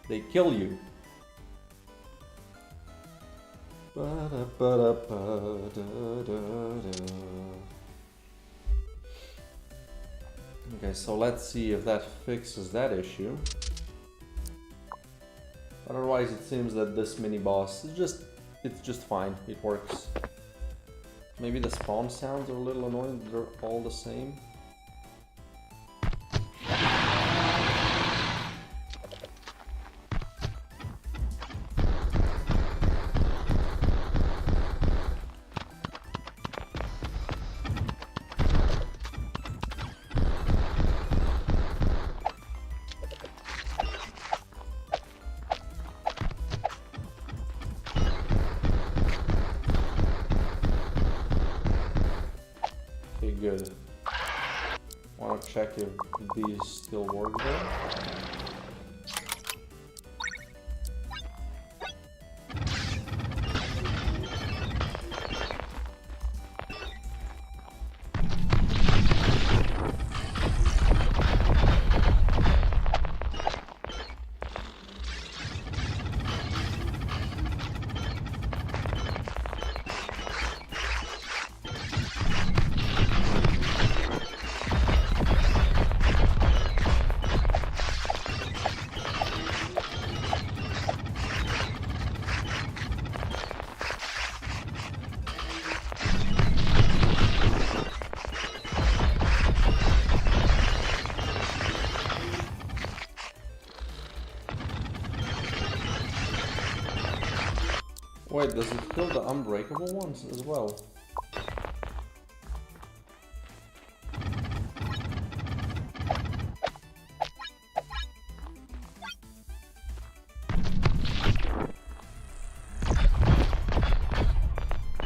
They kill you. Okay, so let's see if that fixes that issue. Otherwise, it seems that this mini boss is it's just fine. It works. Maybe the spawn sounds are a little annoying. They're all the same. Good. Want to check if these still work there. Wait, does it kill the unbreakable ones as well?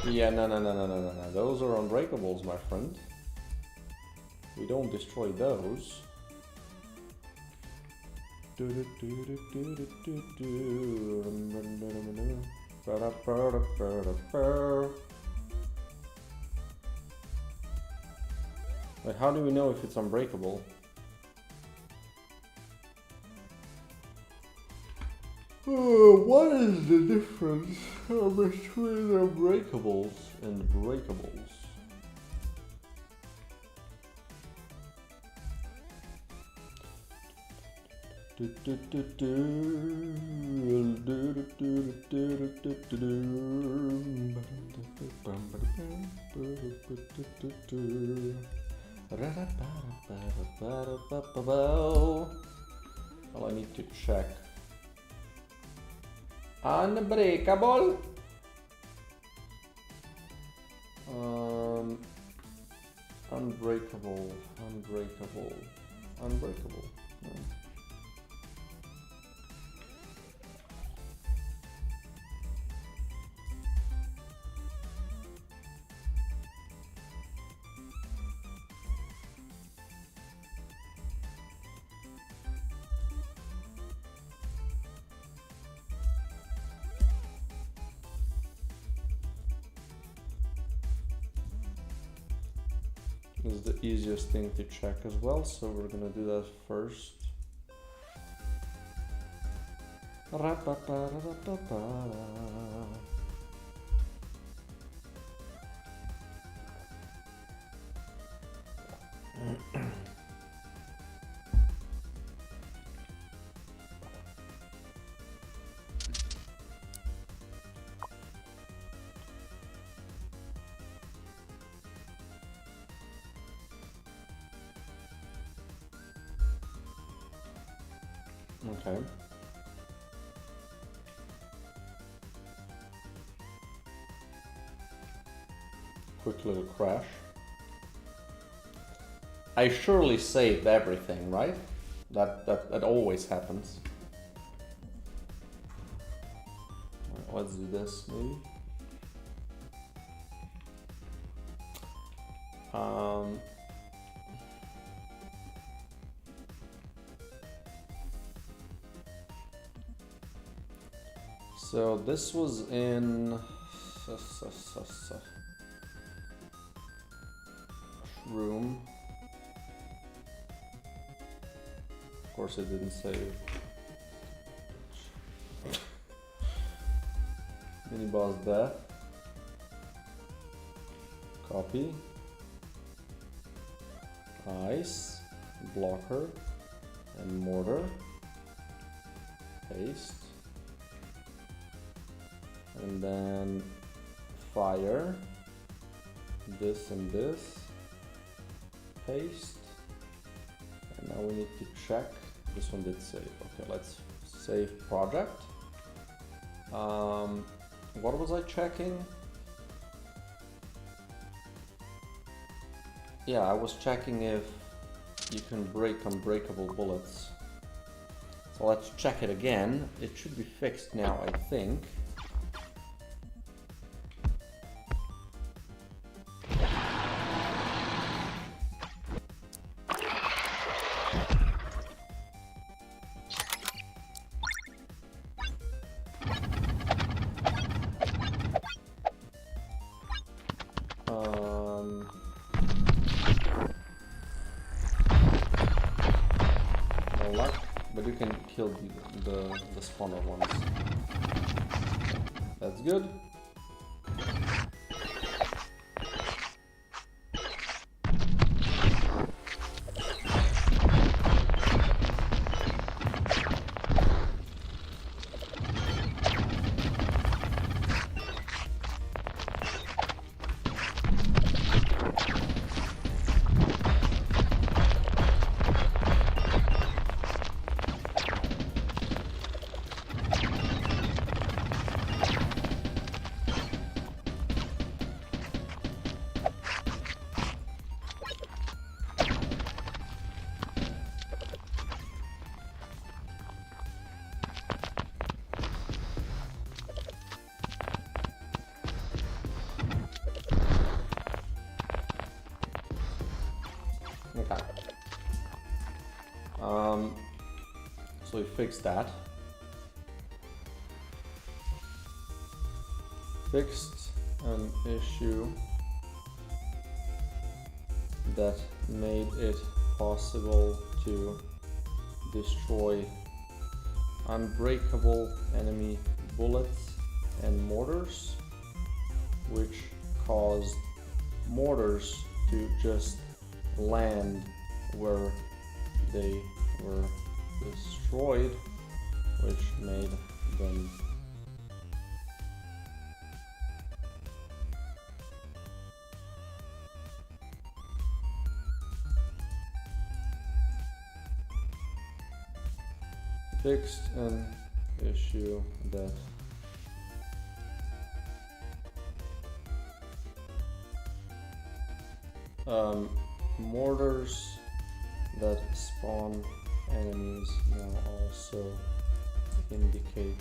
Yeah, no. Those are unbreakables, my friend. We don't destroy those. Wait, how do we know if it's unbreakable? Oh, what is the difference between unbreakables and breakables? Well, I need to check. Unbreakable. Unbreakable. No. This is the easiest thing to check as well, so we're gonna do that first. Okay. Quick little crash. I surely saved everything, right? That always happens. Let's do this maybe. So this was in room. Of course it didn't save. Mini boss death. Copy. Ice. Blocker. And mortar. Paste. And then fire, this and this, paste, and now we need to check, this one did save. Okay, let's save project. What was I checking? Yeah, I was checking if you can break unbreakable bullets. So let's check it again. It should be fixed now, I think. But you can kill the spawner ones. That's good. So we fixed that. Fixed an issue that made it possible to destroy unbreakable enemy bullets and mortars, which caused mortars to just land where they were destroyed, which made them fixed an issue that mortars that spawn enemies now also indicate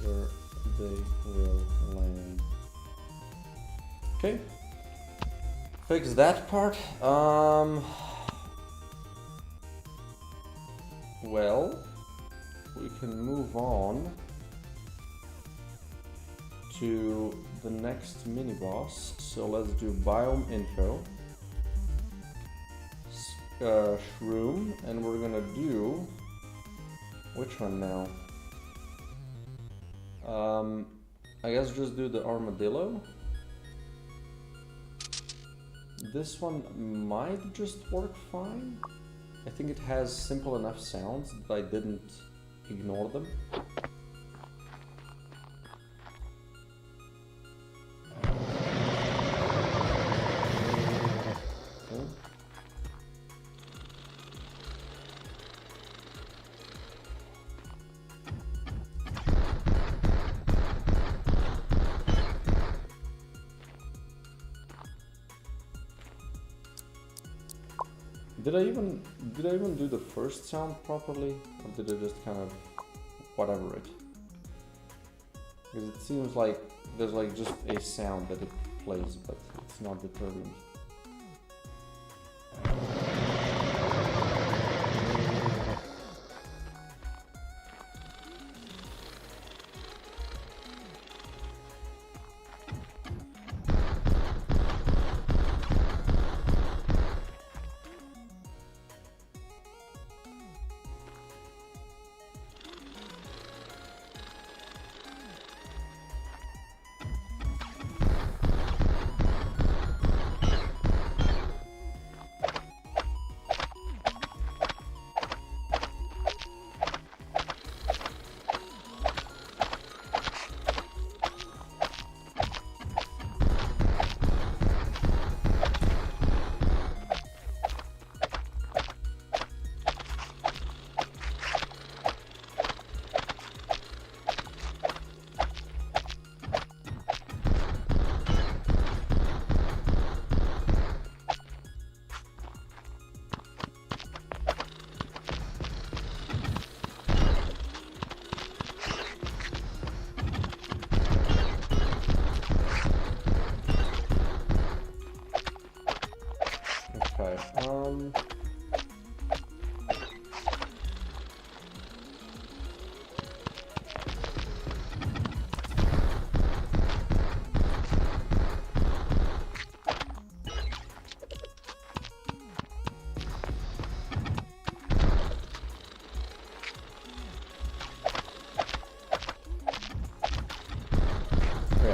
where they will land. Okay, fix that part. Well, we can move on to the next mini boss. So let's do biome info, shroom, and we're gonna do which one now? I guess just do the armadillo. This one might just work fine. I think it has simple enough sounds that I didn't ignore them. Did I even do the first sound properly, or did I just kind of whatever it? Because it seems like there's like just a sound that it plays, but it's not determined.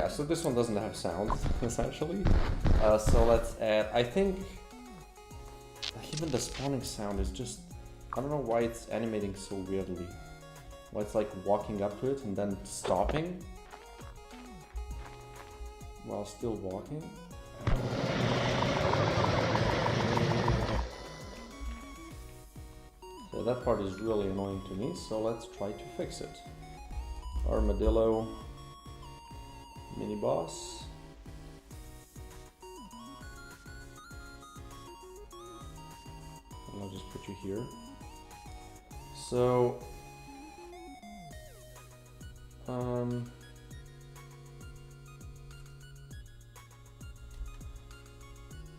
So this one doesn't have sound, essentially. So let's add, I think, even the spawning sound is just, I don't know why it's animating so weirdly. Why it's like walking up to it and then stopping while still walking. So that part is really annoying to me, so let's try to fix it. Armadillo. Mini boss. And I'll just put you here. So,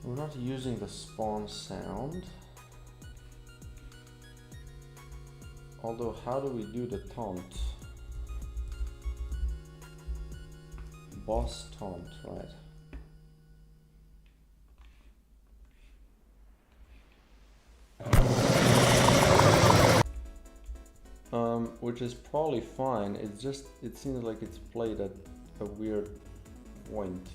we're not using the spawn sound. Although, how do we do the taunt? Boss taunt, right? Which is probably fine. It's just, it seems like it's played at a weird point.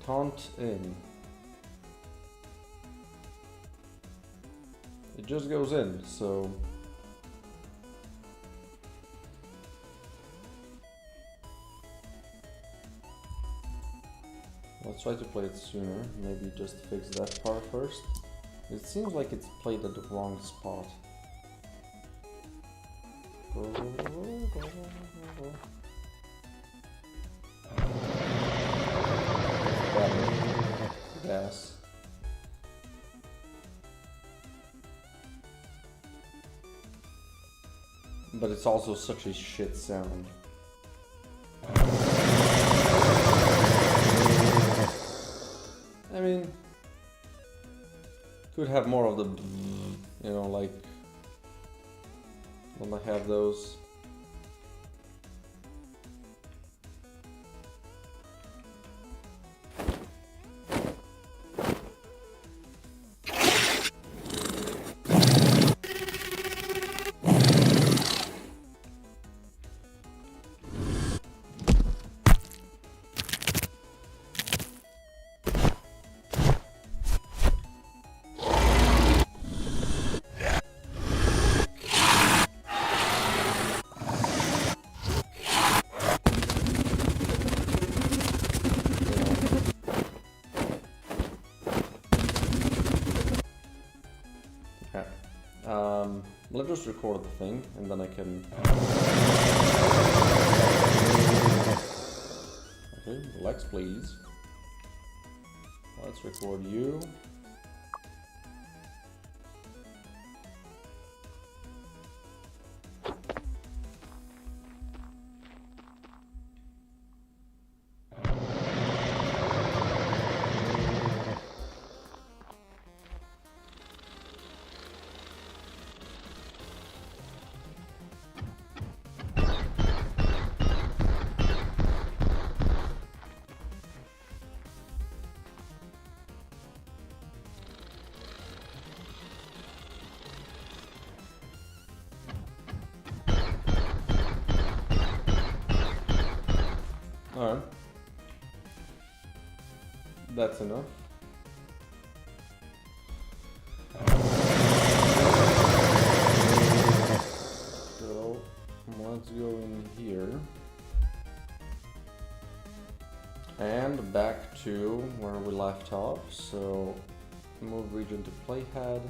Taunt in. It just goes in, so let's try to play it sooner. Maybe just fix that part first. It seems like it's played at the wrong spot. Gas. But it's also such a shit sound. I mean, could have more of the, you know, like when I have those. Let's just record the thing, and then I can... Okay, relax please. Let's record you. Alright. That's enough. So, let's go in here. And back to where we left off. So, move region to playhead.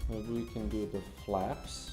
Maybe we can do the flaps.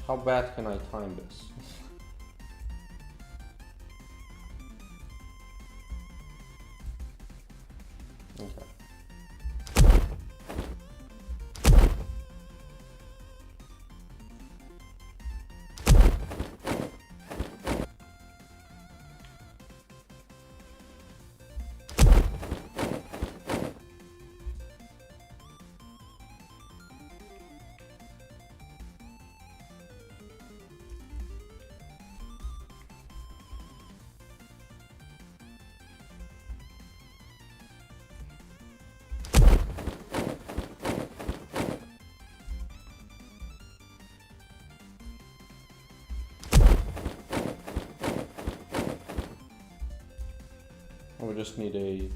How bad can I time this? Okay. We just need a...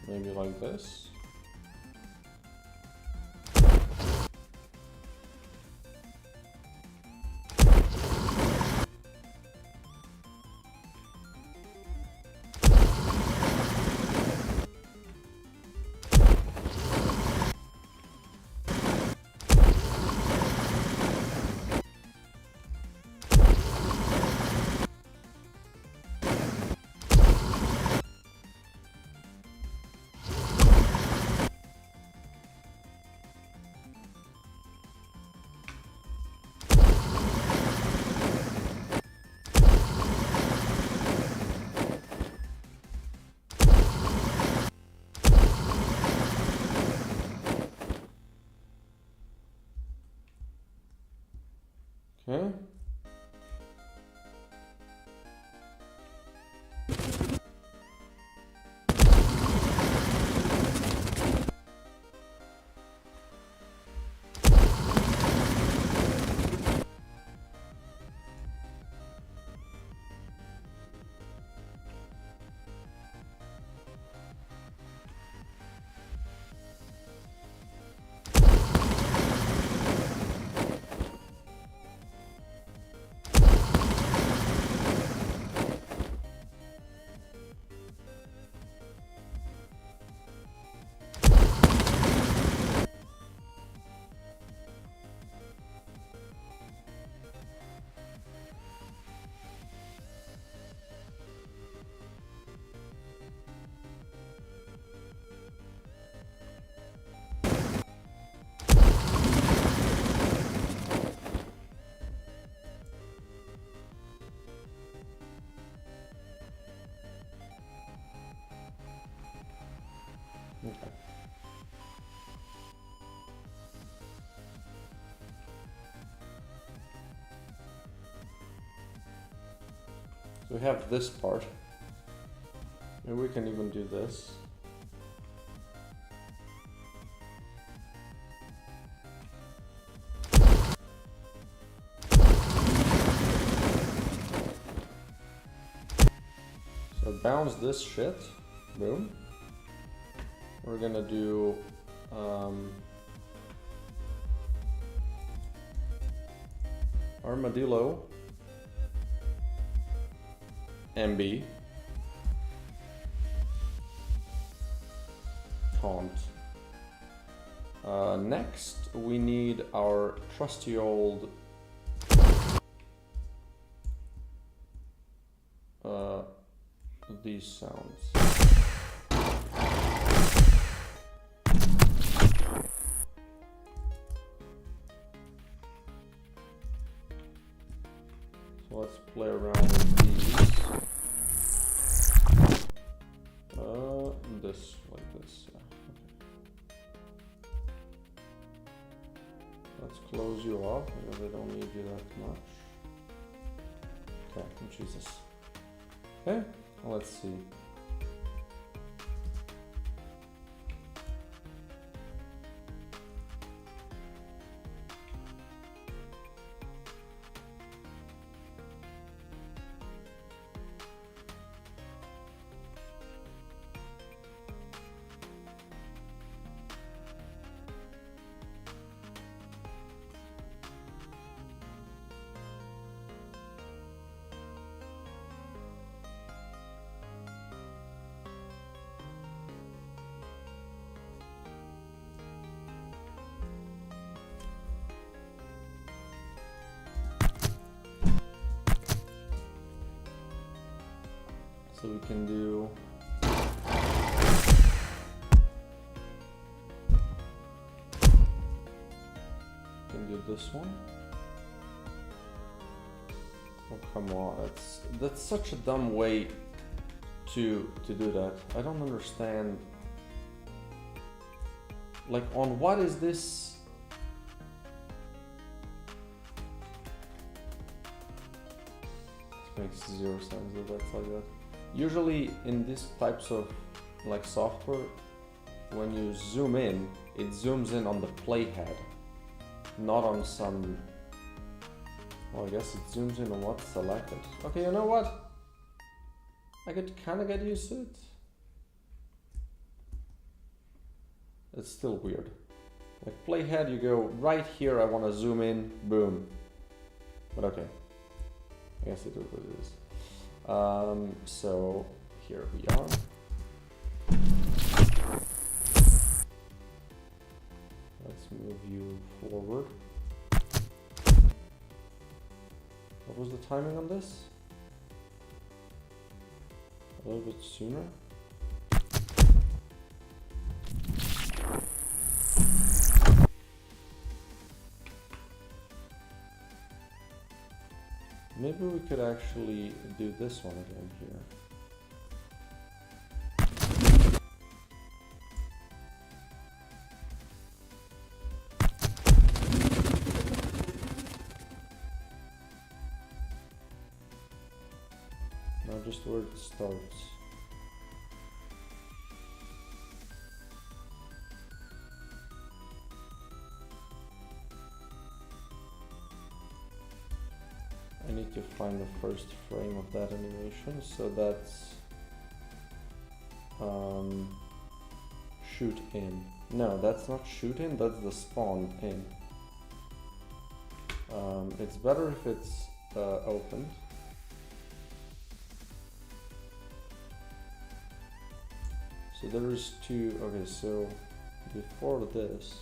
maybe like this. Okay. Okay. So we have this part. Maybe we can even do this. So bounce this shit. Boom. We're gonna do armadillo, MB, taunt. Next, we need our trusty old these sounds. So let's play around with these. This, like this. Okay. Let's close you off because I don't need you that much. Okay, Jesus. Okay, let's see. So we can do this one. Oh come on, that's such a dumb way to do that. I don't understand. Like, on what is this? It makes zero sense that that's like that. Usually in these types of like software, when you zoom in, it zooms in on the playhead, not on some. Well, I guess it zooms in on what's selected. Okay, you know what? I could kind of get used to it. It's still weird. Like playhead, you go right here, I want to zoom in, boom. But okay. I guess it is what it is. So here we are. Let's move you forward. What was the timing on this? A little bit sooner. Maybe we could actually do this one again here. Now just where it starts. I need to find the first frame of that animation, so that's shoot in. No, that's not shoot in, that's the spawn in. It's better if it's open. So there is two. Okay, so before this,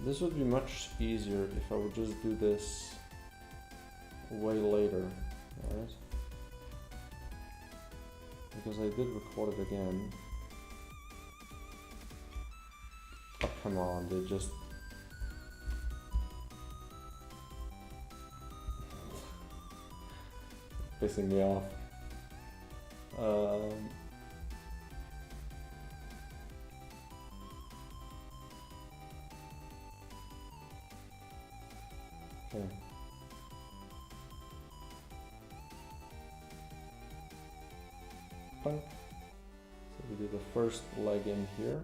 this would be much easier if I would just do this way later, right? Because I did record it again. Oh, come on, they just... pissing me off. Okay. Fine. So we do the first leg in here.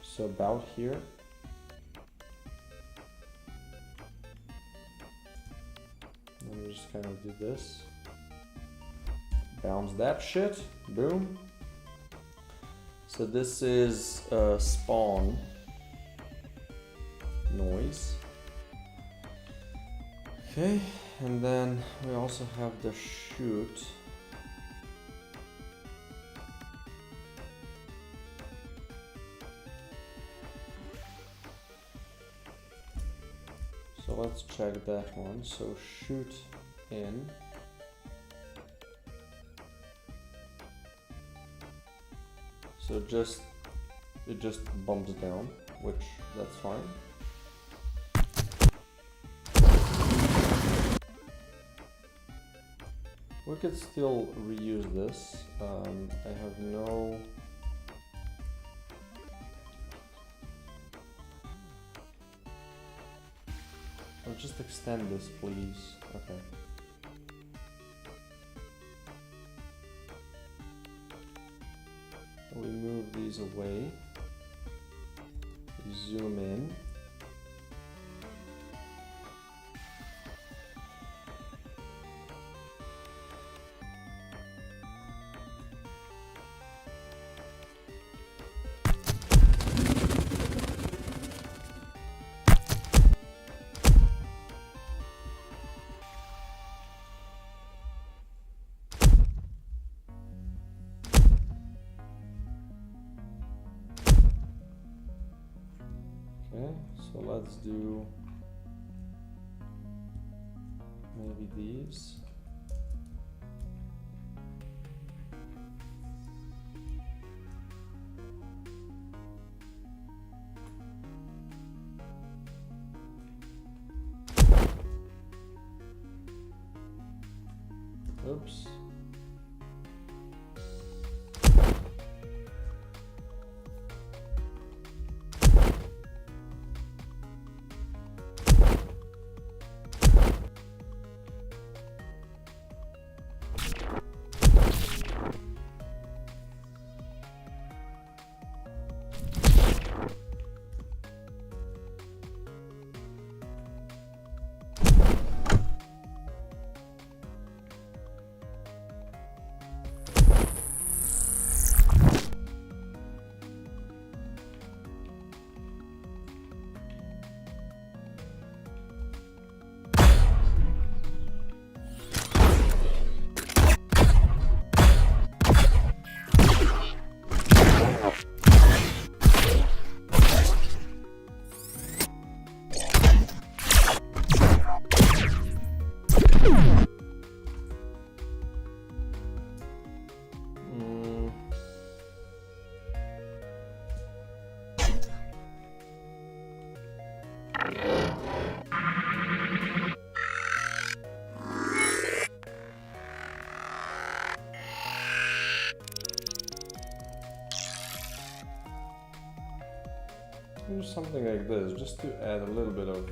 So about here. And we just kind of do this. Bounce that shit. Boom. So this is spawn noise. Okay, and then we also have the shoot. So let's check that one. So shoot in. So it just bumps down, which that's fine. We could still reuse this. I have no... I'll just extend this, please. Okay. We move these away. Zoom in. Okay, so let's do maybe these. Oops. Do something like this, just to add a little bit of...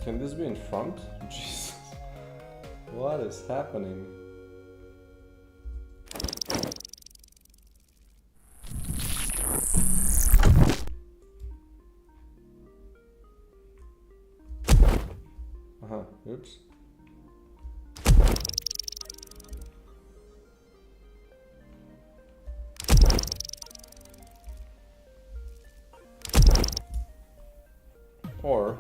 Can this be in front? Jesus. What is happening? Oops. Or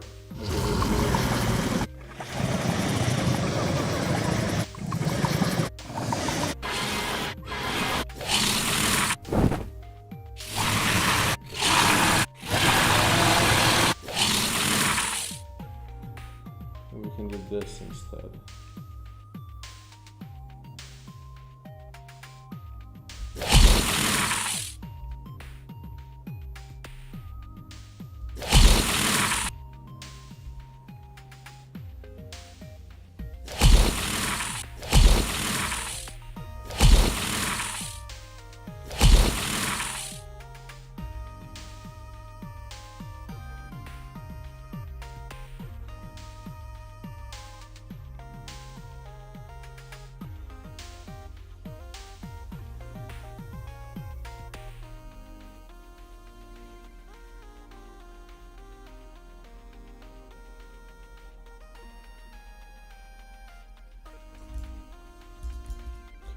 we can do this instead.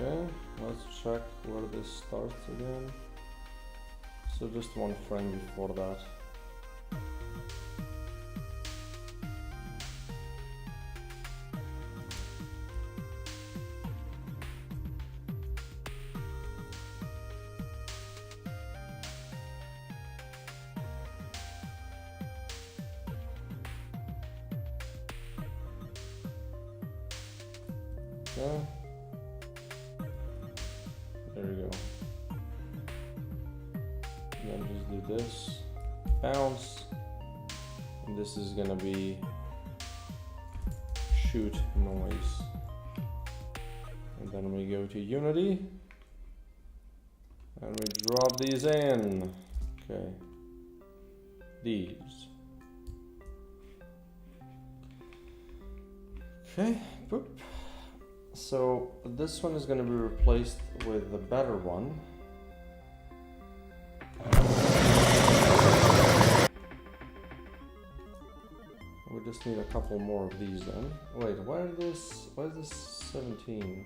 Okay, let's check where this starts again. So just one frame before that. Okay. There we go. Then just do this, bounce, and this is gonna be shoot noise. And then we go to Unity, and we drop these in. Okay, these. Okay, boop. So this one is going to be replaced with the better one. We just need a couple more of these then. Wait, why is this 17?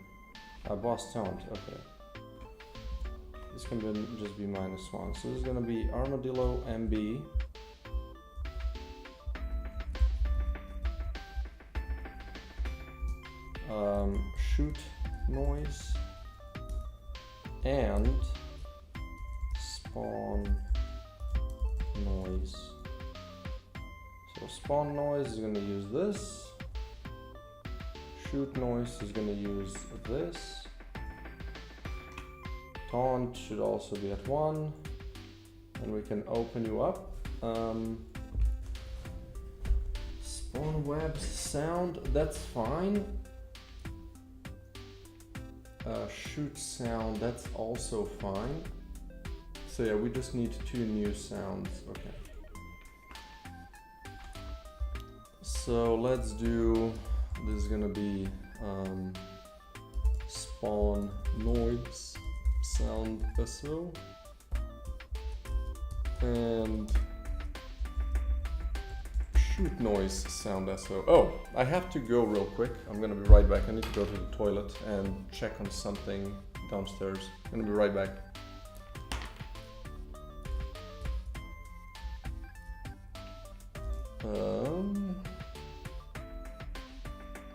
Boss taunt, okay. This can just be -1. So this is going to be Armadillo MB. Shoot noise and spawn noise. So spawn noise is going to use this. Shoot noise is going to use this. Taunt should also be at 1. And we can open you up. Spawn web sound, that's fine. Shoot sound, that's also fine. So yeah, we just need 2 new sounds. Okay. So let's do, this is gonna be spawn noise sound SO and shoot noise sound SO. Oh, I have to go real quick. I'm gonna be right back. I need to go to the toilet and check on something downstairs. I'm gonna be right back.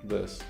This.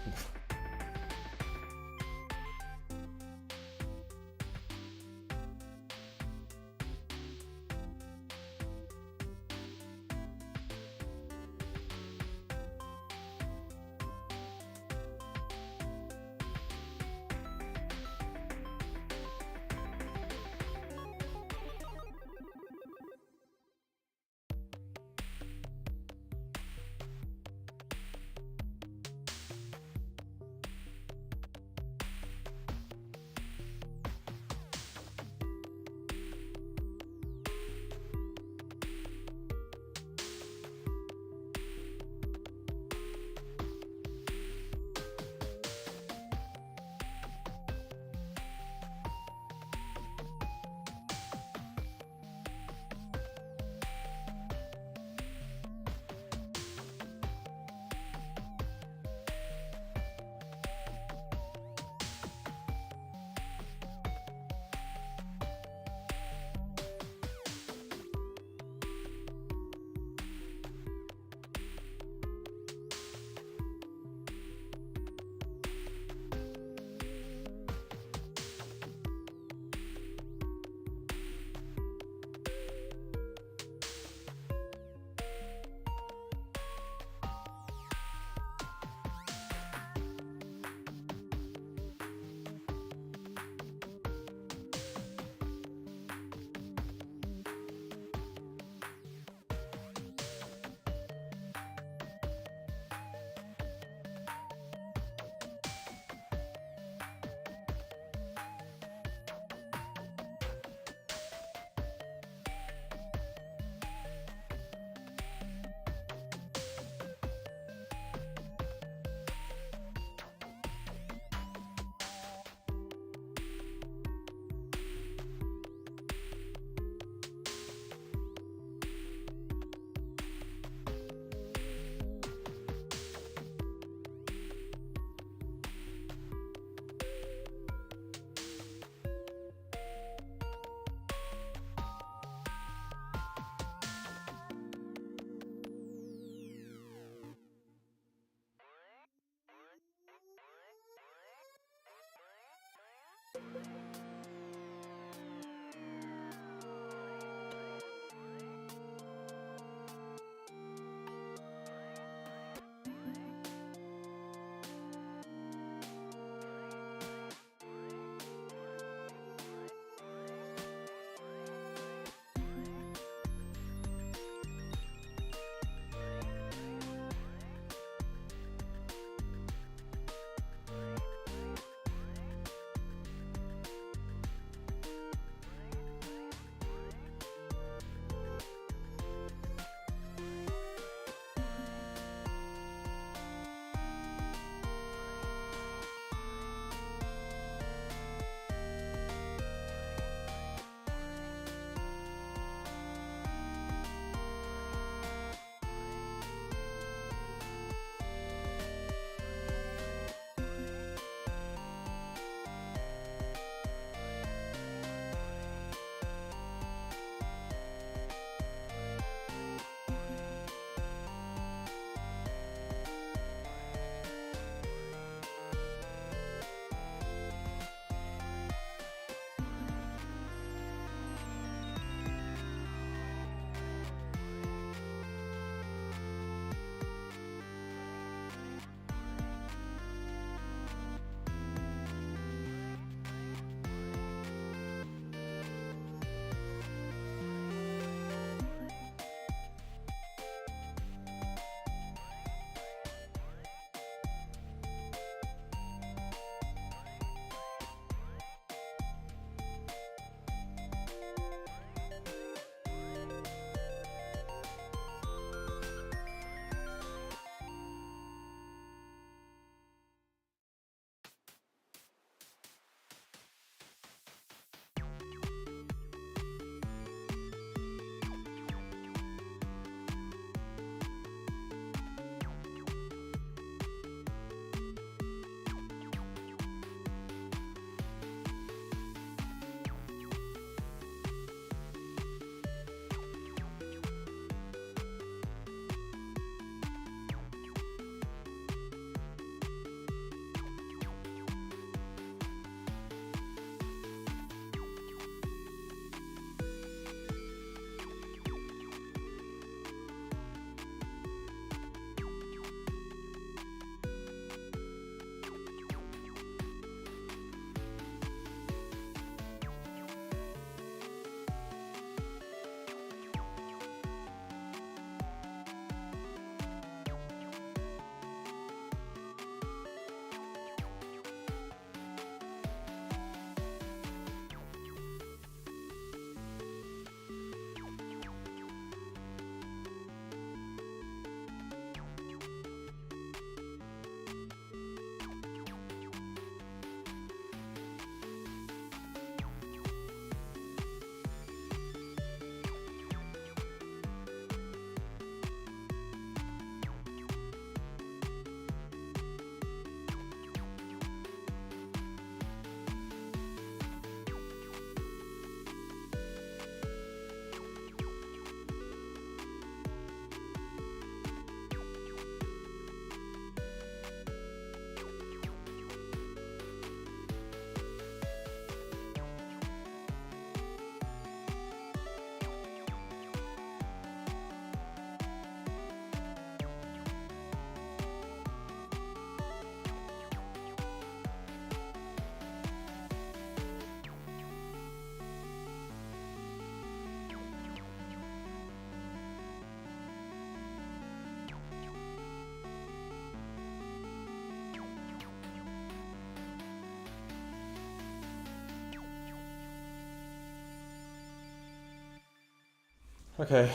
Okay,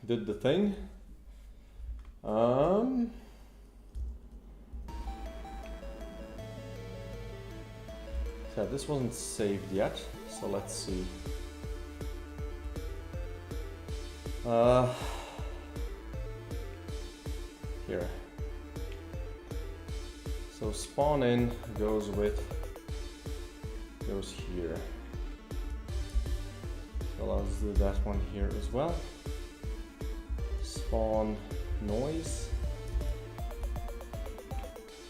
did the thing. Yeah, this wasn't saved yet, so let's see. Here. So spawn in goes here. So let's do that one here as well. Spawn noise.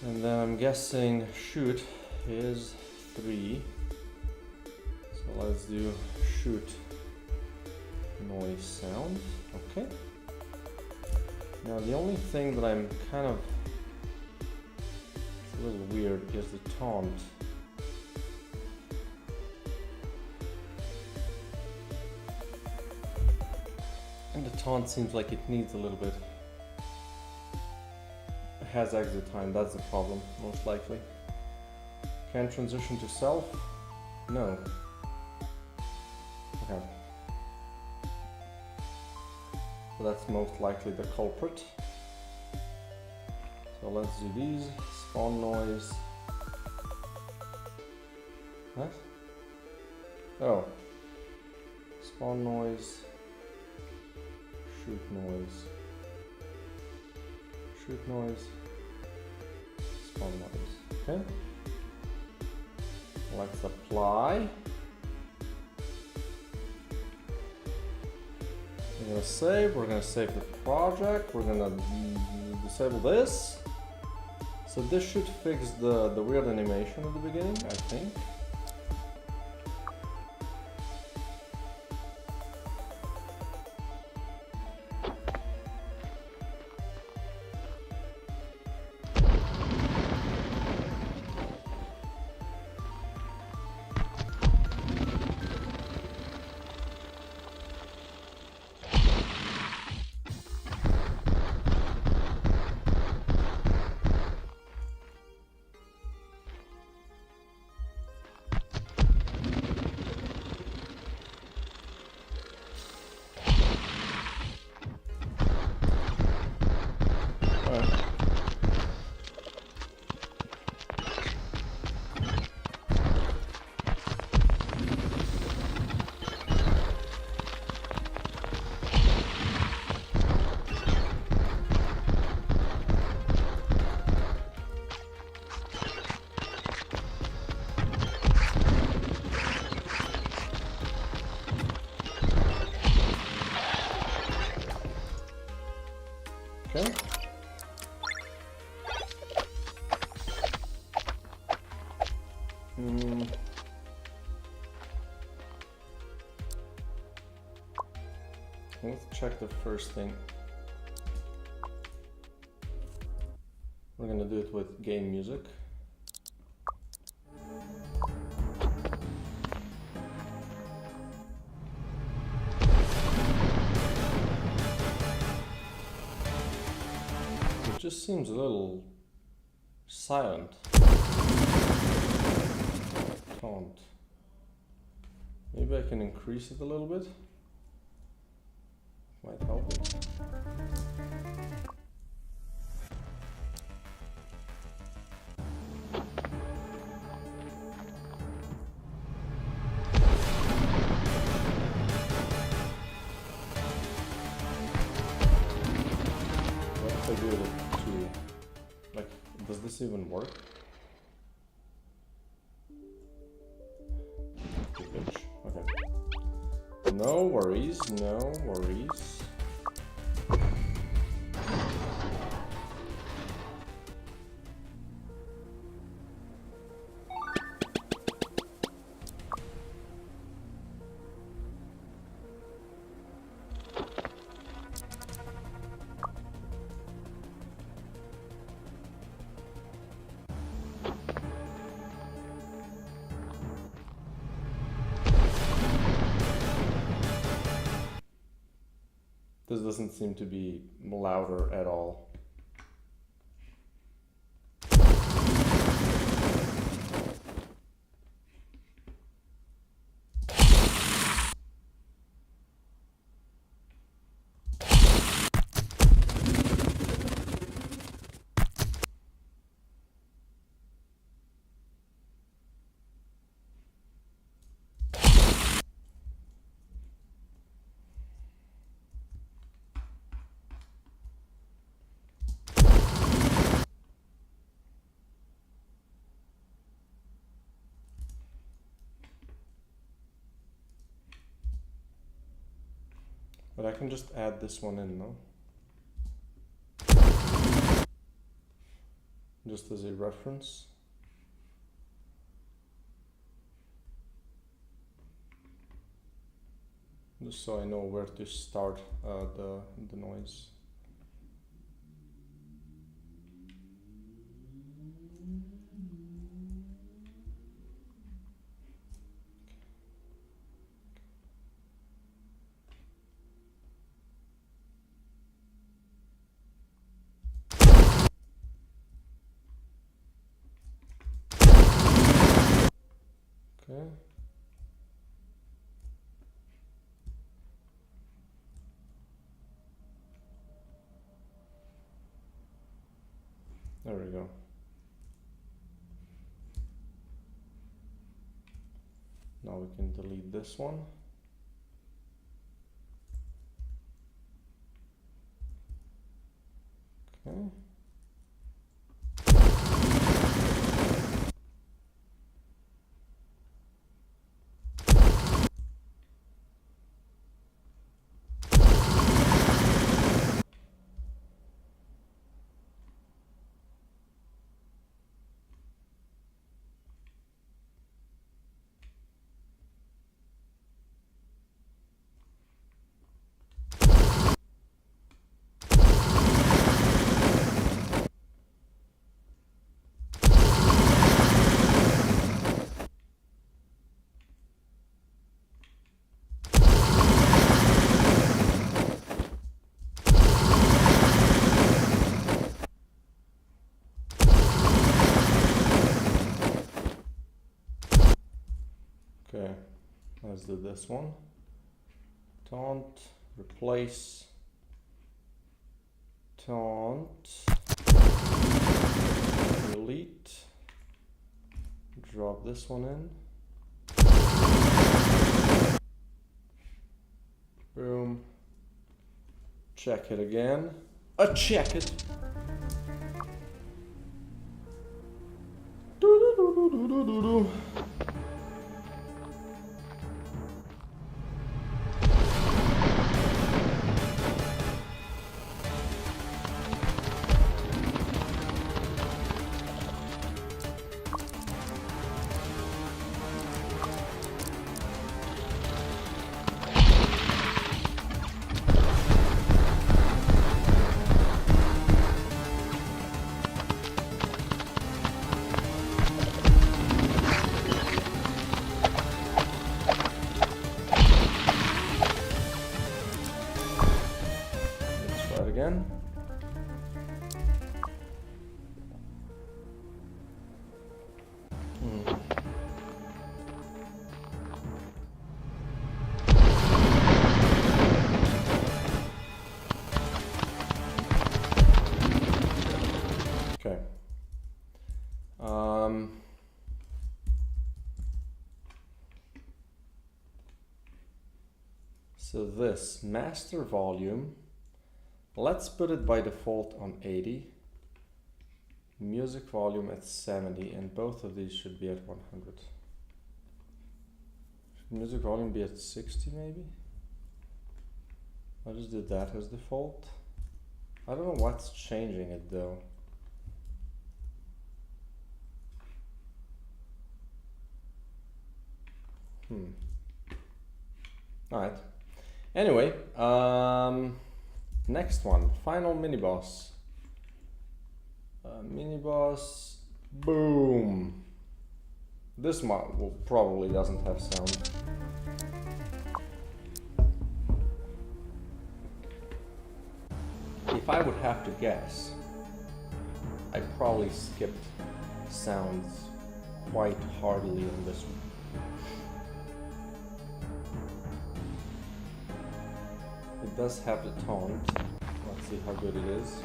And then I'm guessing shoot is 3. So let's do shoot noise sound. Okay. Now the only thing that I'm kind of a little weird is the taunt. And the taunt seems like it needs a little bit. It has exit time, that's the problem, most likely. Can transition to self? No. Okay. So that's most likely the culprit. So let's do these. Spawn noise. What? Oh. Spawn noise. Shoot noise. Shoot noise. Spawn noise. Okay. Let's apply. We're gonna save the project, we're gonna disable this. So this should fix the weird animation at the beginning, I think. Okay. Let's check the first thing. We're gonna do it with game music. It just seems a little silent. Taunt. Maybe I can increase it a little bit. Might help it. What if I do it at 2? Like, does this even work? Okay. No worries, no worries. This doesn't seem to be louder at all. But I can just add this one in, no? Just as a reference. Just so I know where to start the noise. Okay. There we go. Now we can delete this one. Okay. Okay, let's do this one. Taunt, replace, taunt, delete, drop this one in. Boom. Check it again. Check it. Do. Again. Okay. So this master volume, let's put it by default on 80, music volume at 70, and both of these should be at 100. Should music volume be at 60 maybe? I'll just do that as default. I don't know what's changing it though. Alright. Anyway, next one, final mini boss. Mini boss, boom. This one probably doesn't have sound. If I would have to guess, I probably skipped sounds quite hardly on this one. It does have the taunt. Let's see how good it is.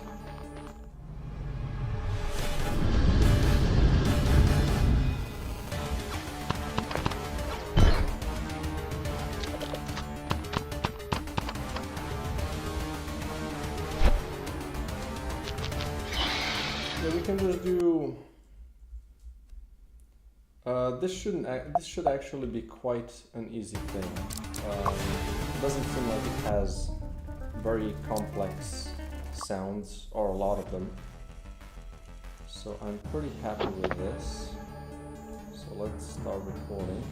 Yeah, we can just do. This should actually be quite an easy thing. It doesn't seem like it has very complex sounds, or a lot of them. So I'm pretty happy with this. So let's start recording.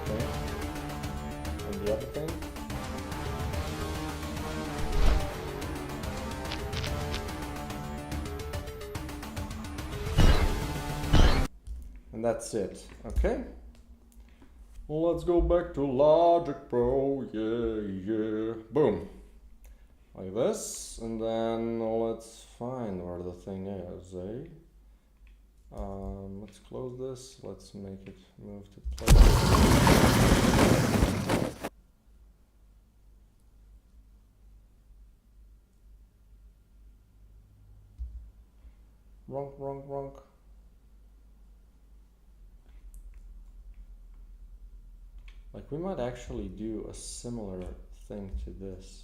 Okay. And the other thing. And that's it. Okay. Let's go back to Logic Pro. Yeah. Boom. Like this. And then let's find where the thing is, eh? Let's close this. Let's make it move to play. Wrong. Like, we might actually do a similar thing to this.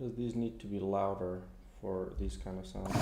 Does these need to be louder for these kind of sounds?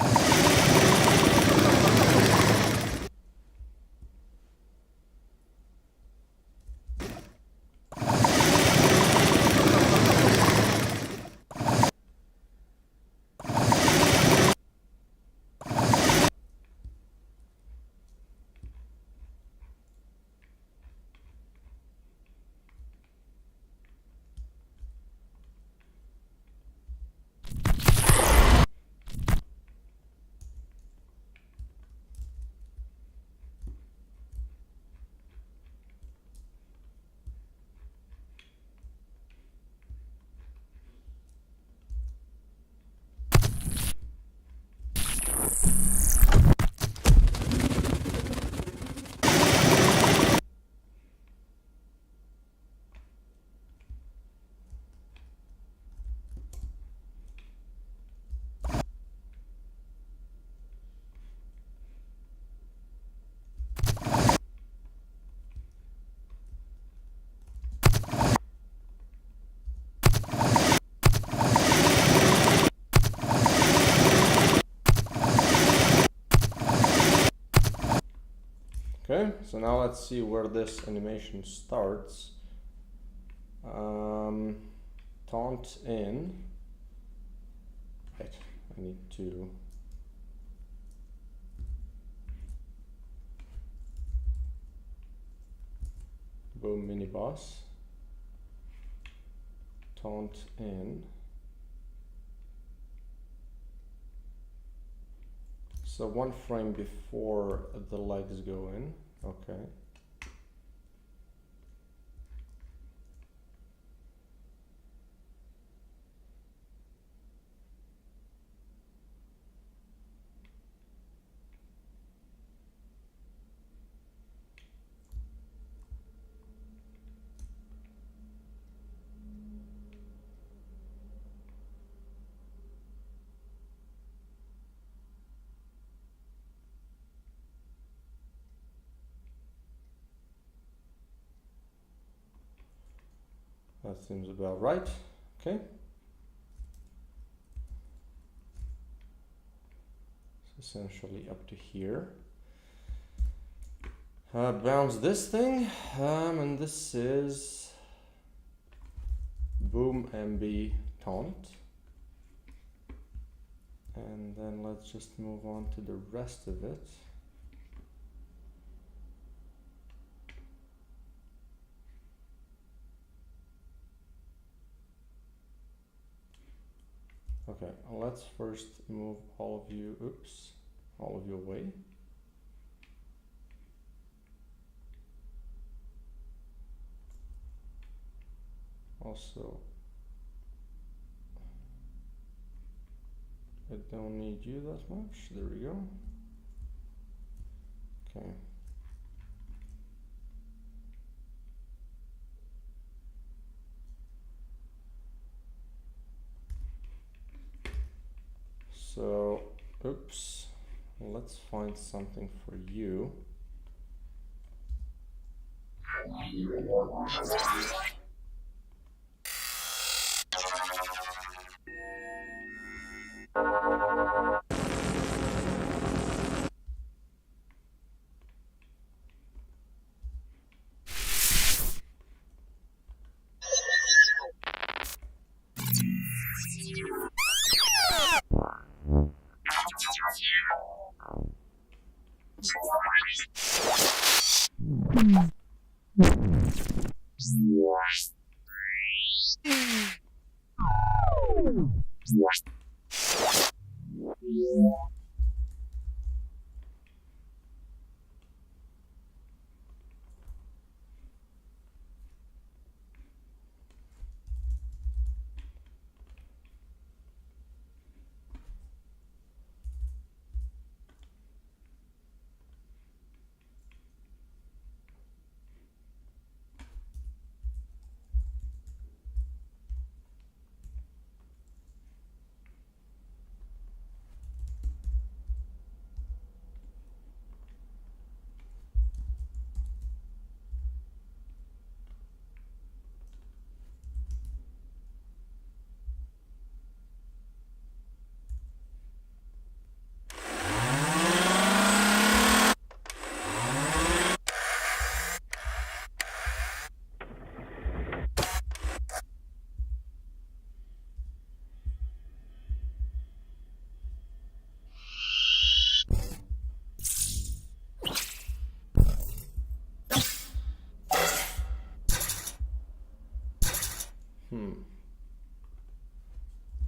Okay, so now let's see where this animation starts. Taunt in. Right, I need to. Boom mini boss. Taunt in. So one frame before the legs go in. Okay. That seems about right. Okay. So essentially up to here. Bounce this thing, and this is boom MB taunt. And then let's just move on to the rest of it. Okay, let's first move all of you, all of you away. Also, I don't need you that much. There we go. Okay. So, let's find something for you.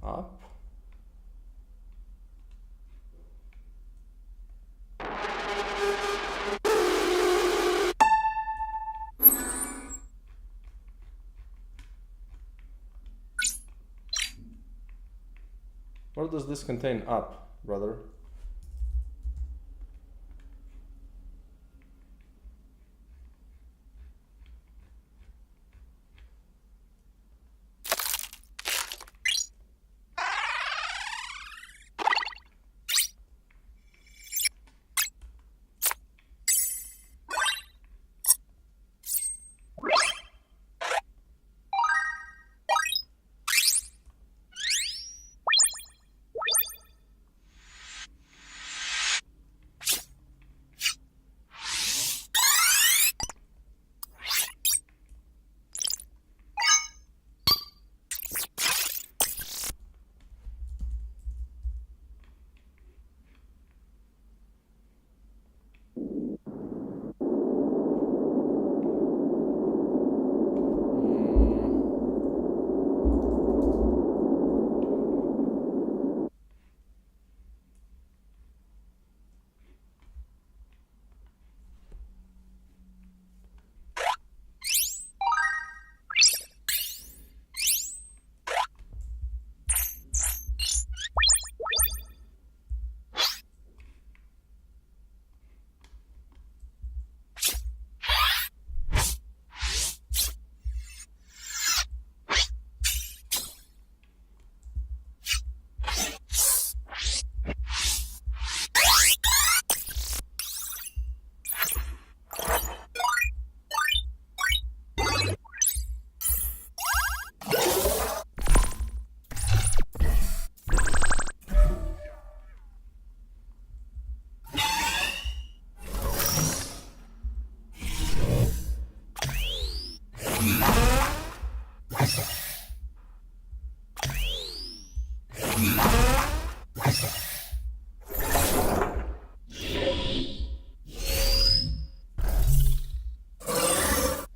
Up. What does this contain? Up, brother.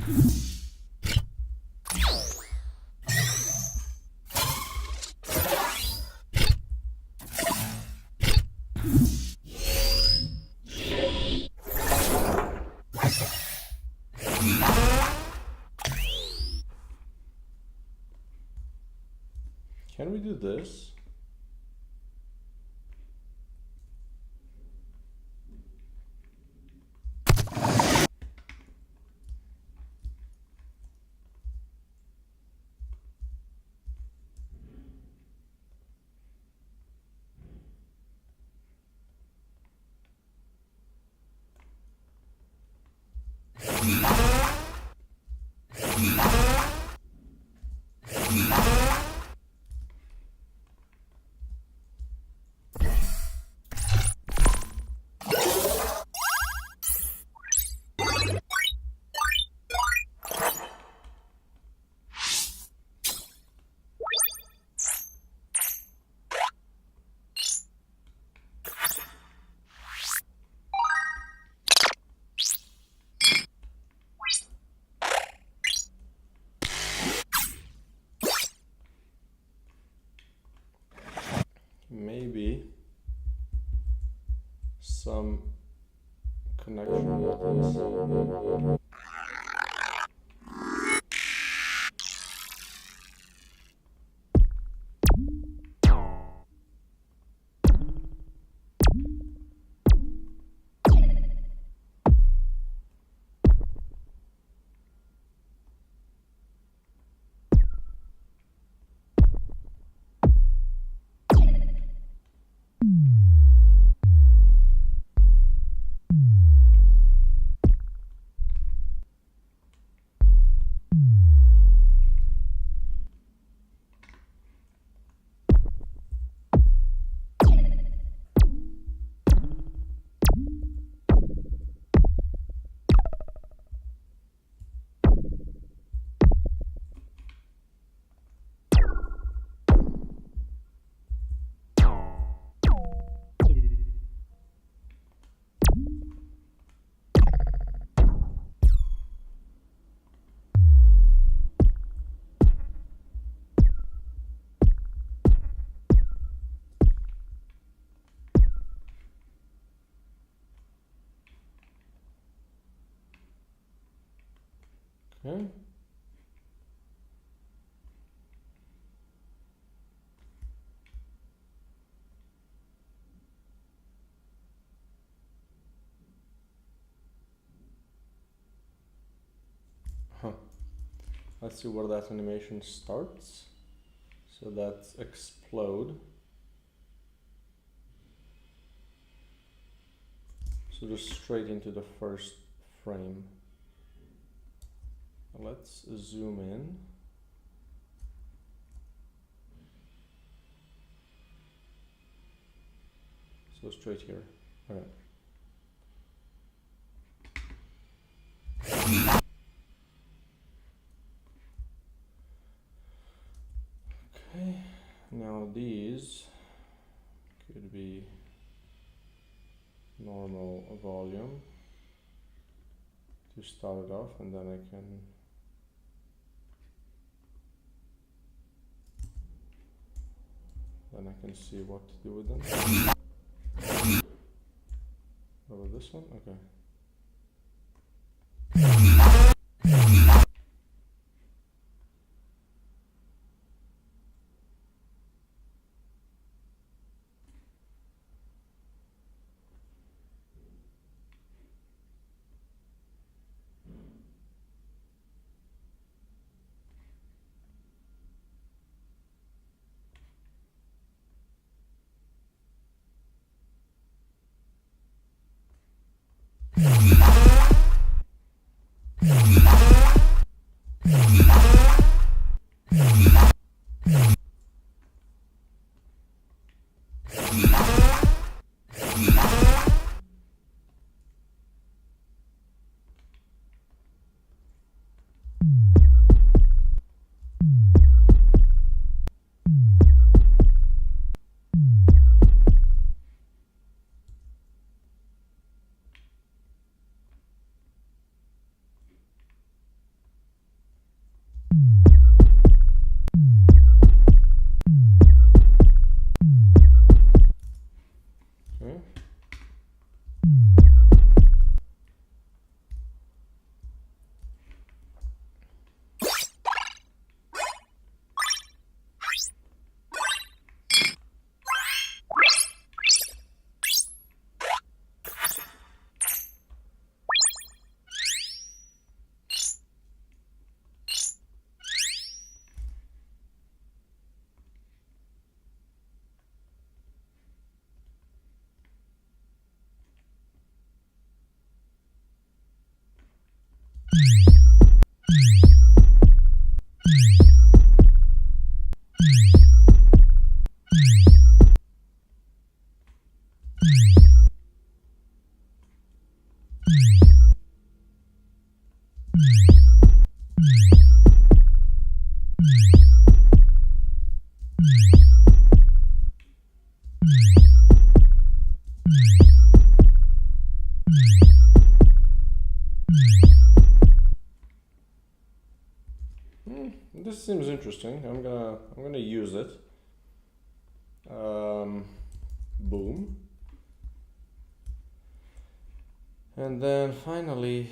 Can we do this? Maybe some connection with this. Okay. Huh. Let's see where that animation starts. So that's explode. So just straight into the first frame. Let's zoom in. So straight here. All right. Okay, now these could be normal volume to start it off, and then I can see what to do with them. Oh, this one? Okay. This seems interesting. I'm gonna use it. Boom. And then finally,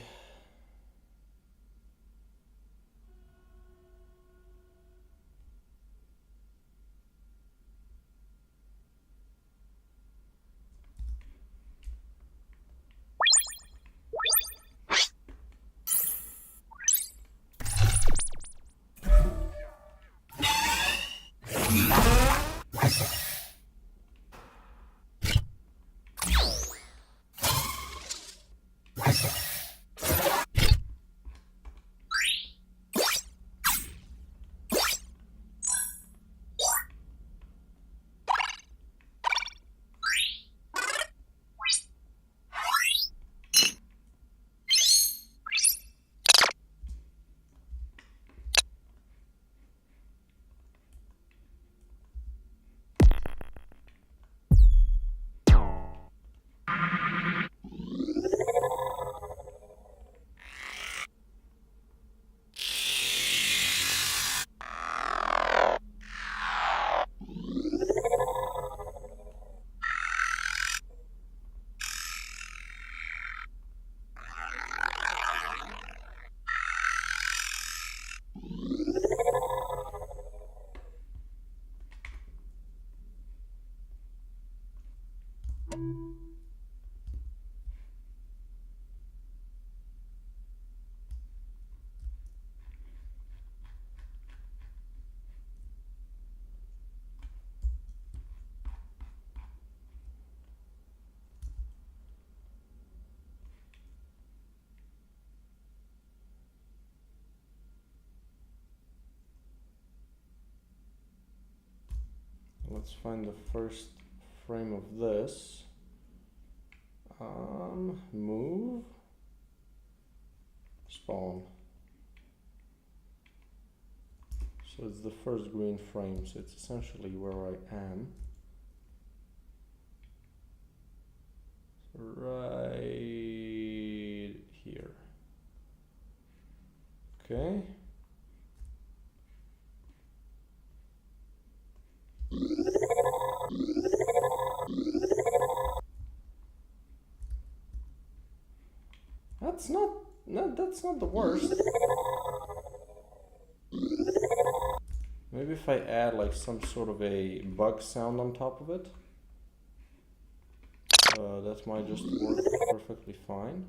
let's find the first frame of this. Move, spawn. So it's the first green frame, so it's essentially where I am. Right here. Okay. That's not the worst. Maybe if I add like some sort of a bug sound on top of it, that might just work perfectly fine.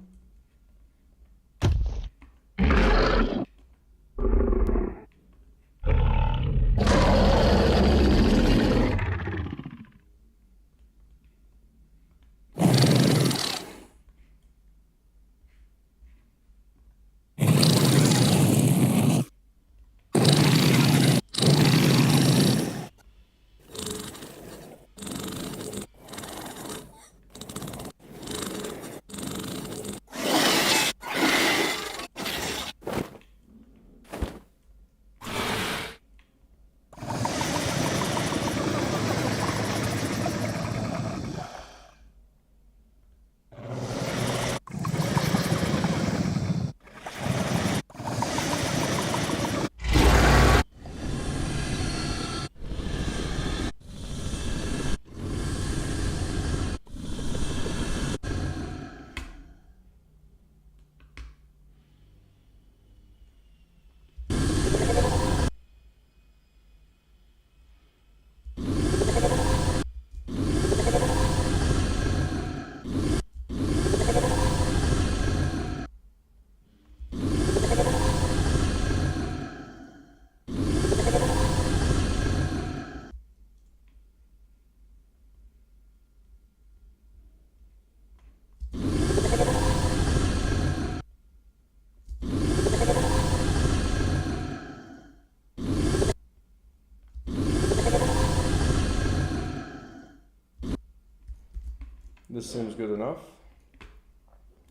This seems good enough.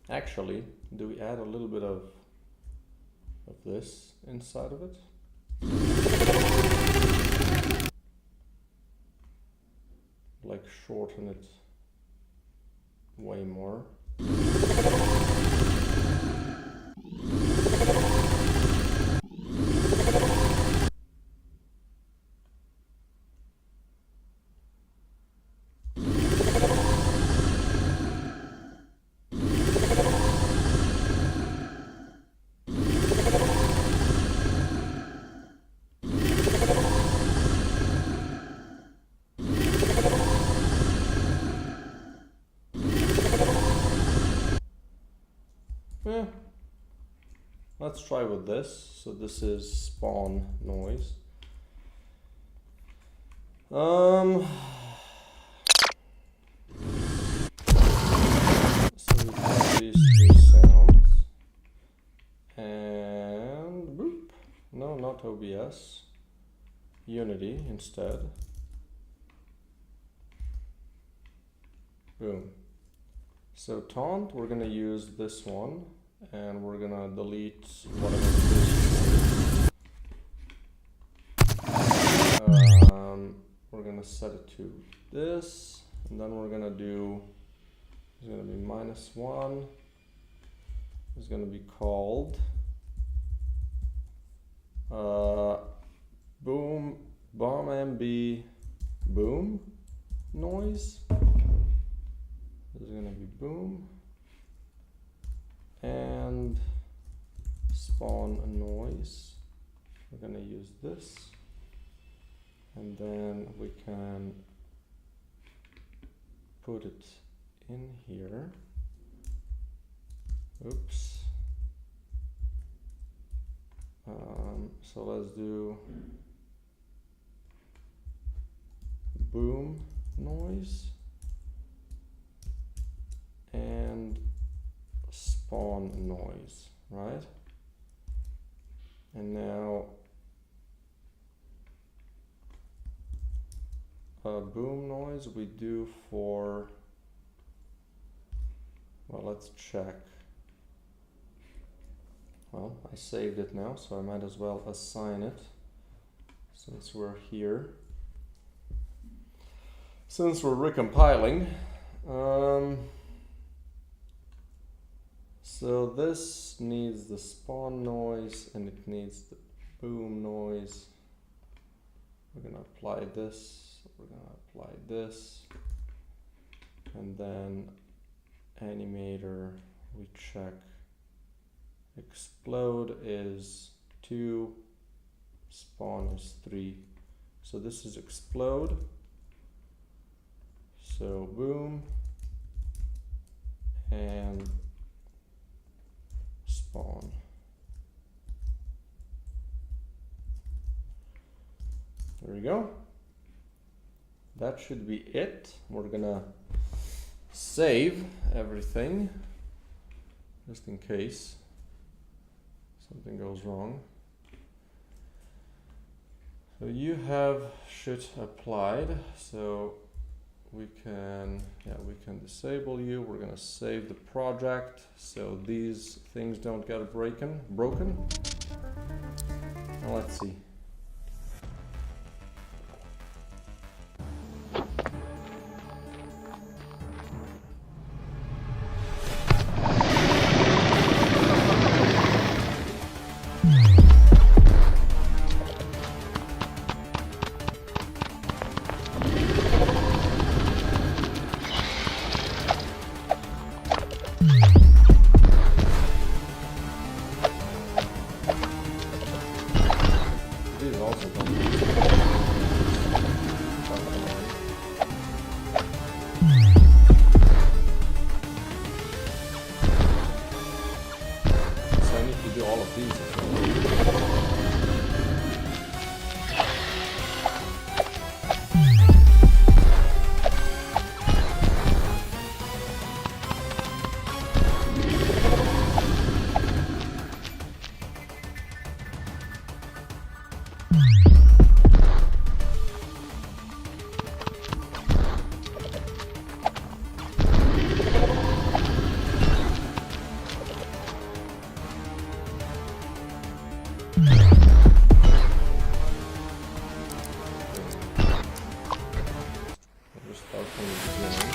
Actually, do we add a little bit of this inside of it? Like shorten it way more. Yeah. Let's try with this. So this is spawn noise. So we have these two sounds. And boop. No, not OBS. Unity instead. Boom. So taunt, we're gonna use this one, and we're gonna delete whatever it is. We're gonna set it to this, and then we're gonna do, it's gonna be -1. It's gonna be called boom, bomb MB boom noise. This is gonna be boom and spawn a noise. We're gonna use this, and then we can put it in here. Oops. So let's do boom noise and spawn noise, right? And now boom noise we do for, well, let's check. Well, I saved it now, so I might as well assign it since we're here. Since we're recompiling. So this needs the spawn noise and it needs the boom noise. We're gonna apply this, we're gonna apply this, and then animator, we check. Explode is 2, spawn is 3. So this is explode. So boom and spawn. There we go. That should be it. We're gonna save everything just in case something goes wrong. So you have shit applied, so we can disable you. We're gonna save the project so these things don't get broken. Now let's see. Just start from the beginning.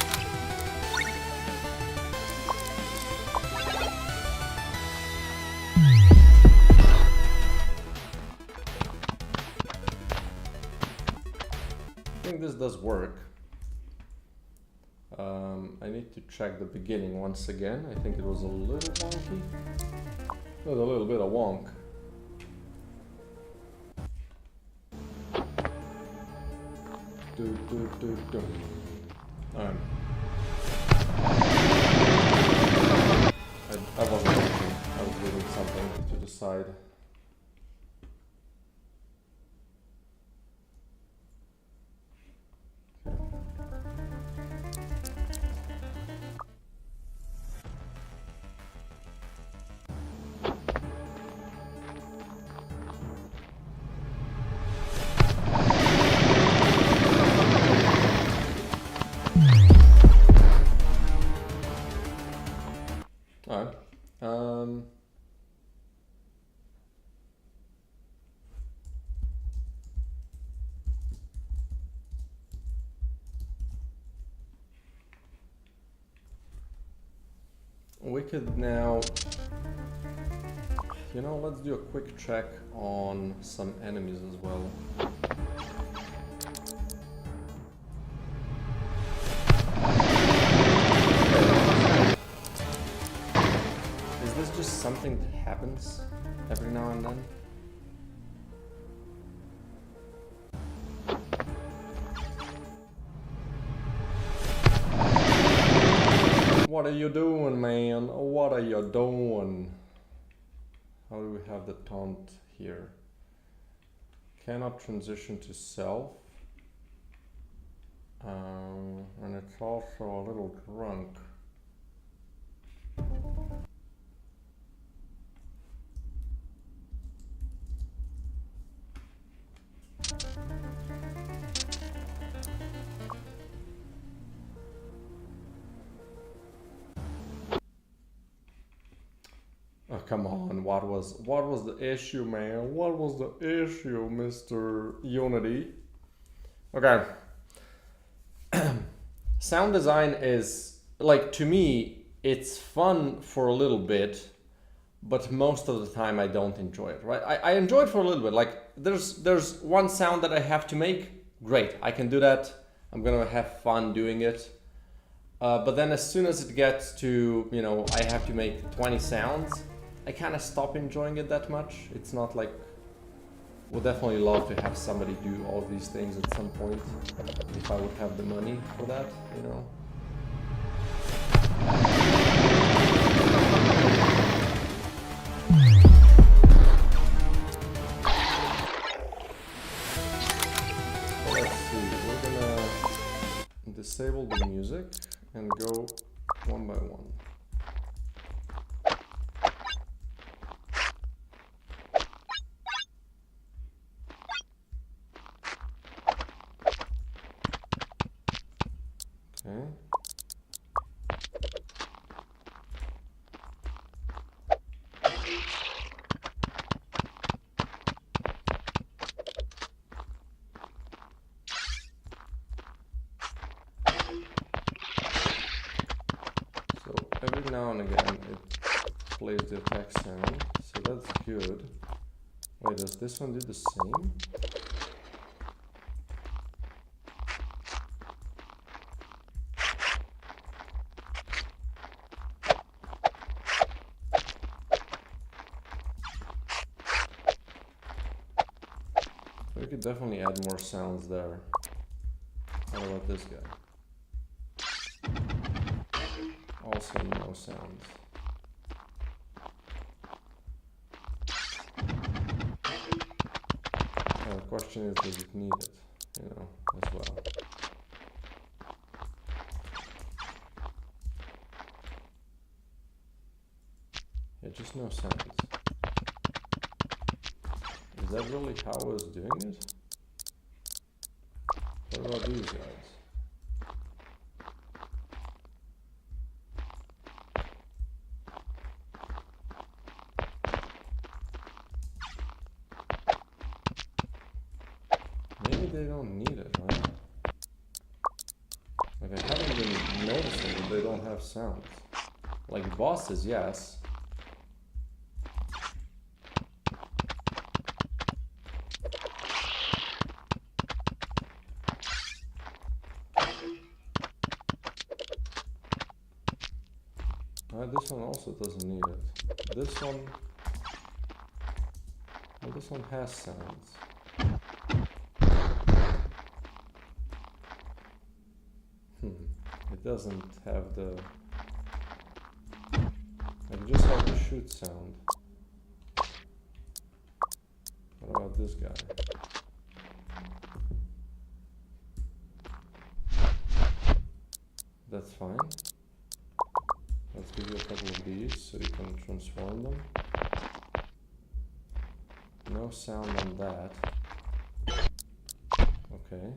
I think this does work. I need to check the beginning once again. I think it was a little wonky. There's a little bit of wonk. Alright. I wasn't watching. I was reading something to the side. Alright. We could now, you know, let's do a quick check on some enemies as well. Is this just something that happens every now and then? What are you doing, man? What are you doing? How do we have the taunt here? Cannot transition to self. And it's also a little drunk. Oh, come on, what was the issue, man? What was the issue, Mr. Unity? Okay. Sound design is, like, to me, it's fun for a little bit, but most of the time I don't enjoy it, right? I enjoy it for a little bit. Like, there's one sound that I have to make, great, I can do that. I'm gonna have fun doing it. But then as soon as it gets to, you know, I have to make 20 sounds, I kind of stop enjoying it that much. It's not like, would definitely love to have somebody do all these things at some point, if I would have the money for that, you know. So let's see, we're gonna disable the music and go one by one. Okay. So every now and again it plays the attack sound, so that's good. Wait, does this one do the same? We could definitely add more sounds there. What about this guy? Also no sounds. The question is, does it need it, you know, as well? Yeah, just no sounds. Is that really how I was doing it? What about these guys? maybe they don't need it, right? Like, I haven't been noticing that they don't have sounds. Like bosses, yes. This one also doesn't need it. This one... Well, this one has sounds. It doesn't have the... Like, just have the shoot sound. What about this guy? That's fine. Let's give you a couple of these so you can transform them. No sound on that. Okay.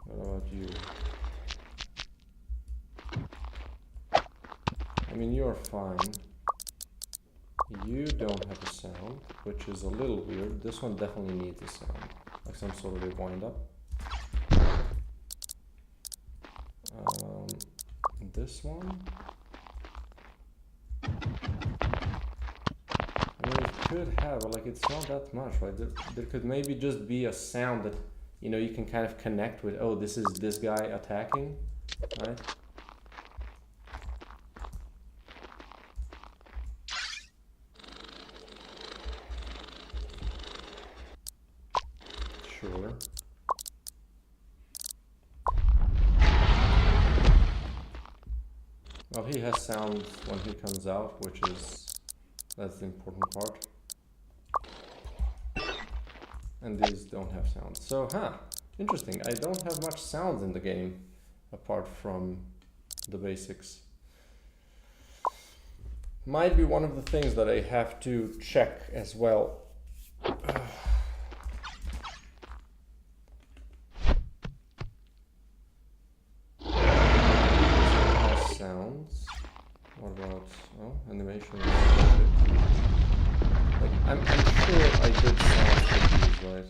What about you? I mean, you're fine. You don't have a sound, which is a little weird. This one definitely needs a sound, like some sort of a wind-up. This one? I mean, it could have, like, it's not that much, right? There could maybe just be a sound that, you know, you can kind of connect with. Oh, this is this guy attacking, right? Sure. Well, he has sound when he comes out, which is, that's the important part. And these don't have sound. So, interesting. I don't have much sounds in the game, apart from the basics. Might be one of the things that I have to check as well. Sounds. What about, oh, animation? Like, I'm sure I did sounds for these, right?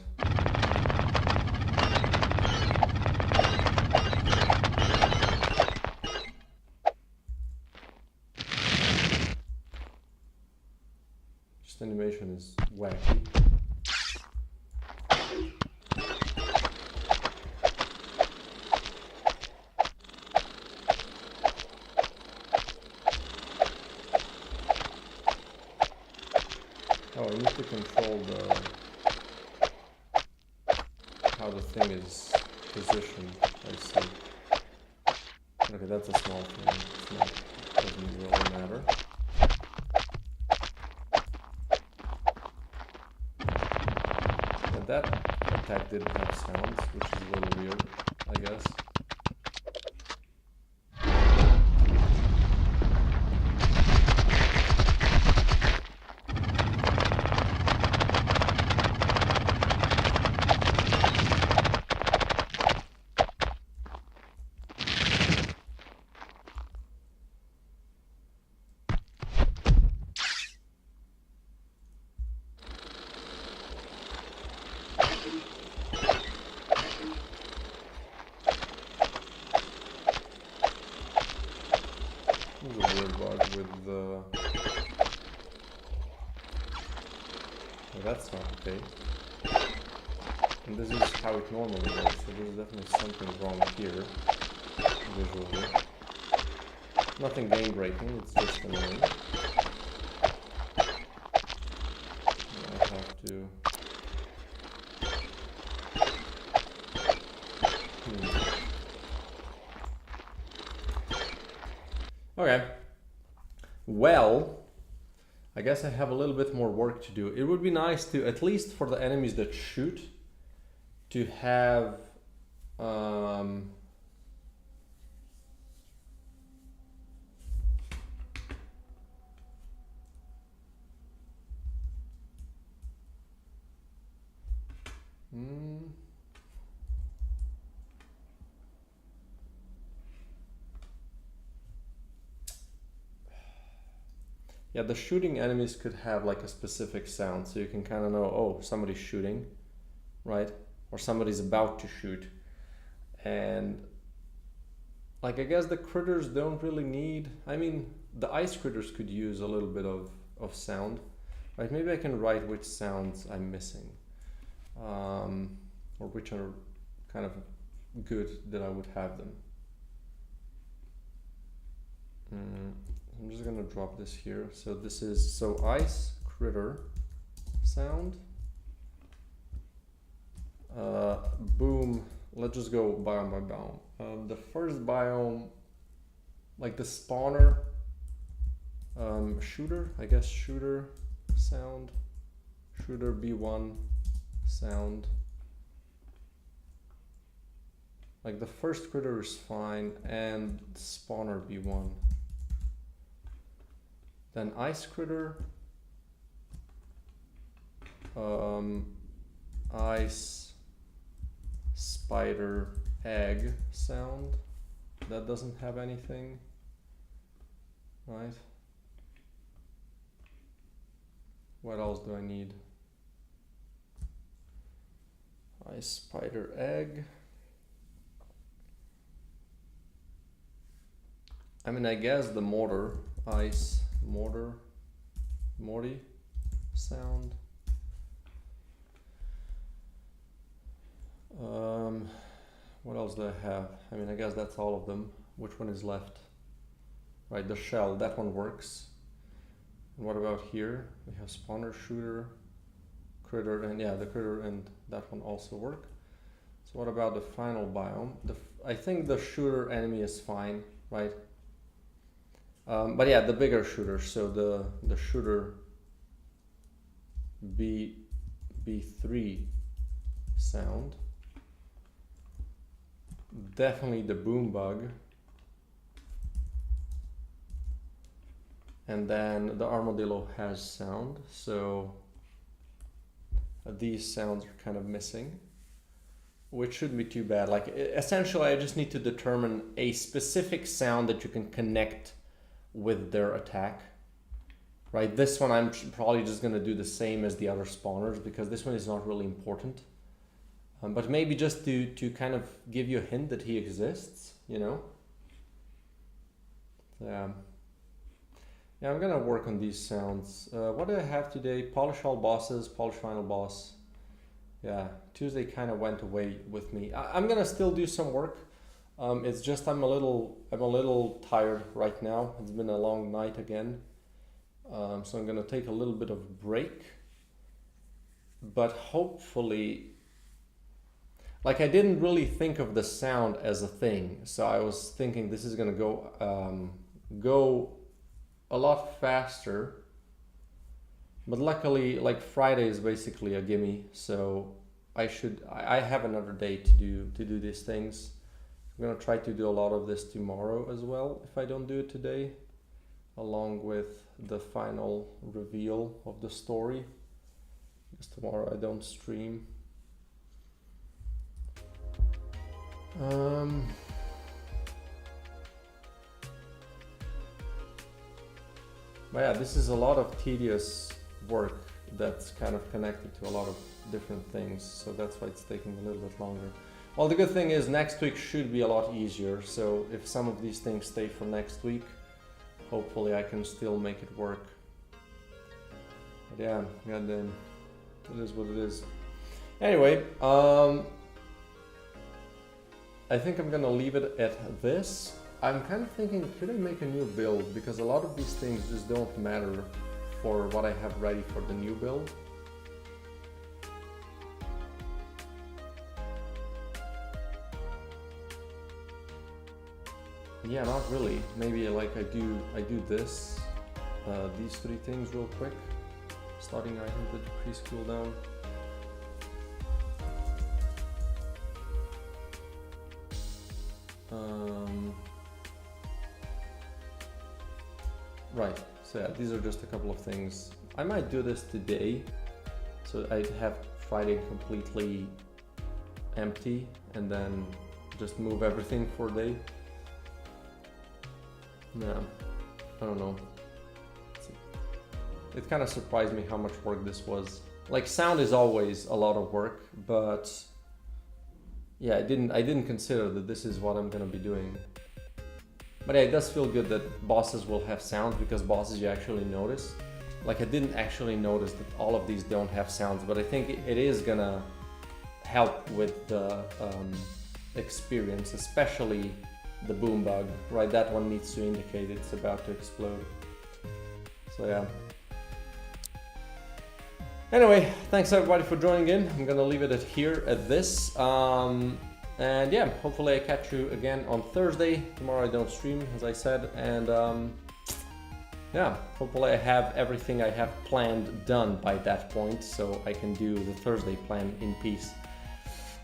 Just animation is wacky. Oh, I need to control how the thing is positioned. I see. Okay, that's a small thing. It's not, doesn't really matter. And that attack didn't have sounds, which is a little weird, I guess. That's not okay. And this is how it normally works, so there's definitely something wrong here, visually. Nothing game breaking, it's just annoying. I have to... Okay. Well, I guess I have a little bit more work to do. It would be nice to, at least for the enemies that shoot, to have yeah, the shooting enemies could have like a specific sound, so you can kind of know, oh, somebody's shooting, right? Or somebody's about to shoot. And like, I guess the critters don't really need, I mean, the ice critters could use a little bit of sound, right? Maybe I can write which sounds I'm missing, or which are kind of good that I would have them. I'm just gonna drop this here. So this is, so ice critter sound. Boom. Let's just go biome by biome. The first biome, like the spawner, shooter, I guess shooter sound, shooter B1 sound. Like the first critter is fine, and spawner B1. Then ice critter, ice spider egg sound. That doesn't have anything, right? What else do I need? Ice spider egg. I mean, I guess the mortar, ice mortar, Morty sound. What else do I have? I mean, I guess that's all of them. Which one is left? Right, the shell, that one works. And what about here? We have spawner, shooter, critter, and yeah, the critter and that one also work. So what about the final biome? I think the shooter enemy is fine, right? But yeah, the bigger shooter, so the shooter B3 sound. Definitely the boom bug. And then the armadillo has sound, so these sounds are kind of missing, which shouldn't be too bad. Like, essentially I just need to determine a specific sound that you can connect with their attack, right? This one I'm probably just gonna do the same as the other spawners, because this one is not really important. But maybe just to kind of give you a hint that he exists, you know? Yeah, I'm gonna work on these sounds. What do I have today? Polish all bosses, polish final boss. Yeah, Tuesday kind of went away with me. I'm gonna still do some work. It's just I'm a little tired right now. It's been a long night again. So I'm gonna take a little bit of break. But hopefully, like, I didn't really think of the sound as a thing. So I was thinking this is gonna go a lot faster. But luckily, like, Friday is basically a gimme. So I have another day to do these things. I'm gonna try to do a lot of this tomorrow as well, if I don't do it today, along with the final reveal of the story, because tomorrow I don't stream. But yeah, this is a lot of tedious work that's kind of connected to a lot of different things, so that's why it's taking a little bit longer. Well, the good thing is next week should be a lot easier, so if some of these things stay for next week, hopefully I can still make it work. But yeah, goddamn, it is what it is. Anyway, I think I'm gonna leave it at this. I'm kind of thinking, should I make a new build? Because a lot of these things just don't matter for what I have ready for the new build. Yeah, not really. Maybe like I do this, these three things real quick. Starting item to decrease cooldown. Right, so yeah, these are just a couple of things. I might do this today, so I'd have Friday completely empty and then just move everything for a day. Yeah, I don't know. It kind of surprised me how much work this was. like sound is always a lot of work, but yeah, I didn't consider that this is what I'm gonna be doing. But yeah, it does feel good that bosses will have sounds, because bosses you actually notice. Like I didn't actually notice that all of these don't have sounds, but I think it is gonna help with the experience, especially the boom bug, right? That one needs to indicate it's about to explode. So yeah. Anyway, thanks everybody for joining in. I'm gonna leave it at here at this. And yeah, hopefully I catch you again on Thursday. Tomorrow I don't stream, as I said, and yeah, hopefully I have everything I have planned done by that point, so I can do the Thursday plan in peace.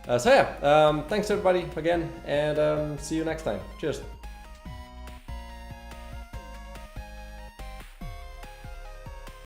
So yeah, thanks everybody again, and see you next time. Cheers.